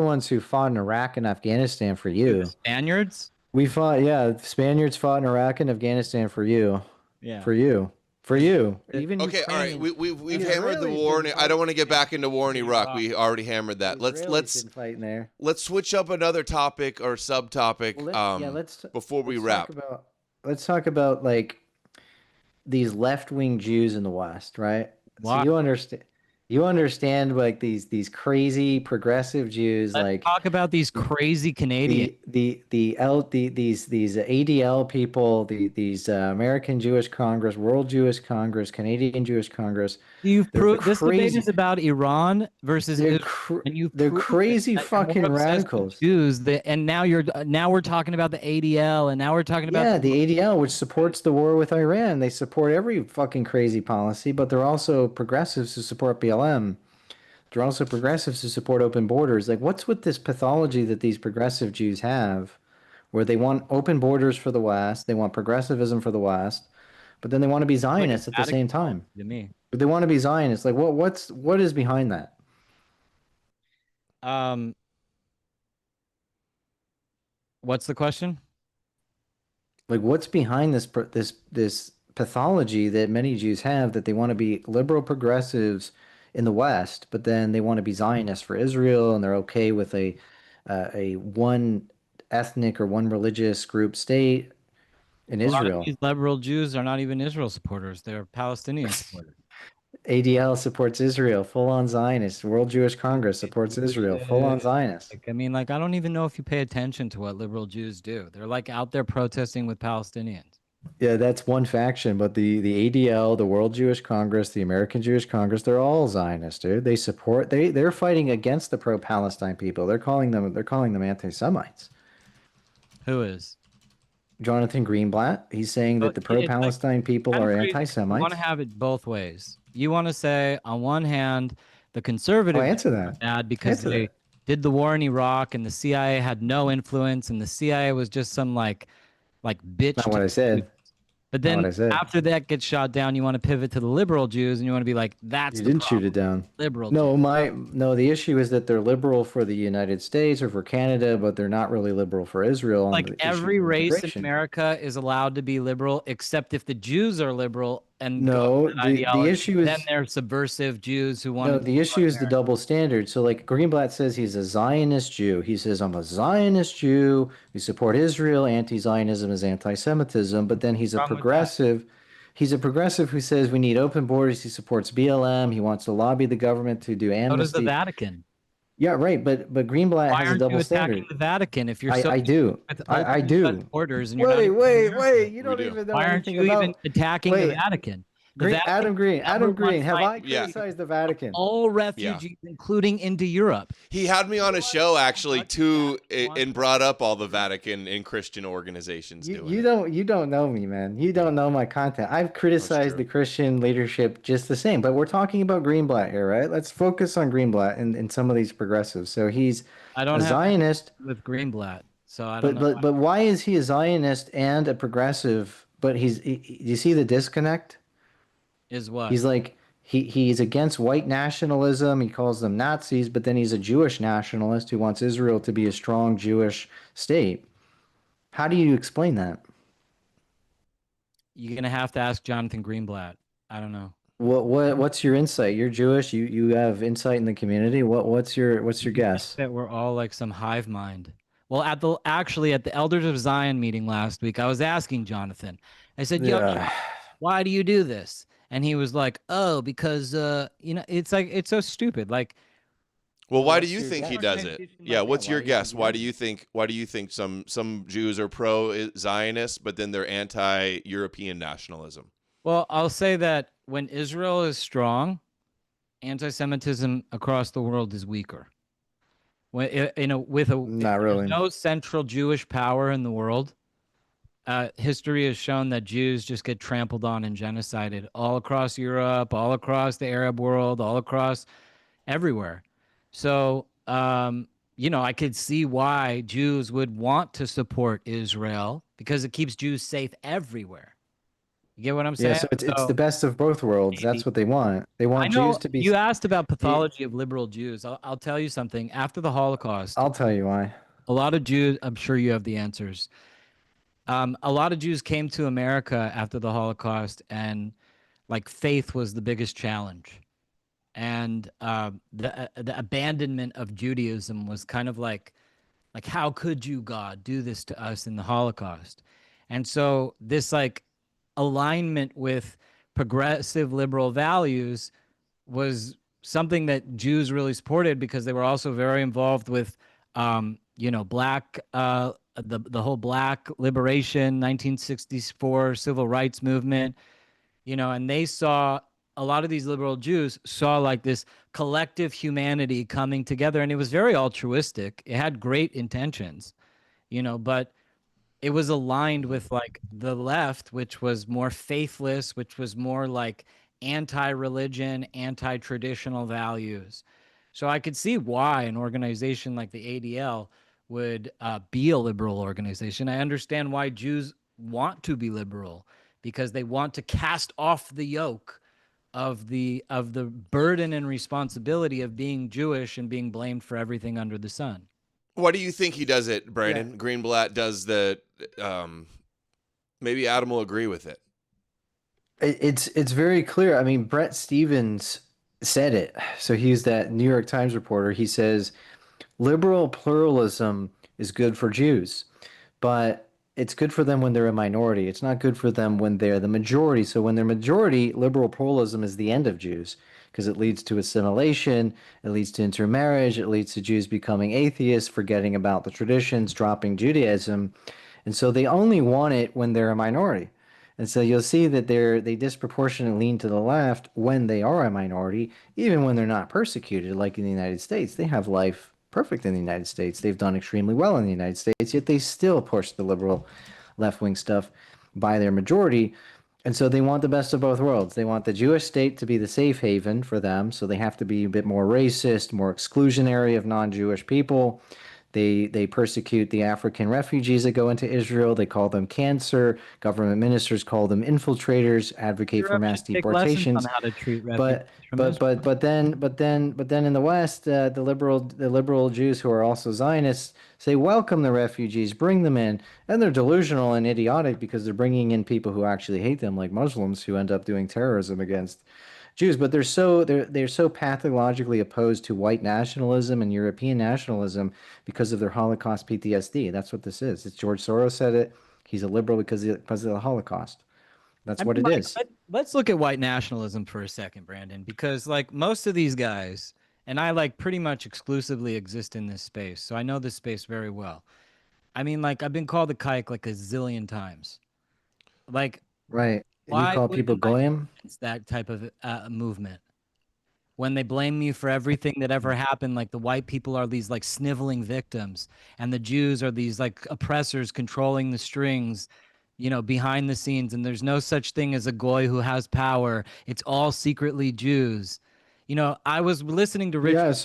ones who fought in Iraq and Afghanistan for you, the you. Spaniards. We fought, yeah, the Spaniards fought in Iraq and Afghanistan for you. Yeah. For you. For you. Even Okay, all right. Ukrainians. We've The hammered the Israelis war. didn't I don't fight. want to get back into war in Iraq. We already hammered that. The Israelis didn't fight in there. Let's switch up another topic or subtopic. Before we wrap. Let's talk about like these left-wing Jews in the West, right? Why? So you understand like these crazy progressive Jews. Let's like talk about these crazy Canadians. these ADL people, these American Jewish Congress, World Jewish Congress, Canadian Jewish Congress. You've They're proved this debate crazy. is about Iran versus They're Israel, and you've they're proved crazy that you're more fucking obsessed with radicals. Jews, and now we're talking about the ADL, and now we're talking about Yeah, the ADL, which supports the war with Iran. They support every fucking crazy policy, but they're also progressives who support BLM. They're also progressives who support open borders. Like, what's with this pathology that these progressive Jews have, where they want open borders for the West, they want progressivism for the West, but then they want to be Zionists at the same time. to me. But they want to be Zionists. Like, what is behind that? What's the question? Like, what's behind this pathology that many Jews have, that they want to be liberal progressives in the West, but then they want to be Zionists for Israel, and they're okay with a one ethnic or one religious group state in A lot of Israel. these liberal Jews are not even Israel supporters; they're Palestinian supporters. ADL supports Israel, full-on Zionist. World Jewish Congress supports Israel, full-on Zionist. Like, I mean, like, I don't even know if you pay attention to what liberal Jews do. They're like out there protesting with Palestinians. Yeah, that's one faction, but the ADL, the World Jewish Congress, the American Jewish Congress, they're all Zionists, dude. They're fighting against the pro-Palestine people. They're calling them anti-Semites. Who is? Jonathan Greenblatt. He's saying that the pro-Palestine people are You anti-Semites. want to have it both ways. You want to say, on one hand, the conservatives answer that. are bad because Answer they that. did the war in Iraq and the CIA had no influence and the CIA was just some like bitch. Not what I said. But Not then what I said. after that gets shot down, you want to pivot to the liberal Jews and you want to be like, that's You the didn't shoot problem. it down. Liberal No, the issue is that they're liberal for the United States or for Canada, but they're not really liberal for Israel. on Like the issue every of race in immigration. America is allowed to be liberal, except if the Jews are liberal and No, go for the ideology, issue is then they're subversive Jews who want no, to. the issue is the double standard. So like Greenblatt says he's a Zionist Jew. He says I'm a Zionist Jew. We support Israel. Anti-Zionism is anti-Semitism. But then he's a Wrong with that? progressive. He's a progressive who says we need open borders. He supports BLM. He wants to lobby the government to do amnesty. So does the Vatican. Yeah, right. But Greenblatt Why has a aren't you double attacking standard. the Vatican if you're so I do. with I open do. shut borders and you're not even Wait. You don't even know Why aren't anything you about. even attacking the Wait. Vatican? The Green, Vatican Adam Green. never Adam Green. once Have I signed criticized the Vatican? all refugees, including into Europe. He had me on a show actually too, and brought up all the Vatican and Christian organizations doing. You don't know me, man. You don't know my content. I've criticized the Christian leadership just the same, but we're talking about Greenblatt here, right? Let's focus on Greenblatt and some of these progressives. So he's I don't a have Zionist with Greenblatt, so I don't know. but why is he a Zionist and a progressive? But you see the disconnect? Is what? He's like he's against white nationalism. He calls them Nazis, but then he's a Jewish nationalist who wants Israel to be a strong Jewish state. How do you explain that? You're gonna have to ask Jonathan Greenblatt. I don't know. What's your insight? You're Jewish. You have insight in the community. What's your guess? That we're all like some hive mind. Well, at the Elders of Zion meeting last week, I was asking Jonathan. I said, "Yo, Yeah. why do you do this?" And he was like, "Oh, because it's like it's so stupid." Like, Well, why do What's you your think he guess? does it? Yeah, what's your guess? Why do you think some Jews are pro Zionist, but then they're anti European nationalism? well, I'll say that when Israel is strong, anti-Semitism across the world is weaker. When if Not there's really. no central Jewish power in the world, history has shown that Jews just get trampled on and genocided all across Europe, all across the Arab world, all across everywhere. So, I could see why Jews would want to support Israel because it keeps Jews safe everywhere. You get what I'm Yeah, saying? so it's the So best of both worlds. That's what they want. They I want Jews know to be. you asked about They- pathology of liberal Jews. I'll tell you something. After the Holocaust, I'll tell you why. a lot of Jews, I'm sure you have the answers. A lot of Jews came to America after the Holocaust, and like faith was the biggest challenge. And the abandonment of Judaism was kind of like how could you, God, do this to us in the Holocaust? And so this like alignment with progressive liberal values was something that Jews really supported because they were also very involved with, black, the whole black liberation, 1964 civil rights movement, and they saw a lot of these liberal Jews saw like this collective humanity coming together, and it was very altruistic. It had great intentions, but it was aligned with like the left, which was more faithless, which was more like anti-religion, anti-traditional values. So I could see why an organization like the ADL would be a liberal organization. I understand why Jews want to be liberal because they want to cast off the yoke of the burden and responsibility of being Jewish and being blamed for everything under the sun. Why do you think he does it, Brandon? Yeah. Greenblatt does the. Maybe Adam will agree with it. It's very clear. I mean, Brett Stevens said it. So he's that New York Times reporter. He says liberal pluralism is good for Jews, but it's good for them when they're a minority. It's not good for them when they're the majority. So when they're majority, liberal pluralism is the end of Jews because it leads to assimilation, it leads to intermarriage, it leads to Jews becoming atheists, forgetting about the traditions, dropping Judaism. And so they only want it when they're a minority. And so you'll see that they disproportionately lean to the left when they are a minority, even when they're not persecuted, like in the United States. They have life perfect in the United States. They've done extremely well in the United States, yet they still push the liberal left-wing stuff by their majority. And so they want the best of both worlds. They want the Jewish state to be the safe haven for them, so they have to be a bit more racist, more exclusionary of non-Jewish people. They persecute the African refugees that go into Israel. They call them cancer. Government ministers call them infiltrators, advocate for mass deportations. On how to treat But then in the West, the liberal Jews who are also Zionists say welcome the refugees, bring them in, and they're delusional and idiotic because they're bringing in people who actually hate them, like Muslims who end up doing terrorism against Jews. But they're so pathologically opposed to white nationalism and European nationalism because of their Holocaust PTSD. That's what this is. It's George Soros said it. He's a liberal because of the Holocaust. That's what it is. Let's look at white nationalism for a second, Brandon, because like most of these guys, and I like pretty much exclusively exist in this space, so I know this space very well. I mean, like I've been called a kike like a zillion times. Like, right. And why you call people goyim? It's that type of movement. When they blame you for everything that ever happened, like the white people are these like sniveling victims, and the Jews are these like oppressors controlling the strings, behind the scenes, and there's no such thing as a goy who has power. It's all secretly Jews. I was listening to Richard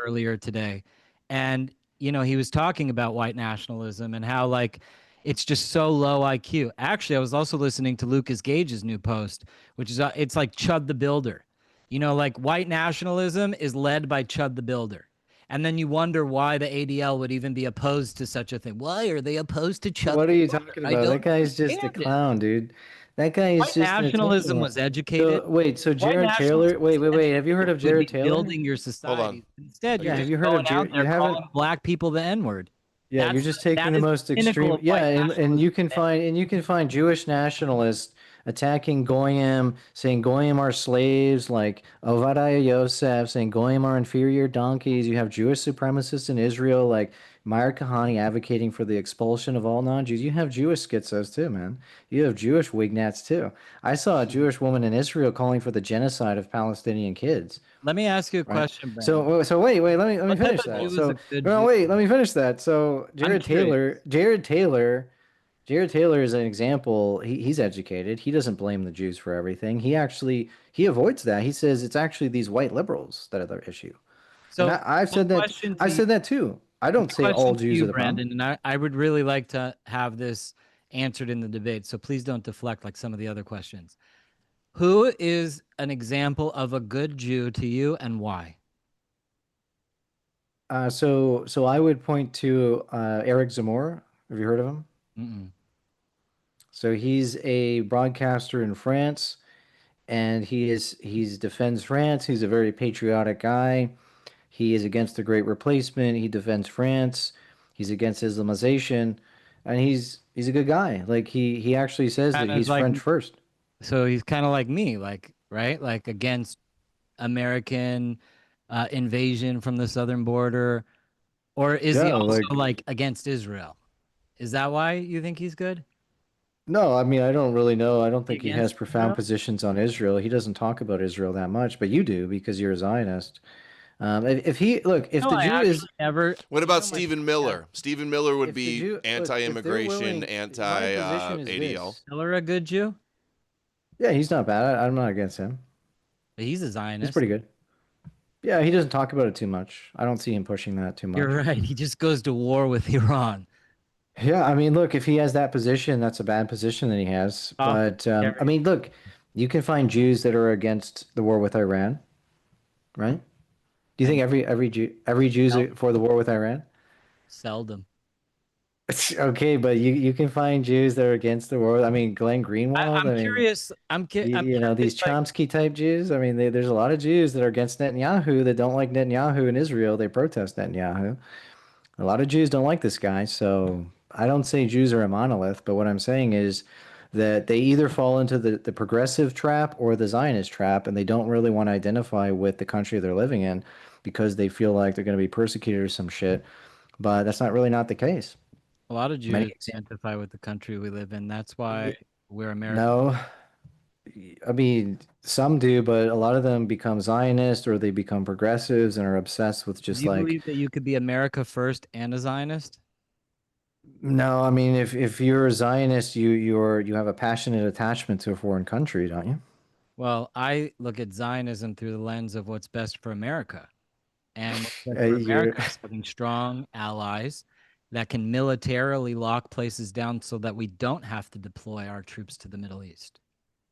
earlier today, and he was talking about white nationalism and how like it's just so low IQ. Actually, I was also listening to Lucas Gage's new post, which is it's like Chud the Builder. Like white nationalism is led by Chud the Builder. And then you wonder why the ADL would even be opposed to such a thing. Why are they opposed to Chud? What are you talking about? That guy's just a clown, dude. That guy is White just an nationalism attention. was educated. So wait, so White Jared Taylor. nationalism was Wait. Have you heard of would be Jared Taylor? building your society. Instead, you're Yeah, have just you heard going of out Jared? there You haven't. calling black people the N-word. Yeah, you're just taking that the is most pinnacle extreme. of Yeah, white and you can nationalism. find Jewish nationalists attacking Goyim, saying Goyim are slaves, like Ovadiah Yosef, saying Goyim are inferior donkeys. You have Jewish supremacists in Israel, like Meir Kahane, advocating for the expulsion of all non-Jews. You have Jewish schizos too, man. You have Jewish wignats too. I saw a Jewish woman in Israel calling for the genocide of Palestinian kids. Let me ask you a Right. question, Brandon. So wait, let me What type finish of that. Jew is So a good no, Jew? wait, let me finish that. So I'm curious. Jared Taylor is an example. He's educated. He doesn't blame the Jews for everything. He avoids that. He says it's actually these white liberals that are the issue. So And I've my said that. question to I've you- said that too. I my don't say all question to Jews you, are the problem. Brandon, and I would really like to have this answered in the debate. So please don't deflect like some of the other questions. Who is an example of a good Jew to you, and why? So I would point to Eric Zemmour. Have you heard of him? Mm-mm. So he's a broadcaster in France, and he's defends France. He's a very patriotic guy. He is against the Great Replacement. He defends France. He's against Islamization, and he's a good guy. Like he actually says that Kind of he's like, French first. so he's kind of like me, like, right? Like against American invasion from the southern border, or is he Yeah, also like like against Israel? Is that why you think he's good? no, I mean I don't really know. I don't think he has Against profound Israel? positions on Israel. He doesn't talk about Israel that much, but you do because you're a Zionist. If he look, if No, the I Jew is actually never. What about Stephen Miller? Stephen Miller would if the be Jew look, if they're anti-immigration, willing, my position is anti-ADL. this. Miller a good Jew? Yeah, he's not bad. I'm not against him. He's a He's Zionist. pretty good. Yeah, he doesn't talk about it too much. I don't see him pushing that too much. You're right. He just goes to war with Iran. Yeah, I mean, look, if he has that position, that's a bad position that he has. But I mean, look, you can find Jews that are against the war with Iran, right? Do you think every Jew's for the war with Iran? Seldom. Okay, but you can find Jews that are against the war. I mean, Glenn Greenwald. I'm I mean, curious. I'm you know, these Chomsky type Jews. I mean, there's a lot of Jews that are against Netanyahu that don't like Netanyahu in Israel. They protest Netanyahu. A lot of Jews don't like this guy. So I don't say Jews are a monolith, but what I'm saying is that they either fall into the progressive trap or the Zionist trap, and they don't really want to identify with the country they're living in because they feel like they're going to be persecuted or some shit. But that's not really not the case. A lot of Jews Many identify with the country we live in. That's why we're American. No, I mean, some do, but a lot of them become Zionist or they become progressives and are obsessed with just Do you like, believe that you could be America first and a Zionist? no, I mean, if you're a Zionist, you have a passionate attachment to a foreign country, don't you? Well, I look at Zionism through the lens of what's best for America. And what's best for You're America is having strong allies that can militarily lock places down so that we don't have to deploy our troops to the Middle East.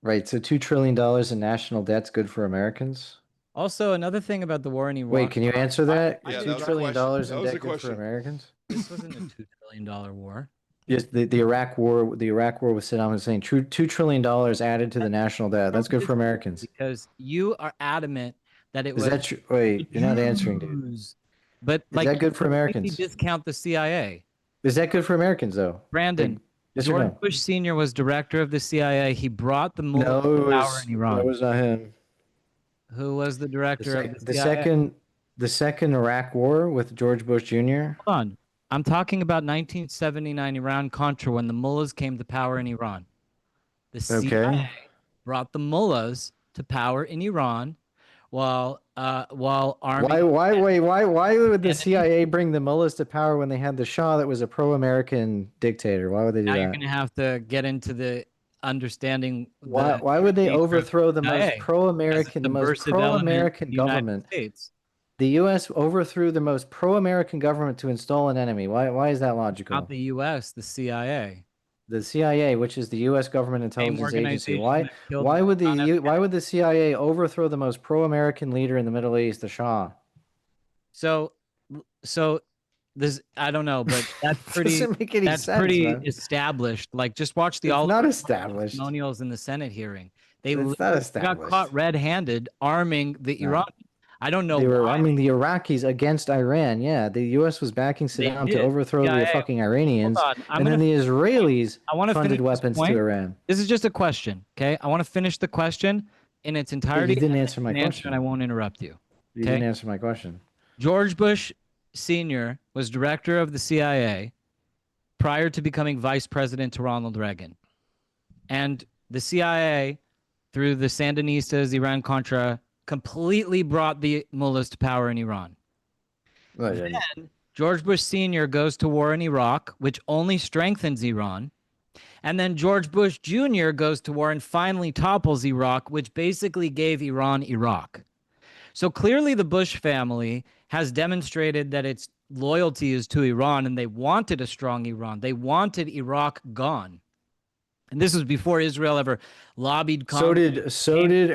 right. So $2 trillion in national debt's good for Americans. Also, another thing about the war in Iran. Wait, can you answer that? Yeah, Is that $2 was a trillion question. That in was debt a good for question. Americans? This wasn't a $2 trillion war. Yes, the Iraq war with Saddam Hussein, $2 trillion added to the national debt. That's good for Americans. Because you are adamant that it Is was. that true? Wait, you're not answering, dude. Jews. But Is like, that good for you Americans? discount the CIA. Is that good for Americans, though? Brandon, Like, yes or George no? Bush Sr. was director of the CIA. He brought the mullahs No, to power in Iran. that was not him. Who was the director of the The CIA? second Iraq war with George Bush Jr. Hold on. I'm talking about 1979 Iran-Contra when the mullahs came to power in Iran. The CIA brought the mullahs to power in Iran while army. Why would the CIA bring the mullahs to power when they had the Shah that was a pro-American dictator? Why would they do Now that? you're going to have to get into the understanding. Why would they overthrow the most pro-American United government? States. The U.S. overthrew the most pro-American government to install an enemy. Why is that logical? Not the U.S., the CIA. The CIA, which is the U.S. government intelligence agency. Why would the CIA overthrow the most pro-American leader in the Middle East, the Shah? So This I don't know, but that's pretty. Doesn't make any That's sense, pretty man. established. Like, just watch the It's all not established. testimonials in the Senate hearing. They It's not literally got established. caught red-handed arming the No. Iranians. I don't know They were why. arming the Iraqis against Iran. Yeah, the U.S. was backing Saddam to did. overthrow the CIA. fucking Iranians, Hold on. and then the Israelis I want to funded finish this weapons point. to Iran. This is just a question, okay? I want to finish the question in its entirety. didn't and answer my then question. and I won't interrupt you. You Okay? didn't answer my question. George Bush Sr. was director of the CIA prior to becoming vice president to Ronald Reagan. And the CIA, through the Sandinistas, Iran-Contra, completely brought the mullahs to power in Iran. Then George Bush Sr. goes to war in Iraq, which only strengthens Iran. And then George Bush Jr. goes to war and finally topples Iraq, which basically gave Iran Iraq. So clearly the Bush family has demonstrated that its loyalty is to Iran, and they wanted a strong Iran. They wanted Iraq gone. And this was before Israel ever lobbied Congress. So did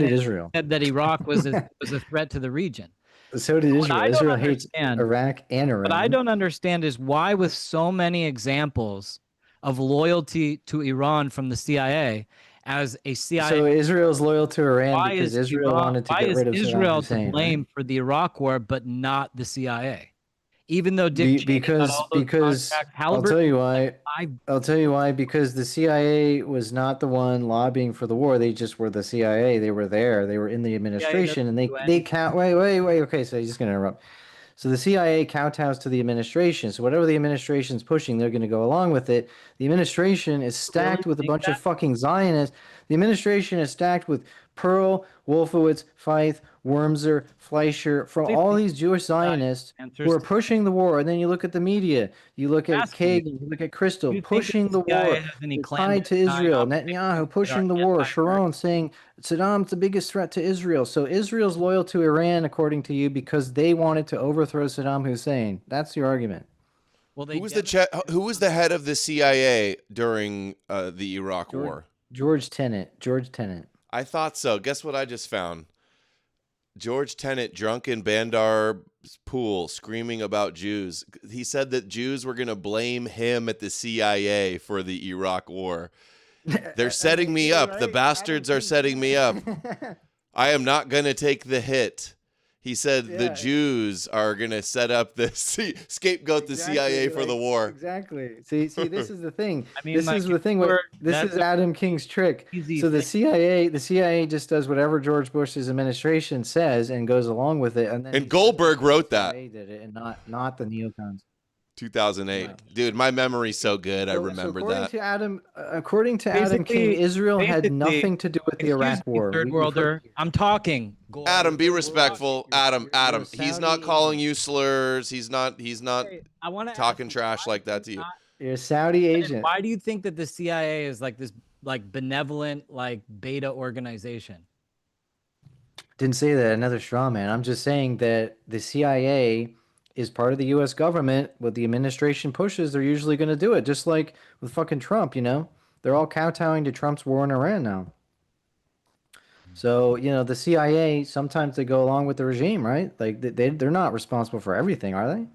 Israel. Said that Iraq was a threat to the region. So did Israel. Israel hates Iraq and Iran. What I don't understand is why, with so many examples of loyalty to Iran from the CIA, as a CIA. So Israel's loyal to Iran because Israel wanted to get rid of Saddam Hussein. Why is Israel to blame for the Iraq war, but not the CIA? Even though Dick because I'll tell you why. I'll tell you why. Because the CIA was not the one lobbying for the war. They just were the CIA. They were there. They were in the administration, and they count. Wait. Okay, so you're just gonna interrupt. So the CIA kowtows to the administration. So whatever the administration's pushing, they're going to go along with it. The administration is stacked with a bunch of fucking Zionists. The administration is stacked with Pearl, Wolfowitz, Feith, Wormser, Fleischer, from all these Jewish Zionists who are pushing the war. And then you look at the media, you look at Kagan, you look at Crystal pushing the war. Tied to Israel, Netanyahu pushing the war, Sharon saying Saddam's the biggest threat to Israel. So Israel's loyal to Iran, according to you, because they wanted to overthrow Saddam Hussein. That's your argument. Well, who was the head of the CIA during the Iraq War? George Tenet. I thought so. Guess what I just found? George Tenet drunk in Bandar's pool screaming about Jews. He said that Jews were going to blame him at the CIA for the Iraq War. They're setting me up. Right? The bastards are setting me up. I am not going to take the hit. He said the Jews are going to set up the scapegoat the CIA for the war. Exactly. See, this is the thing. This is the thing. This is Adam King's trick. So the CIA just does whatever George Bush's administration says and goes along with it. And Goldberg wrote that. CIA did it, and not the neocons. 2008. Dude, my memory's so good. I remember that. According to Adam King, Israel had nothing to do with the Iraq War. Third worlder. I'm talking. Adam, be respectful. Adam, he's not calling you slurs. He's not talking trash like that to you. You're a Saudi agent. Why do you think that the CIA is like this benevolent beta organization? Didn't say that. Another straw man. I'm just saying that the CIA is part of the U.S. government. What the administration pushes, they're usually going to do it. Just like with fucking Trump, they're all kowtowing to Trump's war in Iran now. So, the CIA, sometimes they go along with the regime, right? Like they're not responsible for everything, are they?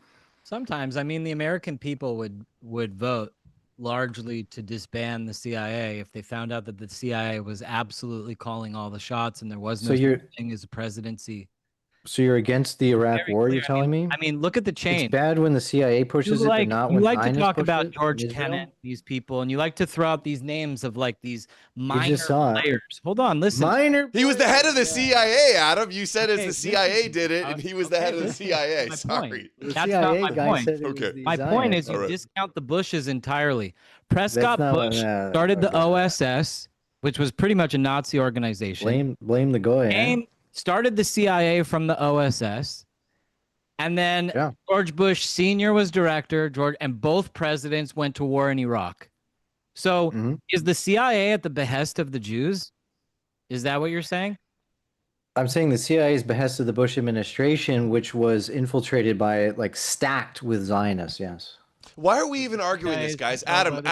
Sometimes. I mean, the American people would vote largely to disband the CIA if they found out that the CIA was absolutely calling all the shots and there was no such thing as a presidency. So you're against the Iraq War, you're telling me? I mean, look at the chain. It's bad when the CIA pushes it, but not when Zionists push it. You like to talk about George Tenet, these people, and you like to throw out these names of these minor players. Hold on, listen. He was the head of the CIA, Adam. You said as the CIA did it, and he was the head of the CIA. Sorry. That's not my point. Okay. My point is you discount the Bushes entirely. Prescott Bush started the OSS, which was pretty much a Nazi organization. Blame the Goy. Started the CIA from the OSS, and then George Bush Sr. was director, and both presidents went to war in Iraq. So is the CIA at the behest of the Jews? Is that what you're saying? I'm saying the CIA's behest of the Bush administration, which was infiltrated by, stacked with Zionists, yes. Why are we even arguing this, guys? Adam,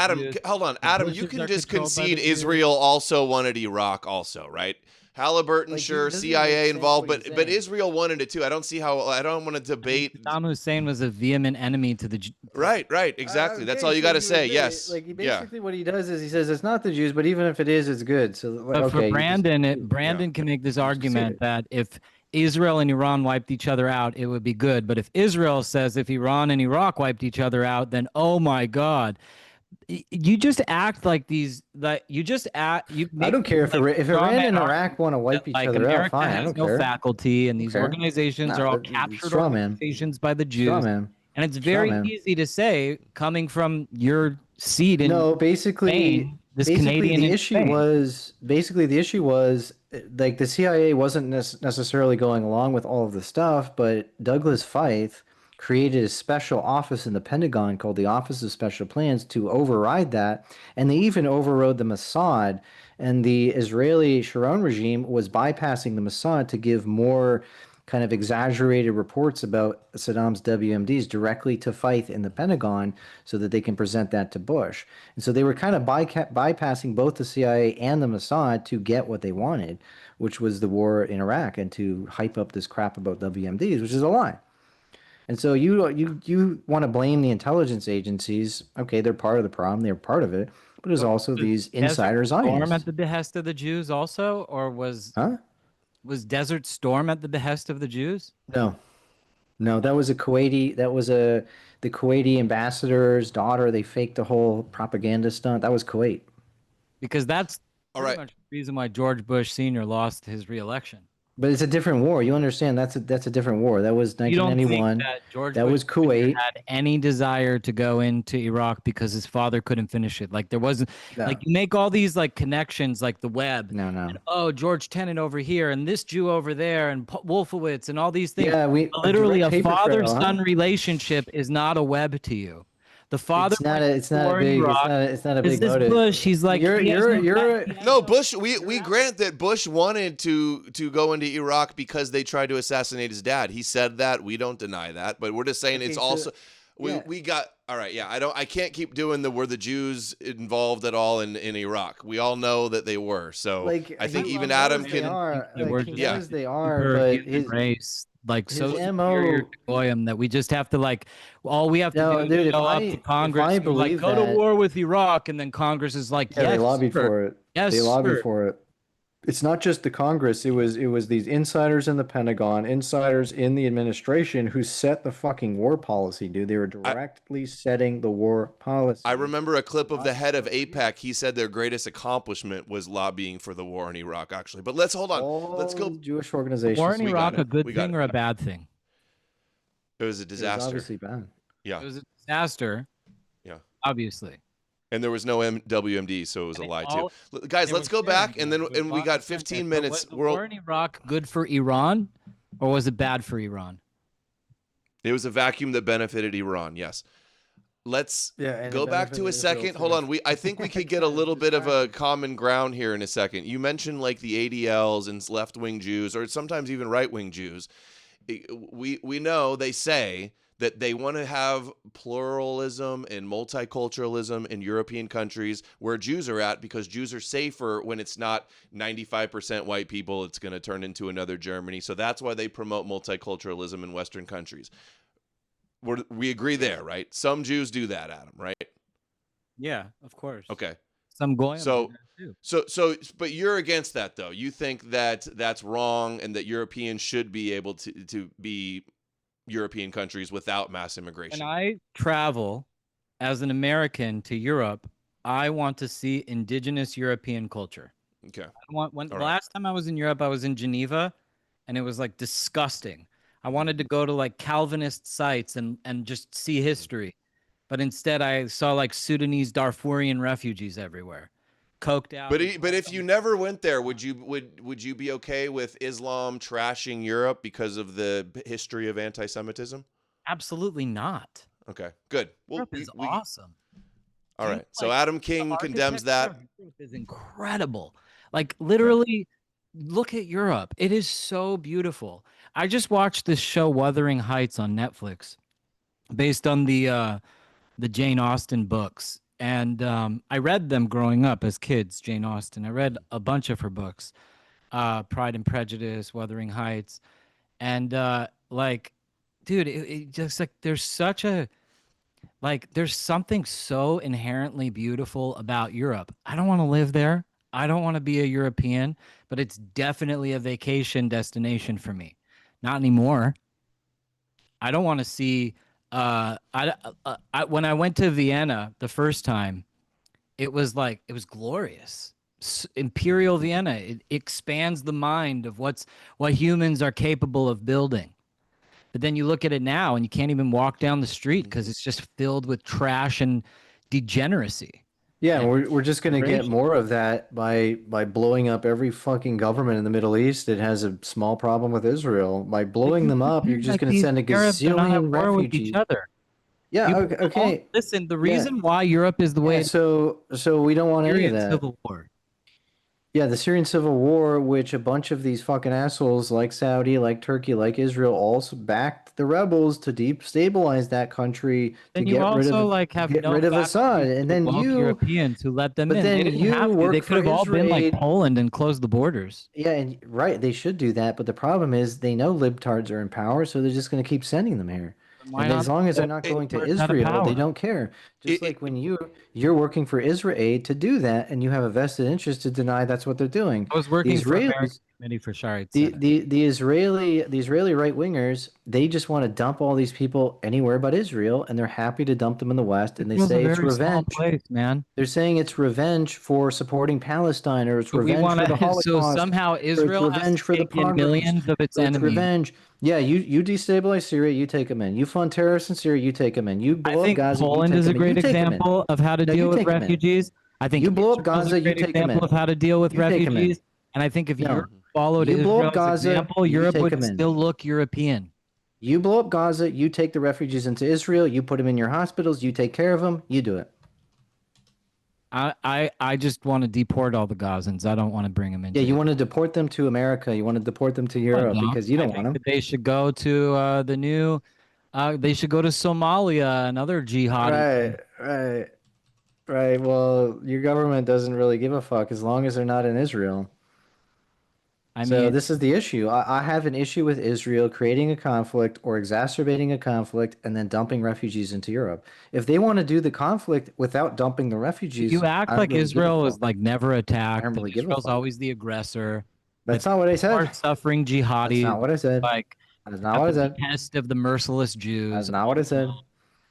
hold on. Adam, you can just concede Israel also wanted Iraq also, right? Halliburton, Like, sure, doesn't even make CIA sense involved, what he's but saying. Israel wanted it too. I don't see how. I don't want to debate. Saddam Hussein was a vehement enemy to the Right, exactly. That's all you so got to you say. admit it. Yes. Like, Yeah. basically what he does is he says it's not the Jews, but even if it is, it's good. So, like, But for okay, Brandon, Brandon can make this argument that if Israel and Iran wiped each other out, it would be good. But if Israel says if Iran and Iraq wiped each other out, then oh my God. You just act like these, like you just act. You make I don't care if Iran and Iraq want to wipe each like other out. America Fine, I has don't no care. faculty, and these Okay. organizations Nah, are all but captured straw man. organizations by the Straw Jews. man. And it's Straw very man. easy to say, coming from your seat in No, basically, Spain, this Canadian the in issue Spain. was like the CIA wasn't necessarily going along with all of the stuff, but Douglas Feith created a special office in the Pentagon called the Office of Special Plans to override that, and they even overrode the Mossad. And the Israeli Sharon regime was bypassing the Mossad to give more kind of exaggerated reports about Saddam's WMDs directly to Feith in the Pentagon so that they can present that to Bush. And so they were kind of bypassing both the CIA and the Mossad to get what they wanted, which was the war in Iraq, and to hype up this crap about WMDs, which is a lie. And so you want to blame the intelligence agencies. Okay, they're part of the problem. They're part of it. But there's also these insider Storm Zionists. at the behest of the Jews also, or was Desert Storm at the behest of the Jews? No, that was a Kuwaiti. That was the Kuwaiti ambassador's daughter. They faked the whole propaganda stunt. That was Kuwait. Because that's all pretty much the reason why George Bush Sr. lost his reelection. But it's a different war. You understand? That's a different war. That was You don't 1991. think that George That Bush was Kuwait. had any desire to go into Iraq because his father couldn't finish it? Like there wasn't. No. Like you make all these like connections, like the web. No. And, oh, George Tenet over here, and this Jew over there, and Wolfowitz, and all these things. Yeah, literally direct a paper trail, father-son relationship is not a web to you. The father. It's not a big motive. Bush. He's like No, Bush. We grant that Bush wanted to go into Iraq because they tried to assassinate his dad. He said that. We don't deny that, but we're just saying it's also. We got all right. Yeah, I can't keep doing were the Jews involved at all in Iraq? We all know that they were. So I think even Adam can. They are, but his race. Like so his superior to Goyim that we just have to like all we have to do is go up to Congress and like go to war with Iraq, and then Congress is like, yes, they lobbied for it. Yes, they lobbied for it. It's not just the Congress. It was these insiders in the Pentagon, insiders in the administration who set the fucking war policy, dude. They were directly setting the war policy. I remember a clip of the head of AIPAC. He said their greatest accomplishment was lobbying for the war in Iraq, actually. But let's hold on. Let's go. Jewish organizations. War in Iraq a good thing or a bad thing? It was a disaster. It was obviously bad. Yeah. It was a disaster. Yeah. Obviously. And there was no WMD, so it was a lie too. Guys, let's go back, and we got 15 minutes. Was war in Iraq good for Iran, or was it bad for Iran? It was a vacuum that benefited Iran. Yes. Let's go back to a second. Hold on. I think we could get a little bit of a common ground here in a second. You mentioned like the ADLs and left-wing Jews, or sometimes even right-wing Jews. We know they say that they want to have pluralism and multiculturalism in European countries where Jews are at, because Jews are safer when it's not 95% white people. It's going to turn into another Germany. So that's why they promote multiculturalism in Western countries. We agree there, right? Some Jews do that, Adam, right? Yeah, of course. Okay. Some Goyim So, but you're against that, though. You think that that's wrong, and that Europeans should be able to be European countries without mass immigration. When I travel as an American to Europe, I want to see indigenous European culture. Okay. The last time I was in Europe, I was in Geneva, and it was like disgusting. I wanted to go to like Calvinist sites and just see history, but instead I saw like Sudanese Darfurian refugees everywhere, coked out. But if you never went there, would you be okay with Islam trashing Europe because of the history of anti-Semitism? Absolutely not. Okay, good. Europe is awesome. All right. So Adam King condemns that. Europe is incredible. Like literally, look at Europe. It is so beautiful. I just watched this show Wuthering Heights on Netflix, based on the Jane Austen books. And I read them growing up as kids, Jane Austen. I read a bunch of her books. Pride and Prejudice, Wuthering Heights, and like, dude, it just like there's such a there's something so inherently beautiful about Europe. I don't want to live there. I don't want to be a European, but it's definitely a vacation destination for me. Not anymore. I don't want to see. When I went to Vienna the first time, it was glorious. Imperial Vienna. It expands the mind of what humans are capable of building. But then you look at it now, and you can't even walk down the street because it's just filled with trash and degeneracy. Yeah, we're just going to get more of that by blowing up every fucking government in the Middle East that has a small problem with Israel. By blowing them up, you're just going to send a gazillion refugees. Yeah, okay. Listen, the reason why Europe is the way so we don't want any of that. Civil war. Yeah, the Syrian civil war, which a bunch of these fucking assholes like Saudi, like Turkey, like Israel, also backed the rebels to destabilize that country to get rid of Assad, and then Europeans who let them in. Then they could have all been like Poland and closed the borders. Yeah, and right, they should do that, but the problem is they know libtards are in power, so they're just going to keep sending them here. And as long as they're not going to Israel, they don't care. Just like when you're working for Israel Aid to do that, and you have a vested interest to deny that's what they're doing. I was working for American Committee for Shariat. The Israeli right wingers, they just want to dump all these people anywhere but Israel, and they're happy to dump them in the West. And they say it's revenge. Place, man. They're saying it's revenge for supporting Palestine, or it's revenge for the Holocaust. So somehow Israel has revenge for the millions of its enemies. Revenge. Yeah, you destabilize Syria, you take them in. You fund terrorists in Syria, you take them in. You blow up Gaza, Poland is a great example of how to deal with refugees. I think you blow up Gaza, you take them in. Of how to deal with refugees. And I think if Europe followed Israel's example, Europe would still look European. You blow up Gaza, you take the refugees into Israel, you put them in your hospitals, you take care of them, you do it. I just want to deport all the Gazans. I don't want to bring them in. Yeah, you want to deport them to America. You want to deport them to Europe because you don't want them. They should go to they should go to Somalia and other jihad. Right. Well, your government doesn't really give a fuck as long as they're not in Israel. So this is the issue. I have an issue with Israel creating a conflict or exacerbating a conflict and then dumping refugees into Europe. If they want to do the conflict without dumping the refugees, you act like Israel is like never attacked. Israel's always the aggressor. That's not what I said. Suffering jihadis. That's not what I said. That's not what I said. Test of the merciless Jews. That's not what I said.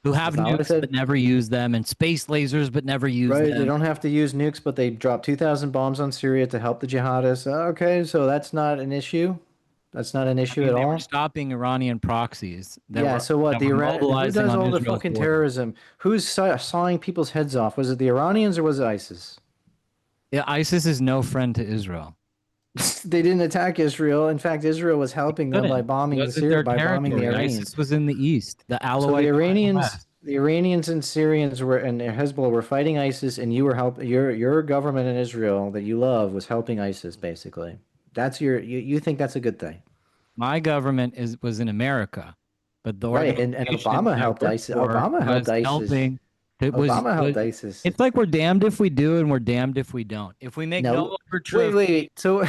Who have nukes but never use them, and space lasers but never use them. Right, they don't have to use nukes, but they dropped 2,000 bombs on Syria to help the jihadists. Okay, so that's not an issue. That's not an issue at all. They were stopping Iranian proxies. So what? The Iran who does all the fucking terrorism? Who's sawing people's heads off? Was it the Iranians or was it ISIS? Yeah, ISIS is no friend to Israel. They didn't attack Israel. In fact, Israel was helping them by bombing the Iranians. ISIS was in the east. The Alawite. So the Iranians and Syrians and Hezbollah were fighting ISIS, and you were your government in Israel that you love was helping ISIS. Basically, that's you think that's a good thing. My government was in America, but the and Obama helped ISIS. Obama helped ISIS. Obama helped ISIS. It's like we're damned if we do and we're damned if we don't. If we make no overture, So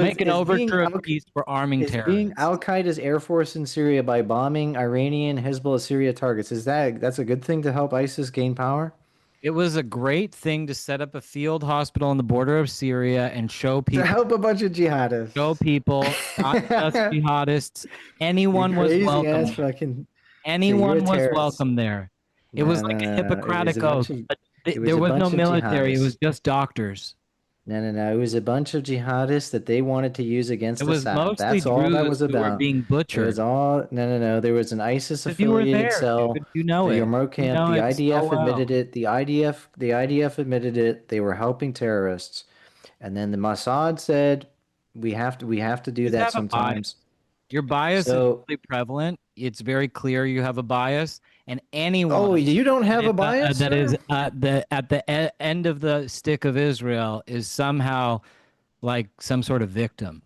make an overture of peace, we're arming terrorists. Being Al Qaeda's air force in Syria by bombing Iranian Hezbollah Syria targets, that's a good thing to help ISIS gain power? It was a great thing to set up a field hospital on the border of Syria and show people to help a bunch of jihadists. Show people, not just jihadists. Anyone was welcome. Anyone was welcome there. It was like a Hippocratic oath. There was no military. It was just doctors. No. It was a bunch of jihadists that they wanted to use against Assad. That's all that was about. Who were being butchered. It was all no. There was an ISIS-affiliated cell. You know it. Camp. The IDF admitted it. The IDF admitted it. They were helping terrorists, and then the Mossad said, "We have to do that sometimes." Your bias is really prevalent. It's very clear you have a bias. And anyone. Oh, you don't have a bias? That is at the end of the stick of Israel is somehow like some sort of victim.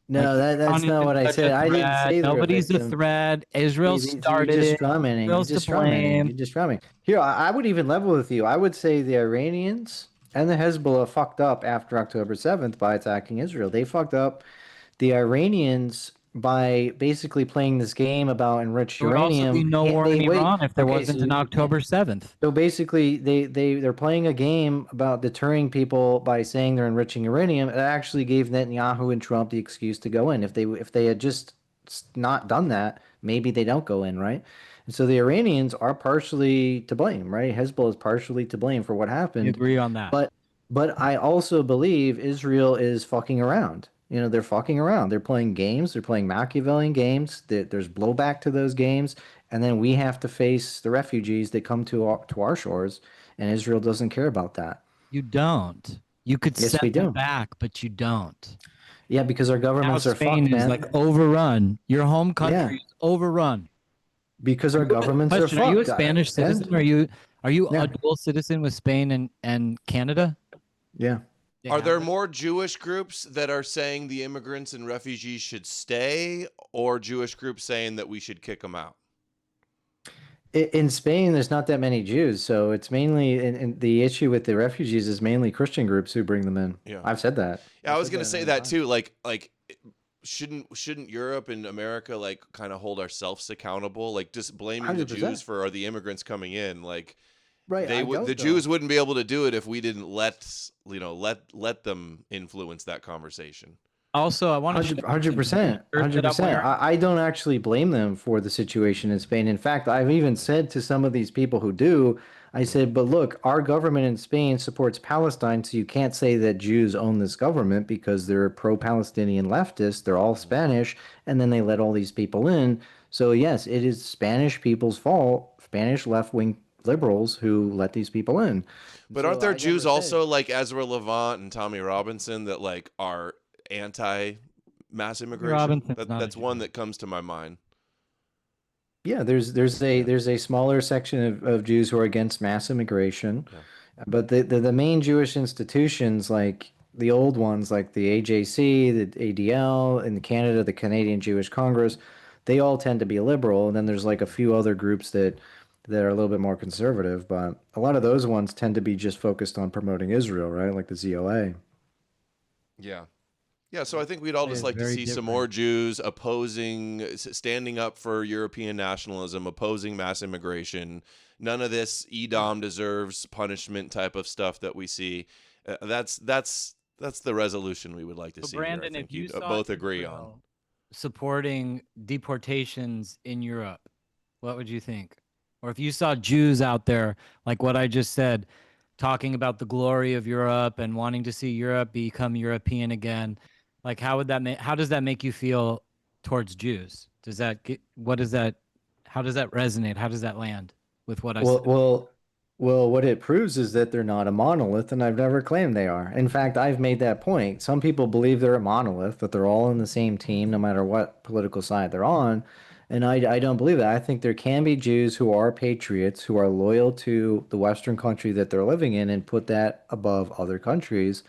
No, that's not what I said. I didn't say nobody's a threat. Israel started it. You're just drumming. Here, I would even level with you. I would say the Iranians and the Hezbollah fucked up after October 7th by attacking Israel. They fucked up the Iranians by basically playing this game about enriched There would also be uranium. no war in Wait. Iran if there Okay, wasn't an October 7th. so basically, they're playing a game about deterring people by saying they're enriching uranium. It actually gave Netanyahu and Trump the excuse to go in. If they had just not done that, maybe they don't go in, right? And so the Iranians are partially to blame, right? Hezbollah is partially to blame for what happened. I agree on that. But I also believe Israel is fucking around. You know, they're fucking around. They're playing games. They're playing Machiavellian games. There's blowback to those games, and then we have to face the refugees that come to our shores, and Israel doesn't care about that. You don't. You could Yes, set we them do. back, but you don't. Yeah, because our governments Now are Spain fucked, is man. like overrun. Your home country is overrun. Because our governments are Question, fucked. are you a Spanish citizen? Are you Yeah. a dual citizen with Spain and Canada? Yeah. Are there more Jewish groups that are saying the immigrants and refugees should stay, or Jewish groups saying that we should kick them out? In Spain, there's not that many Jews, so it's mainly and the issue with the refugees is mainly Christian groups who bring them in. Yeah. I've said that. Yeah, I was going to say that too. Like shouldn't Europe and America like kind of hold ourselves accountable? Like just blaming the 100%. Jews for the immigrants coming in, like Right, I don't, the though. Jews wouldn't be able to do it if we didn't let them influence that conversation. Also, I want to 100%. 100%. I don't actually blame them for the situation in Spain. In fact, I've even said to some of these people who do, I said, but look, our government in Spain supports Palestine, so you can't say that Jews own this government because they're pro-Palestinian leftists. They're all Spanish, and then they let all these people in. So yes, it is Spanish people's fault, Spanish left-wing liberals who let these people in. But So aren't there I Jews never also like Ezra Levant and Tommy Robinson that like are anti-mass immigration? Robinson's not a That's one that comes to my mind. Yeah, there's a smaller section of Jews who are against mass immigration, but the main Jewish institutions, like the old ones, like the AJC, the ADL, in Canada, the Canadian Jewish Congress, they all tend to be liberal. And then there's like a few other groups that are a little bit more conservative, but a lot of those ones tend to be just focused on promoting Israel, right? Like the ZOA. Yeah. Yeah, so I think we'd all just like to see some more Jews standing up for European nationalism, opposing mass immigration. None of this Edom deserves punishment type of stuff that we see. That's the resolution we would like to see. Brandon, here. I think if you you'd saw both agree on. Israel supporting deportations in Europe, what would you think? Or if you saw Jews out there, like what I just said, talking about the glory of Europe and wanting to see Europe become European again, like how does that make you feel towards Jews? How does that resonate? How does that land with what I said? Well, what it proves is that they're not a monolith, and I've never claimed they are. In fact, I've made that point. Some people believe they're a monolith, that they're all in the same team, no matter what political side they're on. And I don't believe that. I think there can be Jews who are patriots, who are loyal to the Western country that they're living in and put that above other countries.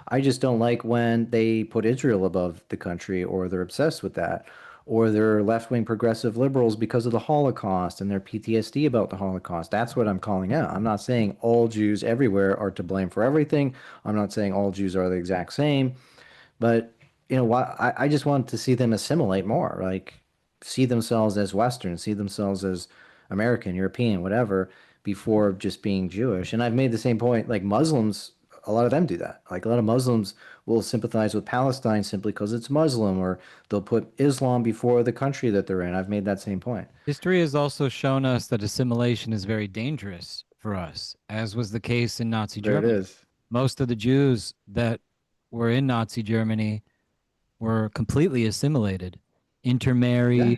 I just don't like when they put Israel above the country, or they're obsessed with that, or they're left-wing progressive liberals because of the Holocaust and their PTSD about the Holocaust. That's what I'm calling out. I'm not saying all Jews everywhere are to blame for everything. I'm not saying all Jews are the exact same. But, you know, I just want to see them assimilate more, like see themselves as Western, see themselves as American, European, whatever, before just being Jewish. And I've made the same point, like Muslims, a lot of them do that. Like a lot of Muslims will sympathize with Palestine simply because it's Muslim, or they'll put Islam before the country that they're in. I've made that same point. History has also shown us that assimilation is very dangerous for us, as was the case in Nazi Germany. There it is. Most of the Jews that were in Nazi Germany were completely assimilated, intermarried,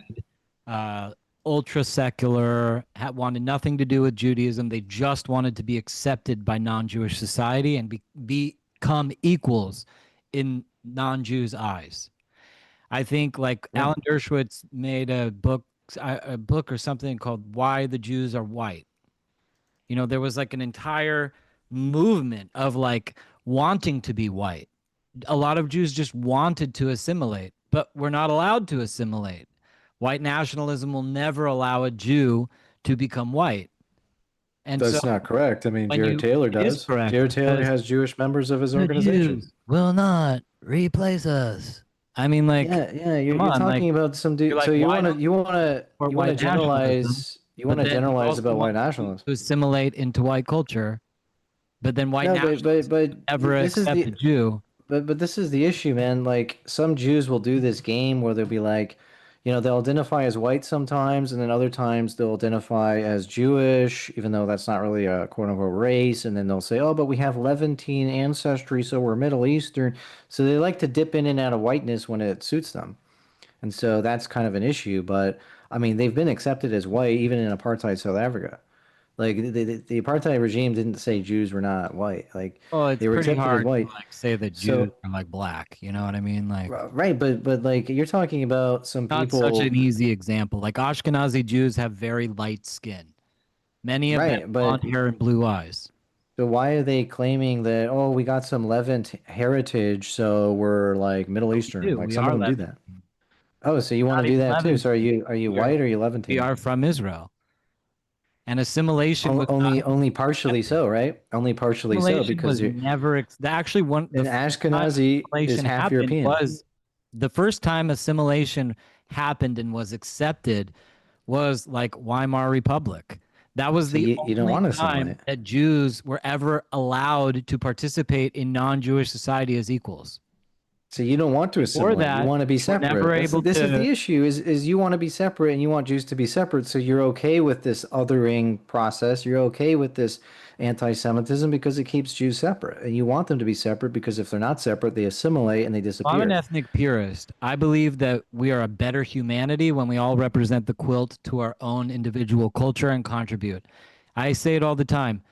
ultra secular, wanted nothing to do with Judaism. They just wanted to be accepted by non-Jewish society and become equals in non-Jews' eyes. I think like Alan Dershowitz made a book or something called "Why the Jews Are White." You know, there was like an entire movement of like wanting to be white. A lot of Jews just wanted to assimilate, but we're not allowed to assimilate. White nationalism will never allow a Jew to become white. And That's so not correct. I mean, when Jared Taylor it is does. correct Jared Taylor because has Jewish members of his the organization. Jews will not replace us. I mean, like, Yeah. You're, come you're on, like, talking about some you're dude. like, So why not you want for to white nationalism? generalize. You But want to then you generalize also about white want nationalism. to assimilate into white culture. But then white No, nationalists but never this is accept a the Jew. but this is the issue, man. Like some Jews will do this game where they'll be like, they'll identify as white sometimes, and then other times they'll identify as Jewish, even though that's not really a quote unquote race. And then they'll say, oh, but we have Levantine ancestry, so we're Middle Eastern. So they like to dip in and out of whiteness when it suits them. And so that's kind of an issue. But I mean, they've been accepted as white even in apartheid South Africa. Like the apartheid regime didn't say Jews were not white. Like Well, it's they were pretty accepted as hard to white. like say that Jews So are like black. You know what I mean? Like, right, but like you're talking about some not such people, an easy example. Like Ashkenazi Jews have very light skin. Many of them right? have blonde But hair and blue eyes. so why are they claiming that? Oh, we got some Levant heritage, so we're like Middle Eastern. Like We some of are them do Levant. that. Oh, so you want Not to do even that too? So Levantine. are you We are, white or are you we Levantine? are from Israel. And assimilation was not Only partially so, right? Only partially so assimilation because was you're never actually one the and first time Ashkenazi is assimilation half happened European. was the first time assimilation happened and was accepted was like Weimar Republic. That was So the you don't only want to time assimilate. that Jews were ever allowed to participate in non-Jewish society as equals. So you don't want to Before assimilate. You that, want to be we're separate. never able This is to. the issue is you want to be separate and you want Jews to be separate. So you're okay with this othering process. You're okay with this anti-Semitism because it keeps Jews separate. And you want them to be separate because if they're not separate, they assimilate and they I'm an disappear. ethnic purist. I believe that we are a better humanity when we all represent the quilt to our own individual culture and contribute. I say it all the time.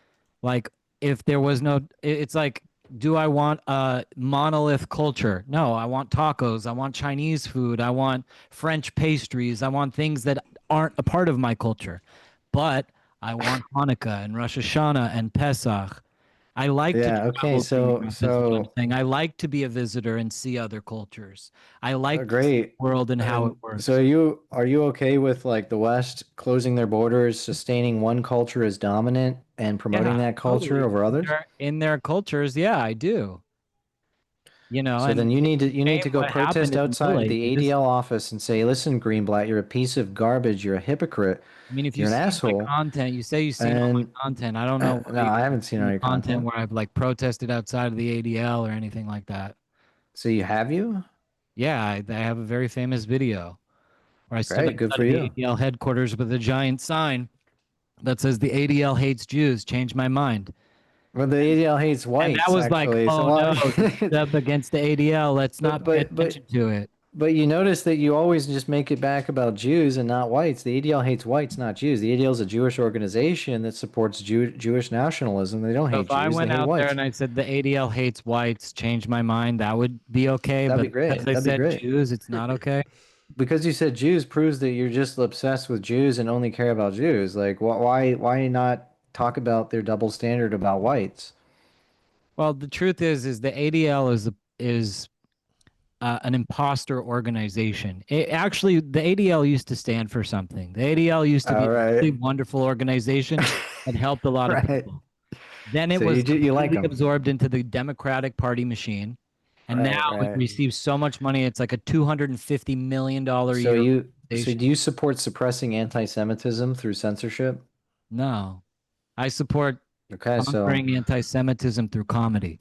Like, if there was no, it's like, do I want a monolith culture? No, I want tacos. I want Chinese food. I want French pastries. I want things that aren't a part of my culture. But I want Hanukkah and Rosh Hashanah and Pesach. I like to Yeah, okay. travel to Europe is what I'm So saying. I like to be a visitor and see other cultures. I like to see great. the world and how it And works. so are you okay with like the West closing their borders, sustaining one culture as dominant and promoting that culture totally. over others? In their cultures, yeah, I do. So And then you need to go what happened protest in the Middle outside the Ages. ADL office and say, "Listen, Greenblatt, you're a piece of garbage. You're a hypocrite. I mean, if you You're an see my asshole." content, you say you've seen all my content. I don't know where No, I haven't seen all the your content content. where I've like protested outside of the ADL or anything like that. So have you? Yeah, I have a very famous video where I stood Great, good outside for of the you. ADL headquarters with a giant sign that says the ADL hates Jews. Changed my mind. Well, the ADL hates And whites, that was like, actually. oh no, this is up against the ADL. Let's not pay attention to it. But you notice that you always just make it back about Jews and not whites. The ADL hates whites, not Jews. The ADL is a Jewish organization that supports Jewish nationalism. They don't So hate if I Jews. went They hate out whites. there and I said the ADL hates whites, changed my mind, that would be okay. That'd But be great. because I That'd be said great. Jews, it's not okay. Because you said Jews proves that you're just obsessed with Jews and only care about Jews. Like, why not talk about their double standard about whites? Well, the truth is the ADL is an imposter organization. Actually, the ADL used to stand for something. The ADL used to be a really wonderful organization that helped a lot of people. Then it So was you like completely 'em. absorbed into the Democratic Party machine, and Right, now right. it receives so much money. It's like a $250 million a So year. do you support suppressing anti-Semitism through censorship? No, I support Okay, so conquering anti-Semitism through comedy.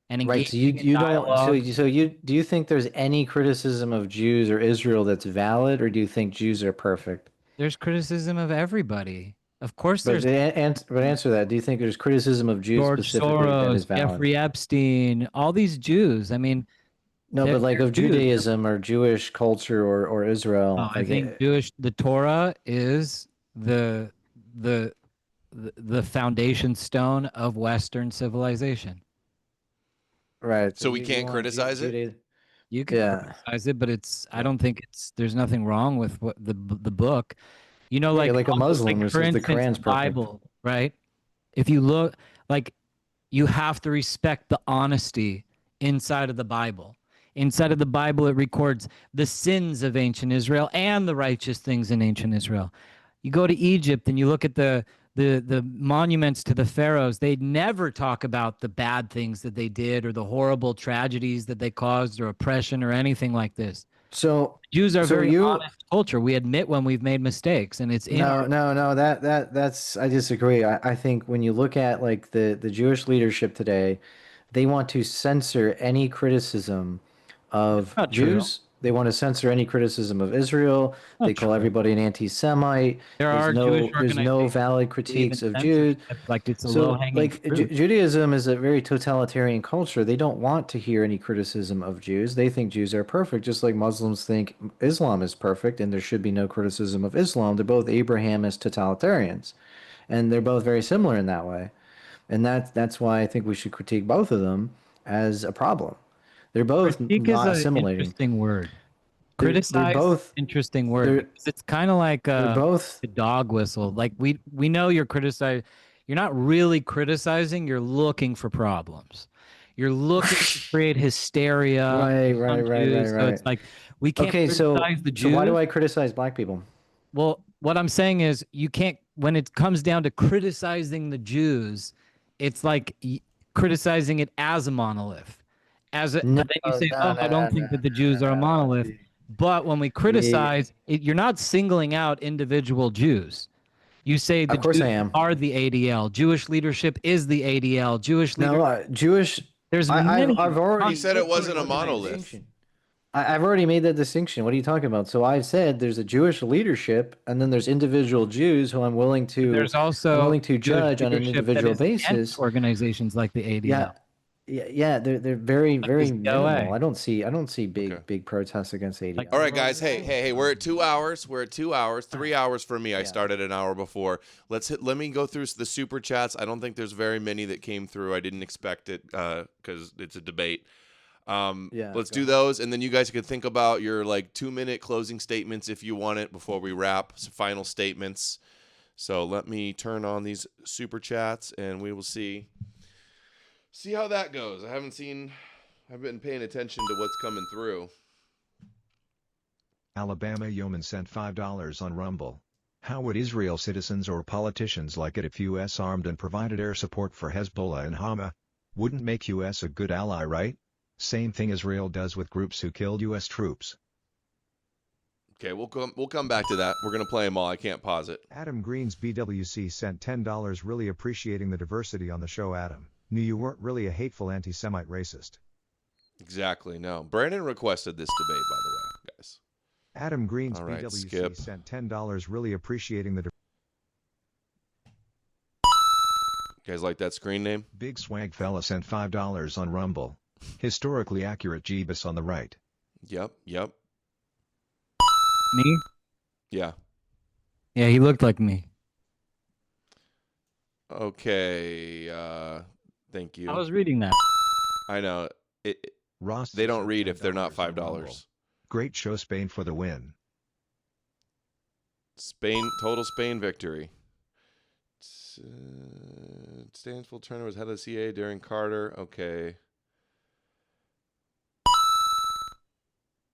And right, so engaging in you don't dialogue. so you do you think there's any criticism of Jews or Israel that's valid, or do you think Jews are perfect? There's criticism of everybody. Of course, But there's but answer that. Do you think there's criticism of Jews George specifically that is Soros, valid? Jeffrey Epstein, all these Jews. I mean, No, but like they're of Jews. Judaism or Jewish culture or Israel. Oh, I Like think the Torah is the foundation stone of Western civilization. right. So we can't criticize it? You can criticize it, but I don't think there's nothing wrong with what the book. You know, Yeah, like, you're like a Muslim who for says the instance, Quran's the perfect. Bible, right? If you look, like, you have to respect the honesty inside of the Bible. Inside of the Bible, it records the sins of ancient Israel and the righteous things in ancient Israel. You go to Egypt and you look at the the monuments to the pharaohs, they never talk about the bad things that they did or the horrible tragedies that they caused or oppression or anything like this. So Jews are a so very you honest culture. We admit when we've made mistakes, and it's in our no, that's I disagree. I think when you look at like the Jewish leadership today, they want to censor any criticism of not true. Jews. They want to censor any criticism of Israel. They call everybody an anti-Semite. There are Jewish There's no valid critiques of Jews. Like it's a So, low-hanging like fruit. Judaism is a very totalitarian culture. They don't want to hear any criticism of Jews. They think Jews are perfect, just like Muslims think Islam is perfect, and there should be no criticism of Islam. They're both Abrahamist totalitarians, and they're both very similar in that way. And that's why I think we should critique both of them as a problem. They're both Critique is not an assimilating. interesting word. They're Criticize, both interesting word. Because it's kind of like both a dog whistle. Like we know you're criticizing. You're not really criticizing. You're looking for problems. You're looking to create hysteria. Right. So it's like we can't criticize the Jews. So why do I criticize black people? Well, what I'm saying is you can't. When it comes down to criticizing the Jews, it's like criticizing it as a monolith. But then you say, I don't think that the Jews are a monolith. But when we criticize, you're not singling out individual Jews. You say the Jews are the ADL. Jewish leadership is the ADL. Jewish leadership. Jewish. There's I've already. He said it wasn't a monolith. I've already made that distinction. What are you talking about? So I've said there's a Jewish leadership, and then there's individual Jews who I'm willing to. There's also judge on an individual basis. Organizations like the ADL. Yeah, they're very minimal. I don't see big protests against ADL. All right, guys. Hey, we're at 2 hours. We're at 2 hours. 3 hours for me. I started an hour before. Let me go through the super chats. I don't think there's very many that came through. I didn't expect it because it's a debate. Let's do those, and then you guys can think about your 2-minute closing statements if you want it before we wrap. Some final statements. So let me turn on these super chats, and we will see how that goes. I've been paying attention to what's coming through. Alabama Yeoman sent $5 on Rumble. How would Israel citizens or politicians like it if U.S. armed and provided air support for Hezbollah and Hamas? Wouldn't make U.S. a good ally, right? Same thing Israel does with groups who killed U.S. troops. Okay, we'll come back to that. We're going to play them all. I can't pause it. Adam Green's BWC sent $10, really appreciating the diversity on the show, Adam. Knew you weren't really a hateful anti-Semite racist. Exactly, no. Brandon requested this debate, by the way, guys. Adam Green's right, BWC skip. sent $10, really appreciating the You guys like that screen name? Big Swag Fella sent $5 on Rumble. Historically accurate Jeebus on the right. Yep. Me? Yeah. Yeah, he looked like me. Okay. Thank you. I was reading that. I know. Ross they don't read if they're not $5. Great show, Spain for the win. Total Spain victory. Stansfield Turner was head of the CIA during Carter. Okay.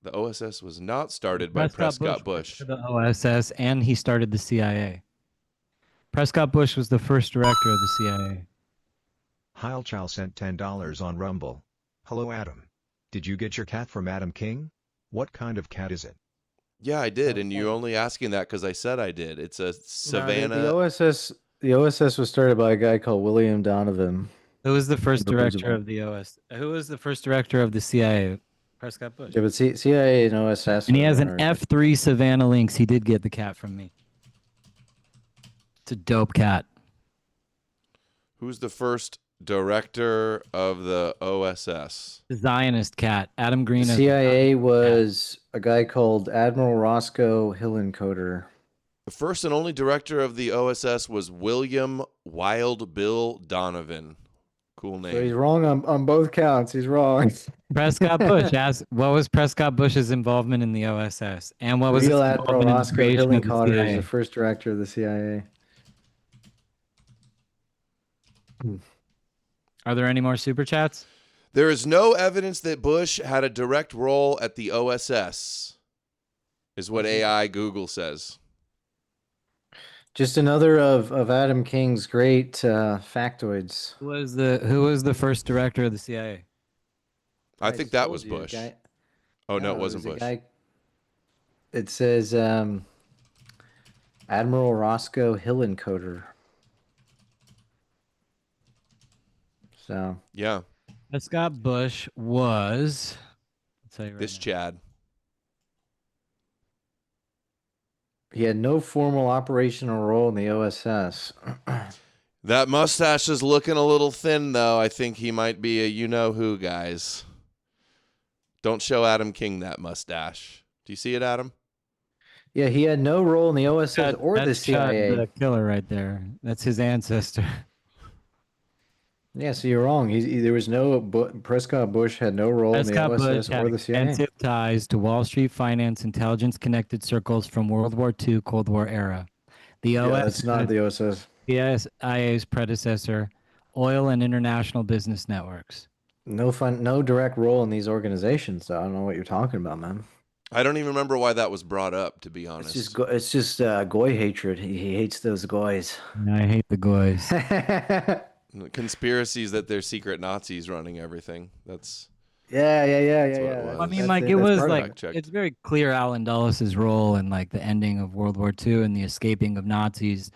The OSS was not started by Prescott Bush. The OSS, and he started the CIA. Prescott Bush was the first director of the CIA. Heil Chow sent $10 on Rumble. Hello, Adam. Did you get your cat from Adam King? What kind of cat is it? Yeah, I did, and you're only asking that because I said I did. It's a Savannah. The OSS was started by a guy called William Donovan. Who was the first director of the OSS? Who was the first director of the CIA? Prescott Bush. Yeah, but CIA and OSS. And he has an F3 Savannah Lynx. He did get the cat from me. It's a dope cat. Who's the first director of the OSS? The Zionist cat. Adam Green. The CIA was a guy called Admiral Roscoe Hillencoder. The first and only director of the OSS was William Wild Bill Donovan. Cool name. So he's wrong on both counts. He's wrong. Prescott Bush asked, what was Prescott Bush's involvement in the OSS? And what was his Admiral involvement Roscoe in the creation of the Hillencoder CIA? is the first director of the CIA. Are there any more super chats? There is no evidence that Bush had a direct role at the OSS, is what AI Google says. Just another of Adam King's great factoids. Who was the first director of the CIA? I think just that told was you, Bush. guy- Oh no, it No, wasn't was a Bush. guy. It says Admiral Roscoe Hillenkoetter. So Yeah, Scott Bush was. I'll tell you right this now. Chad. he had no formal operational role in the OSS. That mustache is looking a little thin, though. I think he might be a you-know-who, guys. Don't show Adam King that mustache. Do you see it, Adam? Yeah, he had no role in the OSS or the That's Chad, CIA. the killer right there. That's his ancestor. Yeah, so you're wrong. There was no Prescott Bush had no role in the Prescott OSS Bush had or the CIA. extensive ties to Wall Street finance intelligence-connected circles from World War II, Cold War era. The Yeah, OSS, that's not the OSS. the CIA's predecessor, oil and international business networks. No direct role in these organizations. So I don't know what you're talking about, man. I don't even remember why that was brought up, to be honest. It's just goy hatred. He hates those goys. I hate the goys. Conspiracies that they're secret Nazis running everything. That's Yeah. what it was. I mean, like it was like it's very clear Alan Dulles' role in like the ending of World War II and the escaping of Nazis.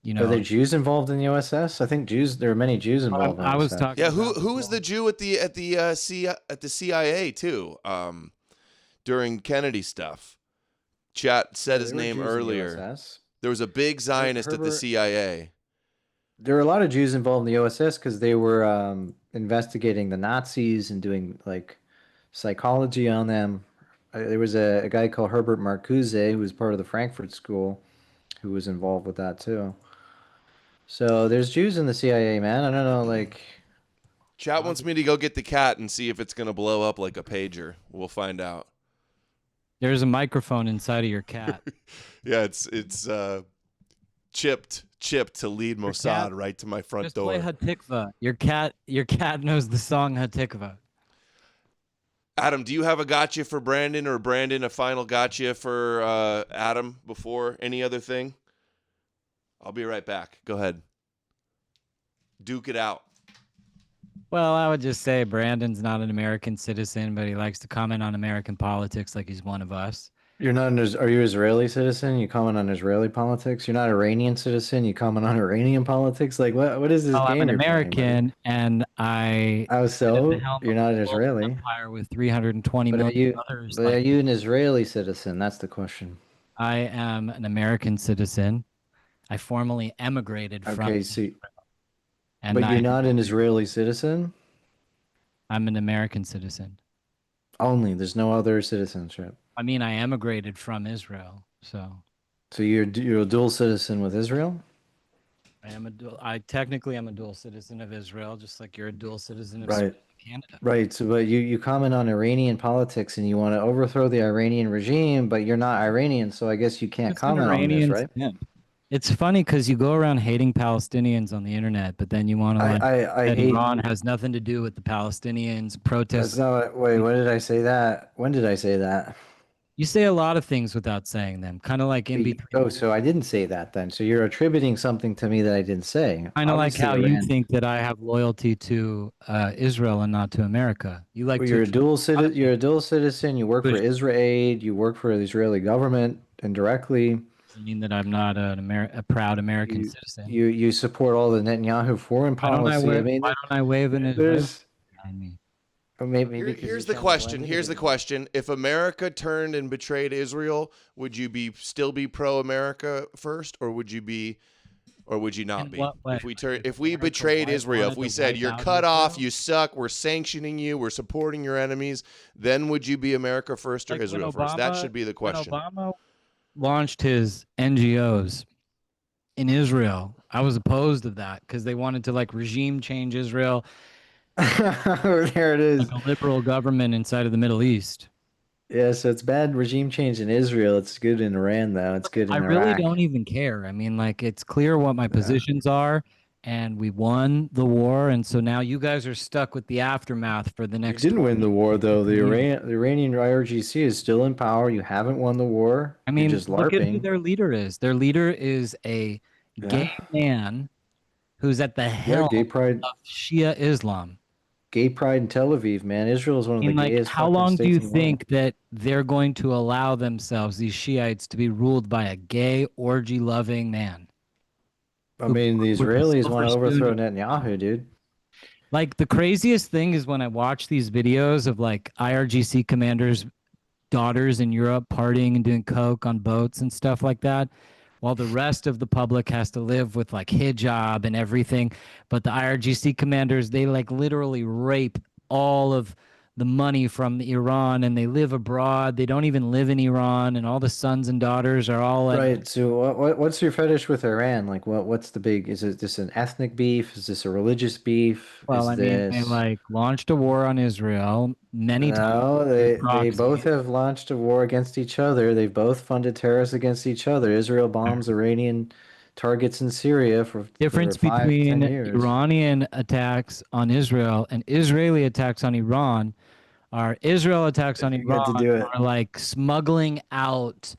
You know, Are there Jews involved in the OSS? I think there are many Jews involved. I was talking. Yeah, who was the Jew at the CIA too? During Kennedy stuff, Chat said his name earlier. There was a big Zionist at the CIA. There were a lot of Jews involved in the OSS because they were investigating the Nazis and doing like psychology on them. There was a guy called Herbert Marcuse who was part of the Frankfurt School who was involved with that too. So there's Jews in the CIA, man. I don't know, like. Chat wants me to go get the cat and see if it's gonna blow up like a pager. We'll find out. There's a microphone inside of your cat. Yeah, it's chipped to lead Mossad right to my front Just door. play Hatikva. Your cat knows the song Hatikva. Adam, do you have a gotcha for Brandon, or Brandon a final gotcha for Adam before any other thing? I'll be right back. Go ahead. Duke it out. Well, I would just say Brandon's not an American citizen, but he likes to comment on American politics like he's one of us. You're not are you Israeli citizen? You comment on Israeli politics? You're not Iranian citizen? You comment on Iranian politics? Like what is this game? I'm an you're American, and I. Oh, so you're not an Israeli? Empire with 320 million others. But are you an Israeli citizen? That's the question. I am an American citizen. I formally emigrated from. Okay, so. And but you're not an Israeli citizen? I'm an American citizen. Only. There's no other citizenship. I mean, I emigrated from Israel, so. So you're a dual citizen with Israel? I technically am a dual citizen of Israel, just like you're a dual citizen of Canada. Right. So, but you comment on Iranian politics and you want to overthrow the Iranian regime, but you're not Iranian, so I guess you can't comment on this, right? It's funny because you go around hating Palestinians on the internet, but then you want to like that Iran has nothing to do with the Palestinians protests. Wait, when did I say that? When did I say that? You say a lot of things without saying them, kind of like in between. Oh, so I didn't say that then. So you're attributing something to me that I didn't say. Kind of like how you think that I have loyalty to Israel and not to America. You like you're a dual citizen. You're a dual citizen. You work for Israel Aid. You work for the Israeli government indirectly. I mean that I'm not a proud American citizen. You support all the Netanyahu foreign policy. Why don't I wave an Israeli behind me? Maybe here's the question. Here's the question. If America turned and betrayed Israel, would you still be pro-America first, or would you not be? If we betrayed Israel, if we said you're cut off, you suck, we're sanctioning you, we're supporting your enemies, then would you be America first or Israel first? That should be the question. When Obama launched his NGOs in Israel, I was opposed to that because they wanted to like regime change Israel. There it is. Like a liberal government inside of the Middle East. Yeah, so it's bad regime change in Israel. It's good in Iran, though. It's good in Iraq. I really don't even care. I mean, like, it's clear what my positions are, and we won the war, and so now you guys are stuck with the aftermath for the You next. didn't win the war, though. The years. Iranian IRGC is still in power. You haven't won the war. I You're mean, just look at who LARPing. their leader is. Their leader is a gay man who's at the helm gay pride. of Shia Islam. Gay pride in Tel Aviv, man. Israel is one of I mean, the like, gayest how fucking long do states you in the world. think that they're going to allow themselves, these Shiites, to be ruled by a gay, orgy-loving man? I mean, the with a Israelis silver want to spoon overthrow in his Netanyahu, dude. Like, the craziest thing is when I watch these videos of like IRGC commanders' daughters in Europe partying and doing coke on boats and stuff like that, while the rest of the public has to live with like hijab and everything. But the IRGC commanders, they like literally rape all of the money from Iran, and they live abroad. They don't even live in Iran, and all the sons and daughters are all at Right. So, what's your fetish with Iran? Like, what's the big? Is it this an ethnic beef? Is this a religious beef? Well, Is I mean, they this? like launched a war on Israel many times. No, through they both proxy. have launched a war against each other. They've both funded terrorists against each other. Israel bombs Iranian targets in Syria for Difference 5, 10 between years. Iranian attacks on Israel and Israeli attacks on Iran are Israel attacks on You got to Iran do it. are like smuggling out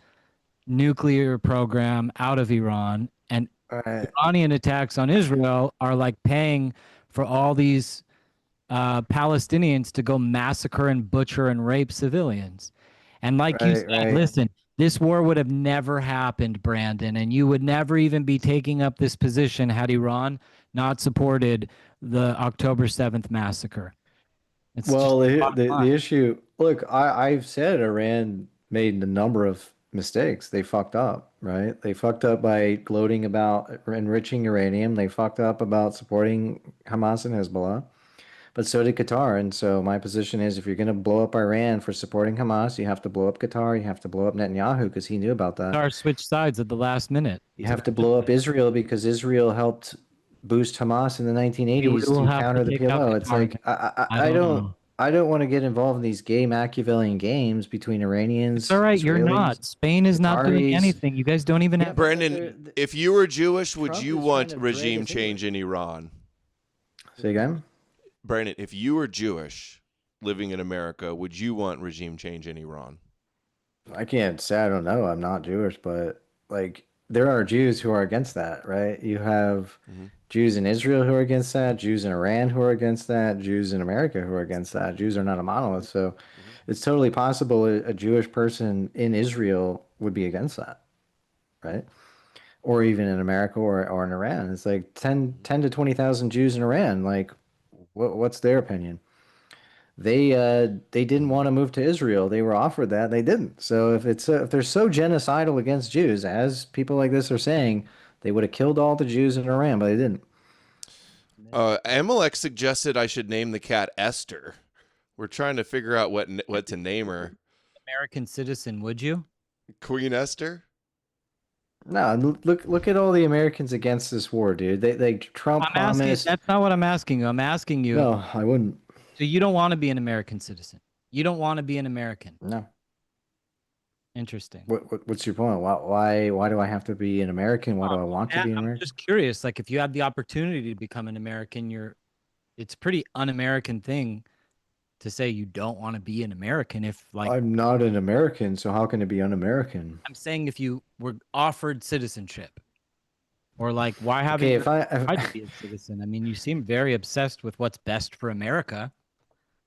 nuclear program out of Iran, and Iranian attacks on Israel are like paying for all these Palestinians to go massacre and butcher and rape civilians. And like you said, listen, this war would have never happened, Brandon, and you would never even be taking up this position had Iran not supported the October 7th massacre. It's Well, just the, bottom the line. the issue. Look, I've said Iran made a number of mistakes. They fucked up, right? They fucked up by gloating about enriching uranium. They fucked up about supporting Hamas and Hezbollah. But so did Qatar. And so my position is if you're going to blow up Iran for supporting Hamas, you have to blow up Qatar. You have to blow up Netanyahu because he knew about that. Qatar switched sides at the last minute. You have to blow up Israel because Israel helped boost Hamas in the 1980s will to have counter to the kick out PLO. It's Qatar like I don't want to get involved in these gay Machiavellian games between Iranians. It's all right. You're Israelis, not. Spain is not doing Qataris. anything. You guys don't even have. Brandon, if you were Jewish, would Trump you is want trying to regime drag us into change in Iran? Say again? Brandon, if you were Jewish living in America, would you want regime change in Iran? I can't say I don't know. I'm not Jewish, but like there are Jews who are against that, right? You have Jews in Israel who are against that, Jews in Iran who are against that, Jews in America who are against that. Jews are not a monolith, so it's totally possible a Jewish person in Israel would be against that, right? Or even in America or in Iran. It's like 10 to 20,000 Jews in Iran. Like, what's their opinion? They didn't want to move to Israel. They were offered that. They didn't. So if they're so genocidal against Jews, as people like this are saying, they would have killed all the Jews in Iran, but they didn't. Amalek suggested I should name the cat Esther. We're trying to figure out what to name her. American citizen, would you? Queen Esther? No, look at all the Americans against this war, dude. They Trump promised. That's not what I'm asking you. I'm asking you. No, I wouldn't. So you don't want to be an American citizen. You don't want to be an American. No. Interesting. What's your point? Why do I have to be an American? Why do I want to be an I'm American? just curious. Like, if you had the opportunity to become an American, it's a pretty un-American thing to say you don't want to be an American. If like I'm not an American, so how can it be un-American? I'm saying, if you were offered citizenship, or like, why haven't Okay, you if I tried to be a citizen? I mean, you seem very obsessed with what's best for America.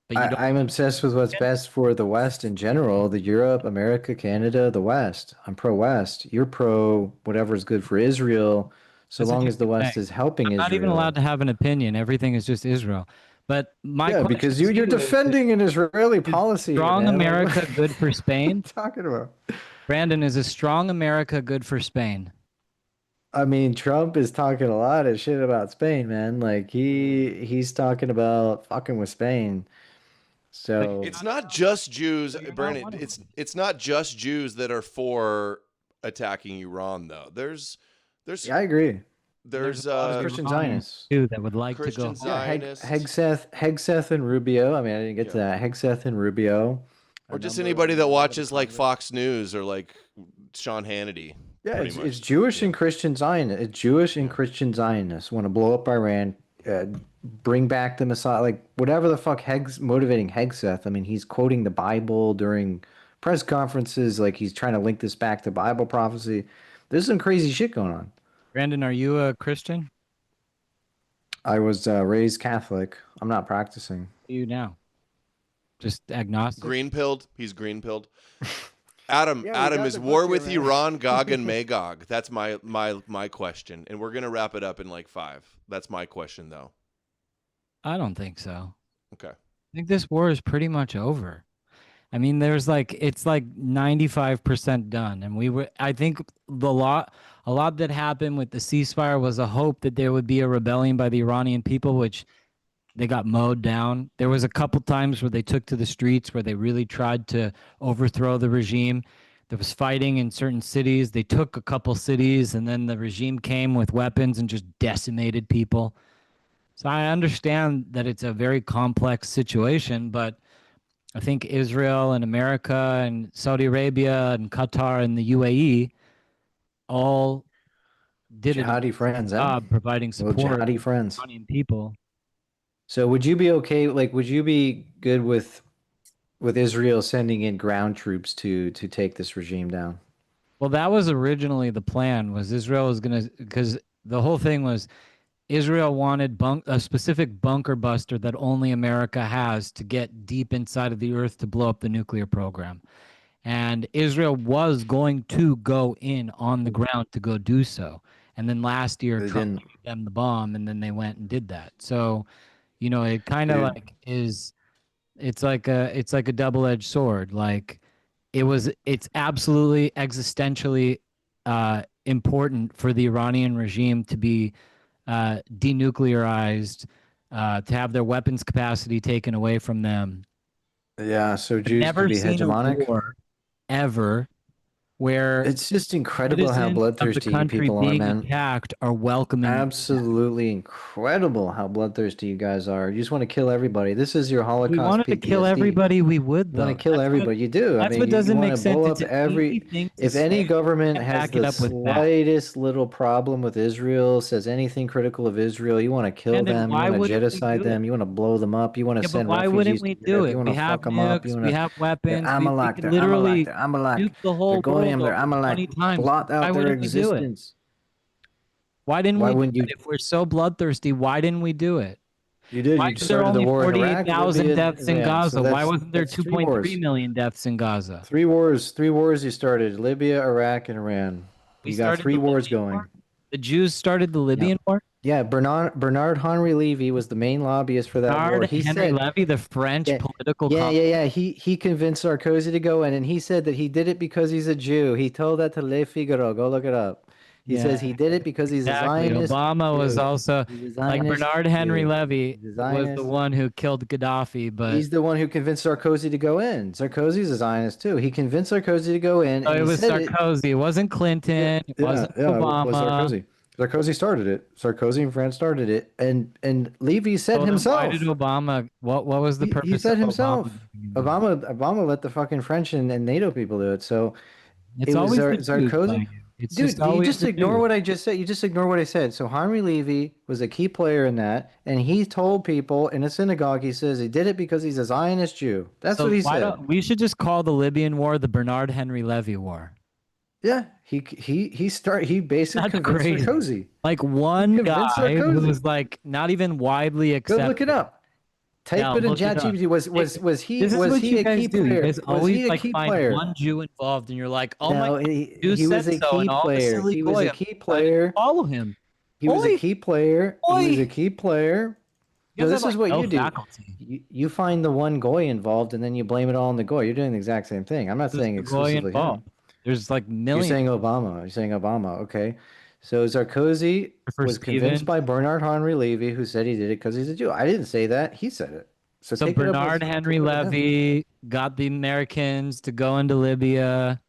But you don't. I'm obsessed with what's best for the West in general, the Europe, America, Canada, the West. I'm pro-West. You're pro whatever's good for Israel, so That's what long you as the West say. is helping I'm Israel. not even allowed to have an opinion. Everything is just Israel. But my yeah, question because to you're you is, defending an Israeli policy. strong man. America good for Spain? What are you talking about? Brandon, is a strong America good for Spain? I mean, Trump is talking a lot of shit about Spain, man. Like he's talking about fucking with Spain. So It's not just Jews, Brandon. It's not just Jews that are for attacking Iran, though. There's yeah, I agree. There's Christian Zionists too that would like Christian to go. Zionists. Hegseth and Rubio. I mean, I didn't get to that. Hegseth and Rubio. Or just anybody that watches like Fox News or like Sean Hannity. Yeah, pretty it's Jewish and Christian Zionists. Jewish and Christian Zionists want to blow up Iran, bring back the Messiah, like whatever the fuck motivating Hegseth. I mean, he's quoting the Bible during press conferences, like he's trying to link this back to Bible prophecy. There's some crazy shit going on. Brandon, are you a Christian? I was raised Catholic. I'm not practicing. What are you now? Just agnostic? Green pilled. He's green pilled. Adam, Yeah, we Adam, got is the war book with here, man. Iran Gog and Magog? That's my question, and we're gonna wrap it up in like 5. That's my question, though. I don't think so. Okay. I think this war is pretty much over. I mean, it's like 95% done, and I think a lot that happened with the ceasefire was a hope that there would be a rebellion by the Iranian people, which they got mowed down. There was a couple times where they took to the streets where they really tried to overthrow the regime. There was fighting in certain cities. They took a couple cities, and then the regime came with weapons and just decimated people. So I understand that it's a very complex situation, but I think Israel and America and Saudi Arabia and Qatar and the UAE all did Jihadi a friends, job providing Well, support jihadi to friends. Iranian people. So would you be okay? Like, would you be good with Israel sending in ground troops to take this regime down? Well, that was originally the plan. Was Israel was gonna, because the whole thing was Israel wanted a specific bunker buster that only America has to get deep inside of the earth to blow up the nuclear program. And Israel was going to go in on the ground to go do so. And then last year, Trump gave them the bomb, and then they went and did that. So, you know, it kind of like it's like a double-edged sword. Like it's absolutely existentially important for the Iranian regime to be denuclearized, to have their weapons capacity taken away from them. Yeah, so I've Jews never could be seen hegemonic. a war ever where it's just incredible how citizens of the bloodthirsty you country people are, being man. attacked are welcoming. Absolutely incredible how bloodthirsty you guys are. You just want to kill everybody. This is your Holocaust. We wanted to kill PTSD. everybody, we would, You though. want to kill everybody. You do. That's I mean, what you doesn't want make to sense. blow It's up an every. easy thing to If any say. government Can't has back it the up with facts. slightest little problem with Israel, says anything critical of Israel, you want to kill And then them. You why want to wouldn't we genocide do them. it? You want to blow them up. You want to Yeah, but send why refugees wouldn't we to do Europe. it? You want We to have fuck them up. You nukes, want we to. have They're weapons. We Amalek. could They're literally Amalek. They're Amalek. nuke the They're whole Goyim. world They're over 20 Amalek. times. Blot out Why their wouldn't we do it? existence. Why didn't Why we do wouldn't you? it? If we're so bloodthirsty, why didn't we do it? You did. Why You is there started the only war in Iraq, 48,000 Libya, deaths in Iran. So Gaza? Why wasn't there that's 3 2.3 wars. million deaths in Gaza? 3 wars. 3 wars you started: Libya, Iraq, and Iran. We You got started 3 the wars Libyan going. war? The Jews started the Libyan war? Yeah, Bernard Henri Levy was the main lobbyist for that war. Bernard He Henry said, Levy, the French political yeah. He convinced Sarkozy to go in, and he said that he did it because he's a Jew. He told that to Le Figaro. Go look it up. He says he did it because he's exactly. a Zionist. Obama was Jew. also He's a like Zionist Bernard Henry Jew. Levy He's a was the Zionist. one who killed Gaddafi, but He's the one who convinced Sarkozy to go in. Sarkozy's a Zionist too. He convinced Sarkozy to go in. so And it he was said Sarkozy. It wasn't Clinton. It wasn't It was Obama. Sarkozy. Sarkozy started it. Sarkozy and France started it, and Levy said So then himself. why did Obama? What was the purpose? He said of himself. Obama? Obama let the fucking French and NATO people do it. So It's it was always been used by Sarkozy. you. It's Dude, just you always just been ignore used. what I just said. You just ignore what I said. So Henri Levy was a key player in that, and he told people in a synagogue. He says he did it because he's a Zionist Jew. That's So what he why said. don't we should just call the Libyan War the Bernard Henry Levy War. Yeah, he basically That's convinced crazy. Sarkozy. Like one convinced guy who Sarkozy. was like not even widely Go accepted. look it up. Type Yeah, it in look it up. ChatGPT. Was he This is was what he you a guys key do. player? You guys Was always he a like key find player? one Jew involved, and you're like, oh No, my God, he Jew was said a so, key and all the player. silly He was a goyim key decided to player. follow him. He was a Oi. key player. He was Oi. a key player. You So guys this have, is like, what no you do. faculty. You find the one goy involved, and then you blame it all on the goy. You're doing the exact same thing. I'm not Who's saying the goy exclusively him. involved? There's like You're millions. saying Obama. You're saying Obama. Okay. So Sarkozy For was convinced Steven. by Bernard Henri Levy, who said he did it because he's a Jew. I didn't say that. He said it. So So take it up Bernard with, Henry take it up with him. Levy got the Americans to go into Libya.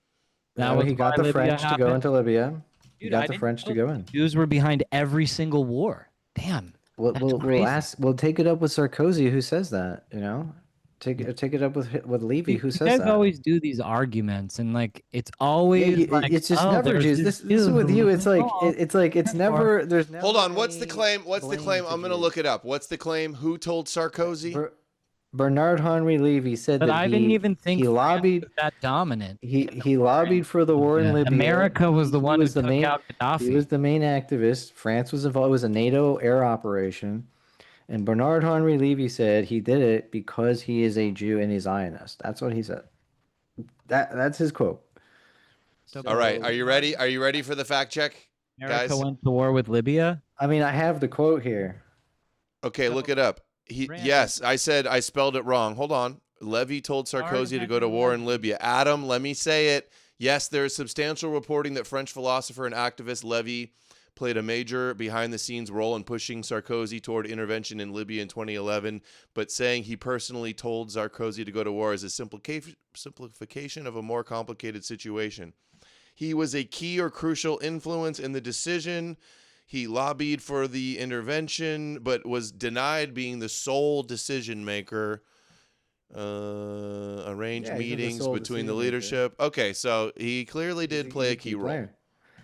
That No, was he got why the Libya French to go happened. into Libya. He Dude, got I the didn't French to know go in. Jews were behind every single war. Damn. We'll That's crazy. we'll take it up with Sarkozy, who says that. You know, Take it up with Levy. Who You says guys that? always do these arguments, and like it's Yeah, always like, it's just oh, never there's Jews. this This is Jew with who you. was It's like involved. it's never. There's never. Hold on. What's the any claim? What's the blame claim? to I'm going to Jews. look it up. What's the claim? Who told Sarkozy? Bernard Henri Levy said But that I didn't even think he France lobbied was that dominant. he lobbied for the war in Libya. America was the one who took out Gaddafi. He was the main activist. France was involved. It was a NATO air operation. And Bernard Henri Levy said he did it because he is a Jew and he's Zionist. That's what he said. That's his quote. All right. Are you ready? Are you ready for the fact check, America guys? went to war with Libya. I mean, I have the quote here. Okay, look it up. Yes, I said I spelled it wrong. Hold on. Levy told Sarkozy to go to war in Libya. Adam, let me say it. Yes, there is substantial reporting that French philosopher and activist Levy played a major behind-the-scenes role in pushing Sarkozy toward intervention in Libya in 2011, but saying he personally told Sarkozy to go to war is a simplification of a more complicated situation. He was a key or crucial influence in the decision. He lobbied for the intervention, but was denied being the sole decision maker. Arranged meetings between the leadership. Okay, so he clearly did play a key role.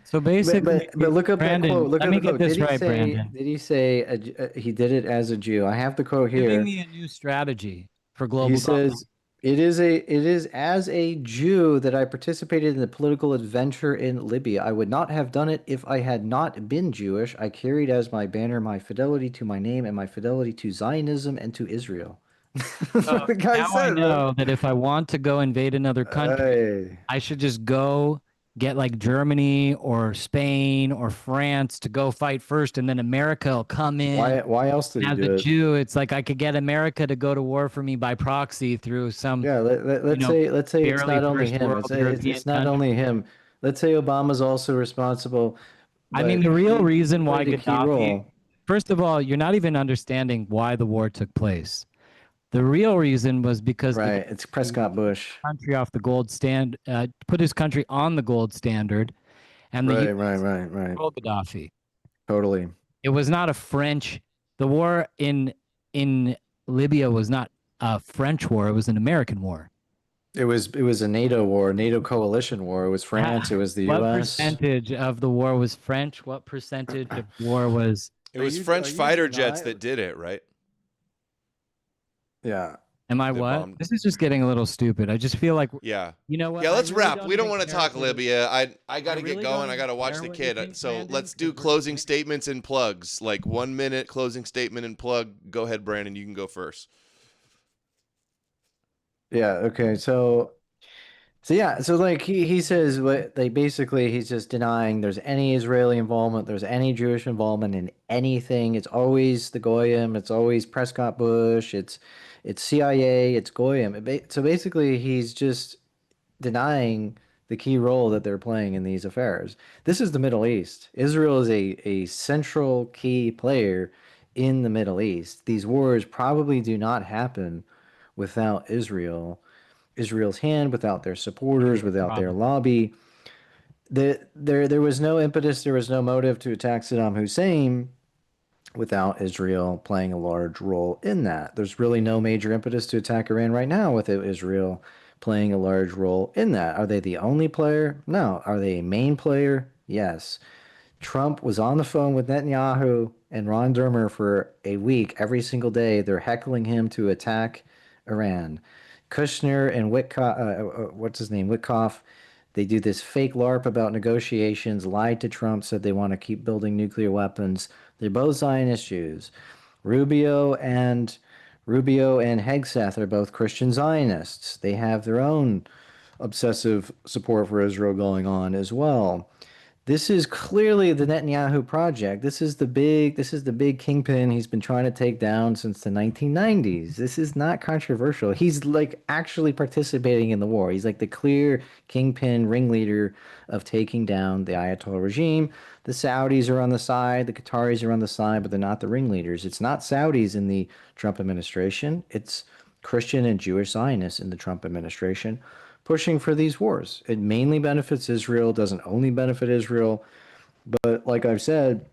So basically, but look up Brandon, that quote. Look let at me the get quote. this Did he right, say? Brandon. Did he say he did it as a Jew? I have the quote here. Giving me a new strategy for global. He says, it is as a Jew that I participated in the political adventure in Libya. I would not have done it if I had not been Jewish. I carried as my banner my fidelity to my name and my fidelity to Zionism and to Israel. The guy now I said, know that if I want to go invade another country, I should just go get like Germany or Spain or France to go fight first, and then America will come in. Why else did he As do a it? Jew, it's like I could get America to go to war for me by proxy through some. Yeah, let's say it's not only him. It's not only him. Let's say Obama's also responsible. I mean, the real reason why played a key Gaddafi. role. First of all, you're not even understanding why the war took place. The real reason was because it's Prescott Bush. Country off the gold stand, put his country on the gold standard, and the right. controlled Gaddafi. Totally. It was not a French. The war in Libya was not a French war. It was an American war. It was a NATO war, NATO coalition war. It was France. It was the What U.S. percentage of the war was French? What percentage of war was? It was French fighter jets that did it, right? Yeah. Am I what? bombed. This is just getting a little stupid. I just feel like Yeah. You know what? Yeah, I let's really wrap. We don't even want to care talk what- Libya. I got to get really going. don't I got to watch care the what you kid. think, So Brandon, let's do closing statements and plugs. Like 1 minute closing statement and plug. Go ahead, Brandon. You can go first. Yeah. Okay. So like he says what they basically he's just denying there's any Israeli involvement, there's any Jewish involvement in anything. It's always the Goyim, it's always Prescott Bush, it's CIA, it's Goyim. So basically he's just denying the key role that they're playing in these affairs. This is the Middle East. Israel is a central key player in the Middle East. These wars probably do not happen without Israel's hand, without their supporters, without their lobby. There was no impetus, there was no motive to attack Saddam Hussein without Israel playing a large role in that. There's really no major impetus to attack Iran right now without Israel playing a large role in that. Are they the only player? No. Are they a main player? Yes. Trump was on the phone with Netanyahu and Ron Dermer for a week every single day. They're heckling him to attack Iran. Kushner and Witkoff, they do this fake LARP about negotiations, lied to Trump, said they want to keep building nuclear weapons. They're both Zionist Jews. Rubio and Hegseth are both Christian Zionists. They have their own obsessive support for Israel going on as well. This is clearly the Netanyahu project. This is the big kingpin he's been trying to take down since the 1990s. This is not controversial. He's like actually participating in the war. He's like the clear kingpin ringleader of taking down the Ayatollah regime. The Saudis are on the side, the Qataris are on the side, but they're not the ringleaders. It's not Saudis in the Trump administration. It's Christian and Jewish Zionists in the Trump administration pushing for these wars. It mainly benefits Israel, doesn't only benefit Israel. But like I've said,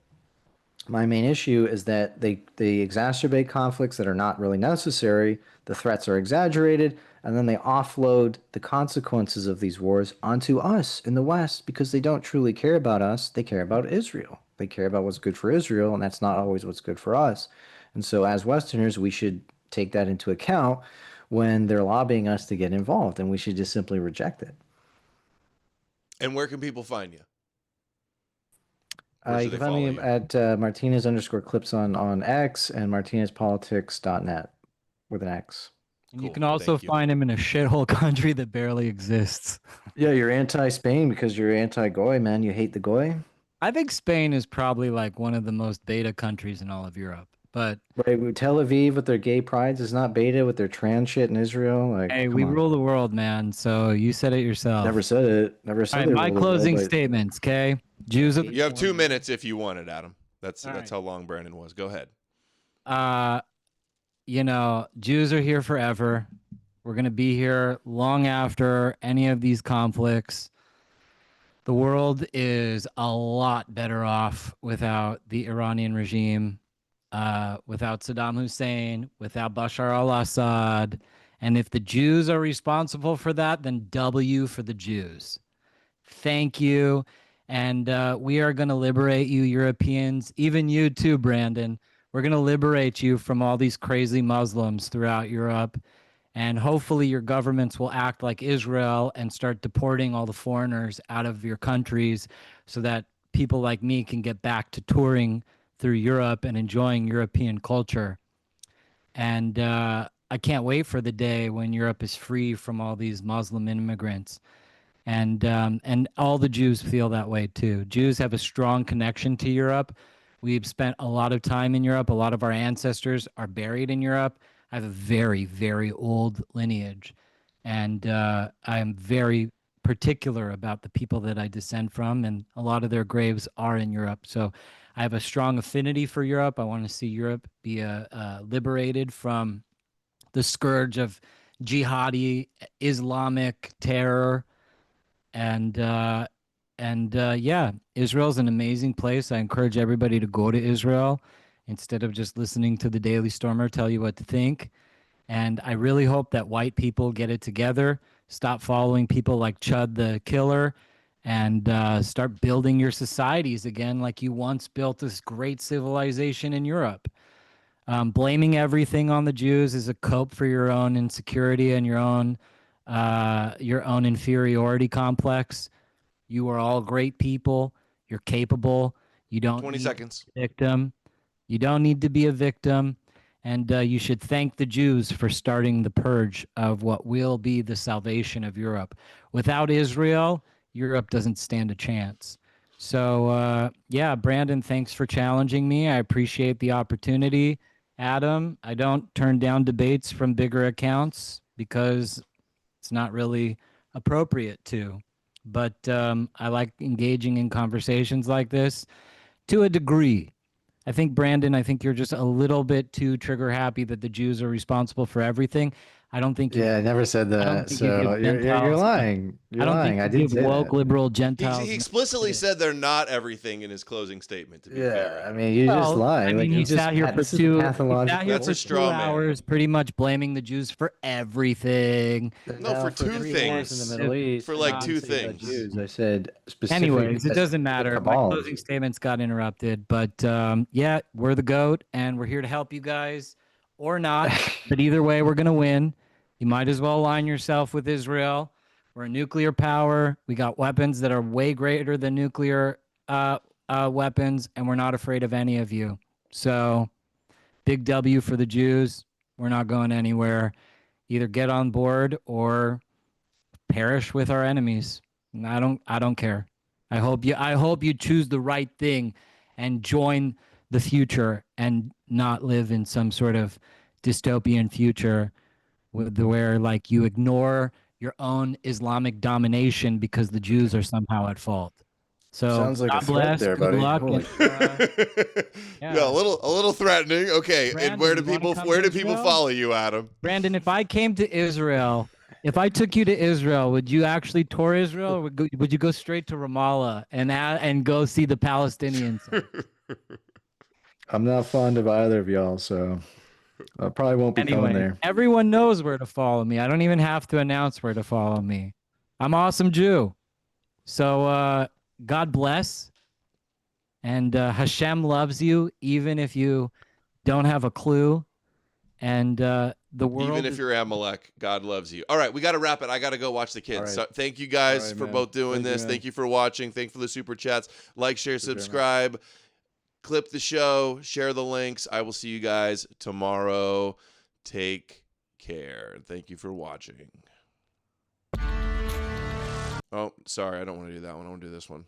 My main issue is that they exacerbate conflicts that are not really necessary. The threats are exaggerated, and then they offload the consequences of these wars onto us in the West because they don't truly care about us. They care about Israel. They care about what's good for Israel, and that's not always what's good for us. And so, as Westerners, we should take that into account when they're lobbying us to get involved, and we should just simply reject it. And where can people find you? You can find me at Martinez_clips on X and MartinezPolitics.net with an X. And you can also find him in a shithole country that barely exists. Yeah, you're anti-Spain because you're anti-Goy, man. You hate the Goy. I think Spain is probably like one of the most beta countries in all of Europe. But right, Tel Aviv with their gay prides is not beta with their trans shit in Israel. Like, hey, we rule the world, man. So you said it yourself. Never said it. Never said it. All right, my closing statements, okay? Jews are You have 2 minutes if you want it, Adam. That's how long Brandon was. Go ahead. You know, Jews are here forever. We're going to be here long after any of these conflicts. The world is a lot better off without the Iranian regime, without Saddam Hussein, without Bashar al-Assad. And if the Jews are responsible for that, then W for the Jews. Thank you. And we are going to liberate you, Europeans, even you too, Brandon. We're going to liberate you from all these crazy Muslims throughout Europe. And hopefully your governments will act like Israel and start deporting all the foreigners out of your countries so that people like me can get back to touring through Europe and enjoying European culture. And I can't wait for the day when Europe is free from all these Muslim immigrants. And all the Jews feel that way too. Jews have a strong connection to Europe. We've spent a lot of time in Europe. A lot of our ancestors are buried in Europe. I have a very, very old lineage. And I am very particular about the people that I descend from. And a lot of their graves are in Europe. So I have a strong affinity for Europe. I want to see Europe be liberated from the scourge of jihadi Islamic terror. And yeah, Israel's an amazing place. I encourage everybody to go to Israel instead of just listening to the Daily Stormer tell you what to think. And I really hope that white people get it together, stop following people like Chud the Killer, and start building your societies again like you once built this great civilization in Europe. Blaming everything on the Jews is a cope for your own insecurity and your own inferiority complex. You are all great people. You're capable. You don't 20 seconds. Victim. You don't need to be a victim. And you should thank the Jews for starting the purge of what will be the salvation of Europe. Without Israel, Europe doesn't stand a chance. So, yeah, Brandon, thanks for challenging me. I appreciate the opportunity. Adam, I don't turn down debates from bigger accounts because it's not really appropriate to. But I like engaging in conversations like this to a degree. I think, Brandon, you're just a little bit too trigger happy that the Jews are responsible for everything. I don't think. Yeah, I never said that. So you're lying. You're lying. I didn't say woke that. liberal Gentiles. He explicitly said they're not everything in his closing statement. To be fair, I mean, you're just lying. I mean, he sat here for 2 hours, pretty much blaming the Jews for everything. No, for 2 things. In the Middle East, for like 2 things. Jews. I said specifically. Anyways, it doesn't matter. My closing statements got interrupted, but yeah, we're the GOAT, and we're here to help you guys, or not. But either way, we're gonna win. You might as well align yourself with Israel. We're a nuclear power. We got weapons that are way greater than nuclear weapons, and we're not afraid of any of you. So, big W for the Jews. We're not going anywhere. Either get on board or perish with our enemies. I don't care. I hope you choose the right thing and join the future and not live in some sort of dystopian future where like you ignore your own Islamic domination because the Jews are somehow at fault. So sounds like God a bless, threat there, good buddy. luck, and, yeah, a little threatening. Okay, Brandon, and where do people follow you, Adam? Brandon, if I came to Israel, if I took you to Israel, would you actually tour Israel, or would you go straight to Ramallah and go see the Palestinians? I'm not fond of either of y'all, so I probably won't be coming Anyway, there. everyone knows where to follow me. I don't even have to announce where to follow me. I'm Awesome Jew. So God bless. And Hashem loves you, even if you don't have a clue. And the world. Even if you're Amalek, God loves you. All right, we got to wrap it. I got to go watch the kids. All right. So thank you guys All right, for man. both doing Thank you, this. man. Thank you for watching. Thank you for the super chats. Like, share, Take care, man. subscribe. Clip the show. Share the links. I will see you guys tomorrow. Take care. Thank you for watching. Oh, sorry. I don't want to do that one. I want to do this one.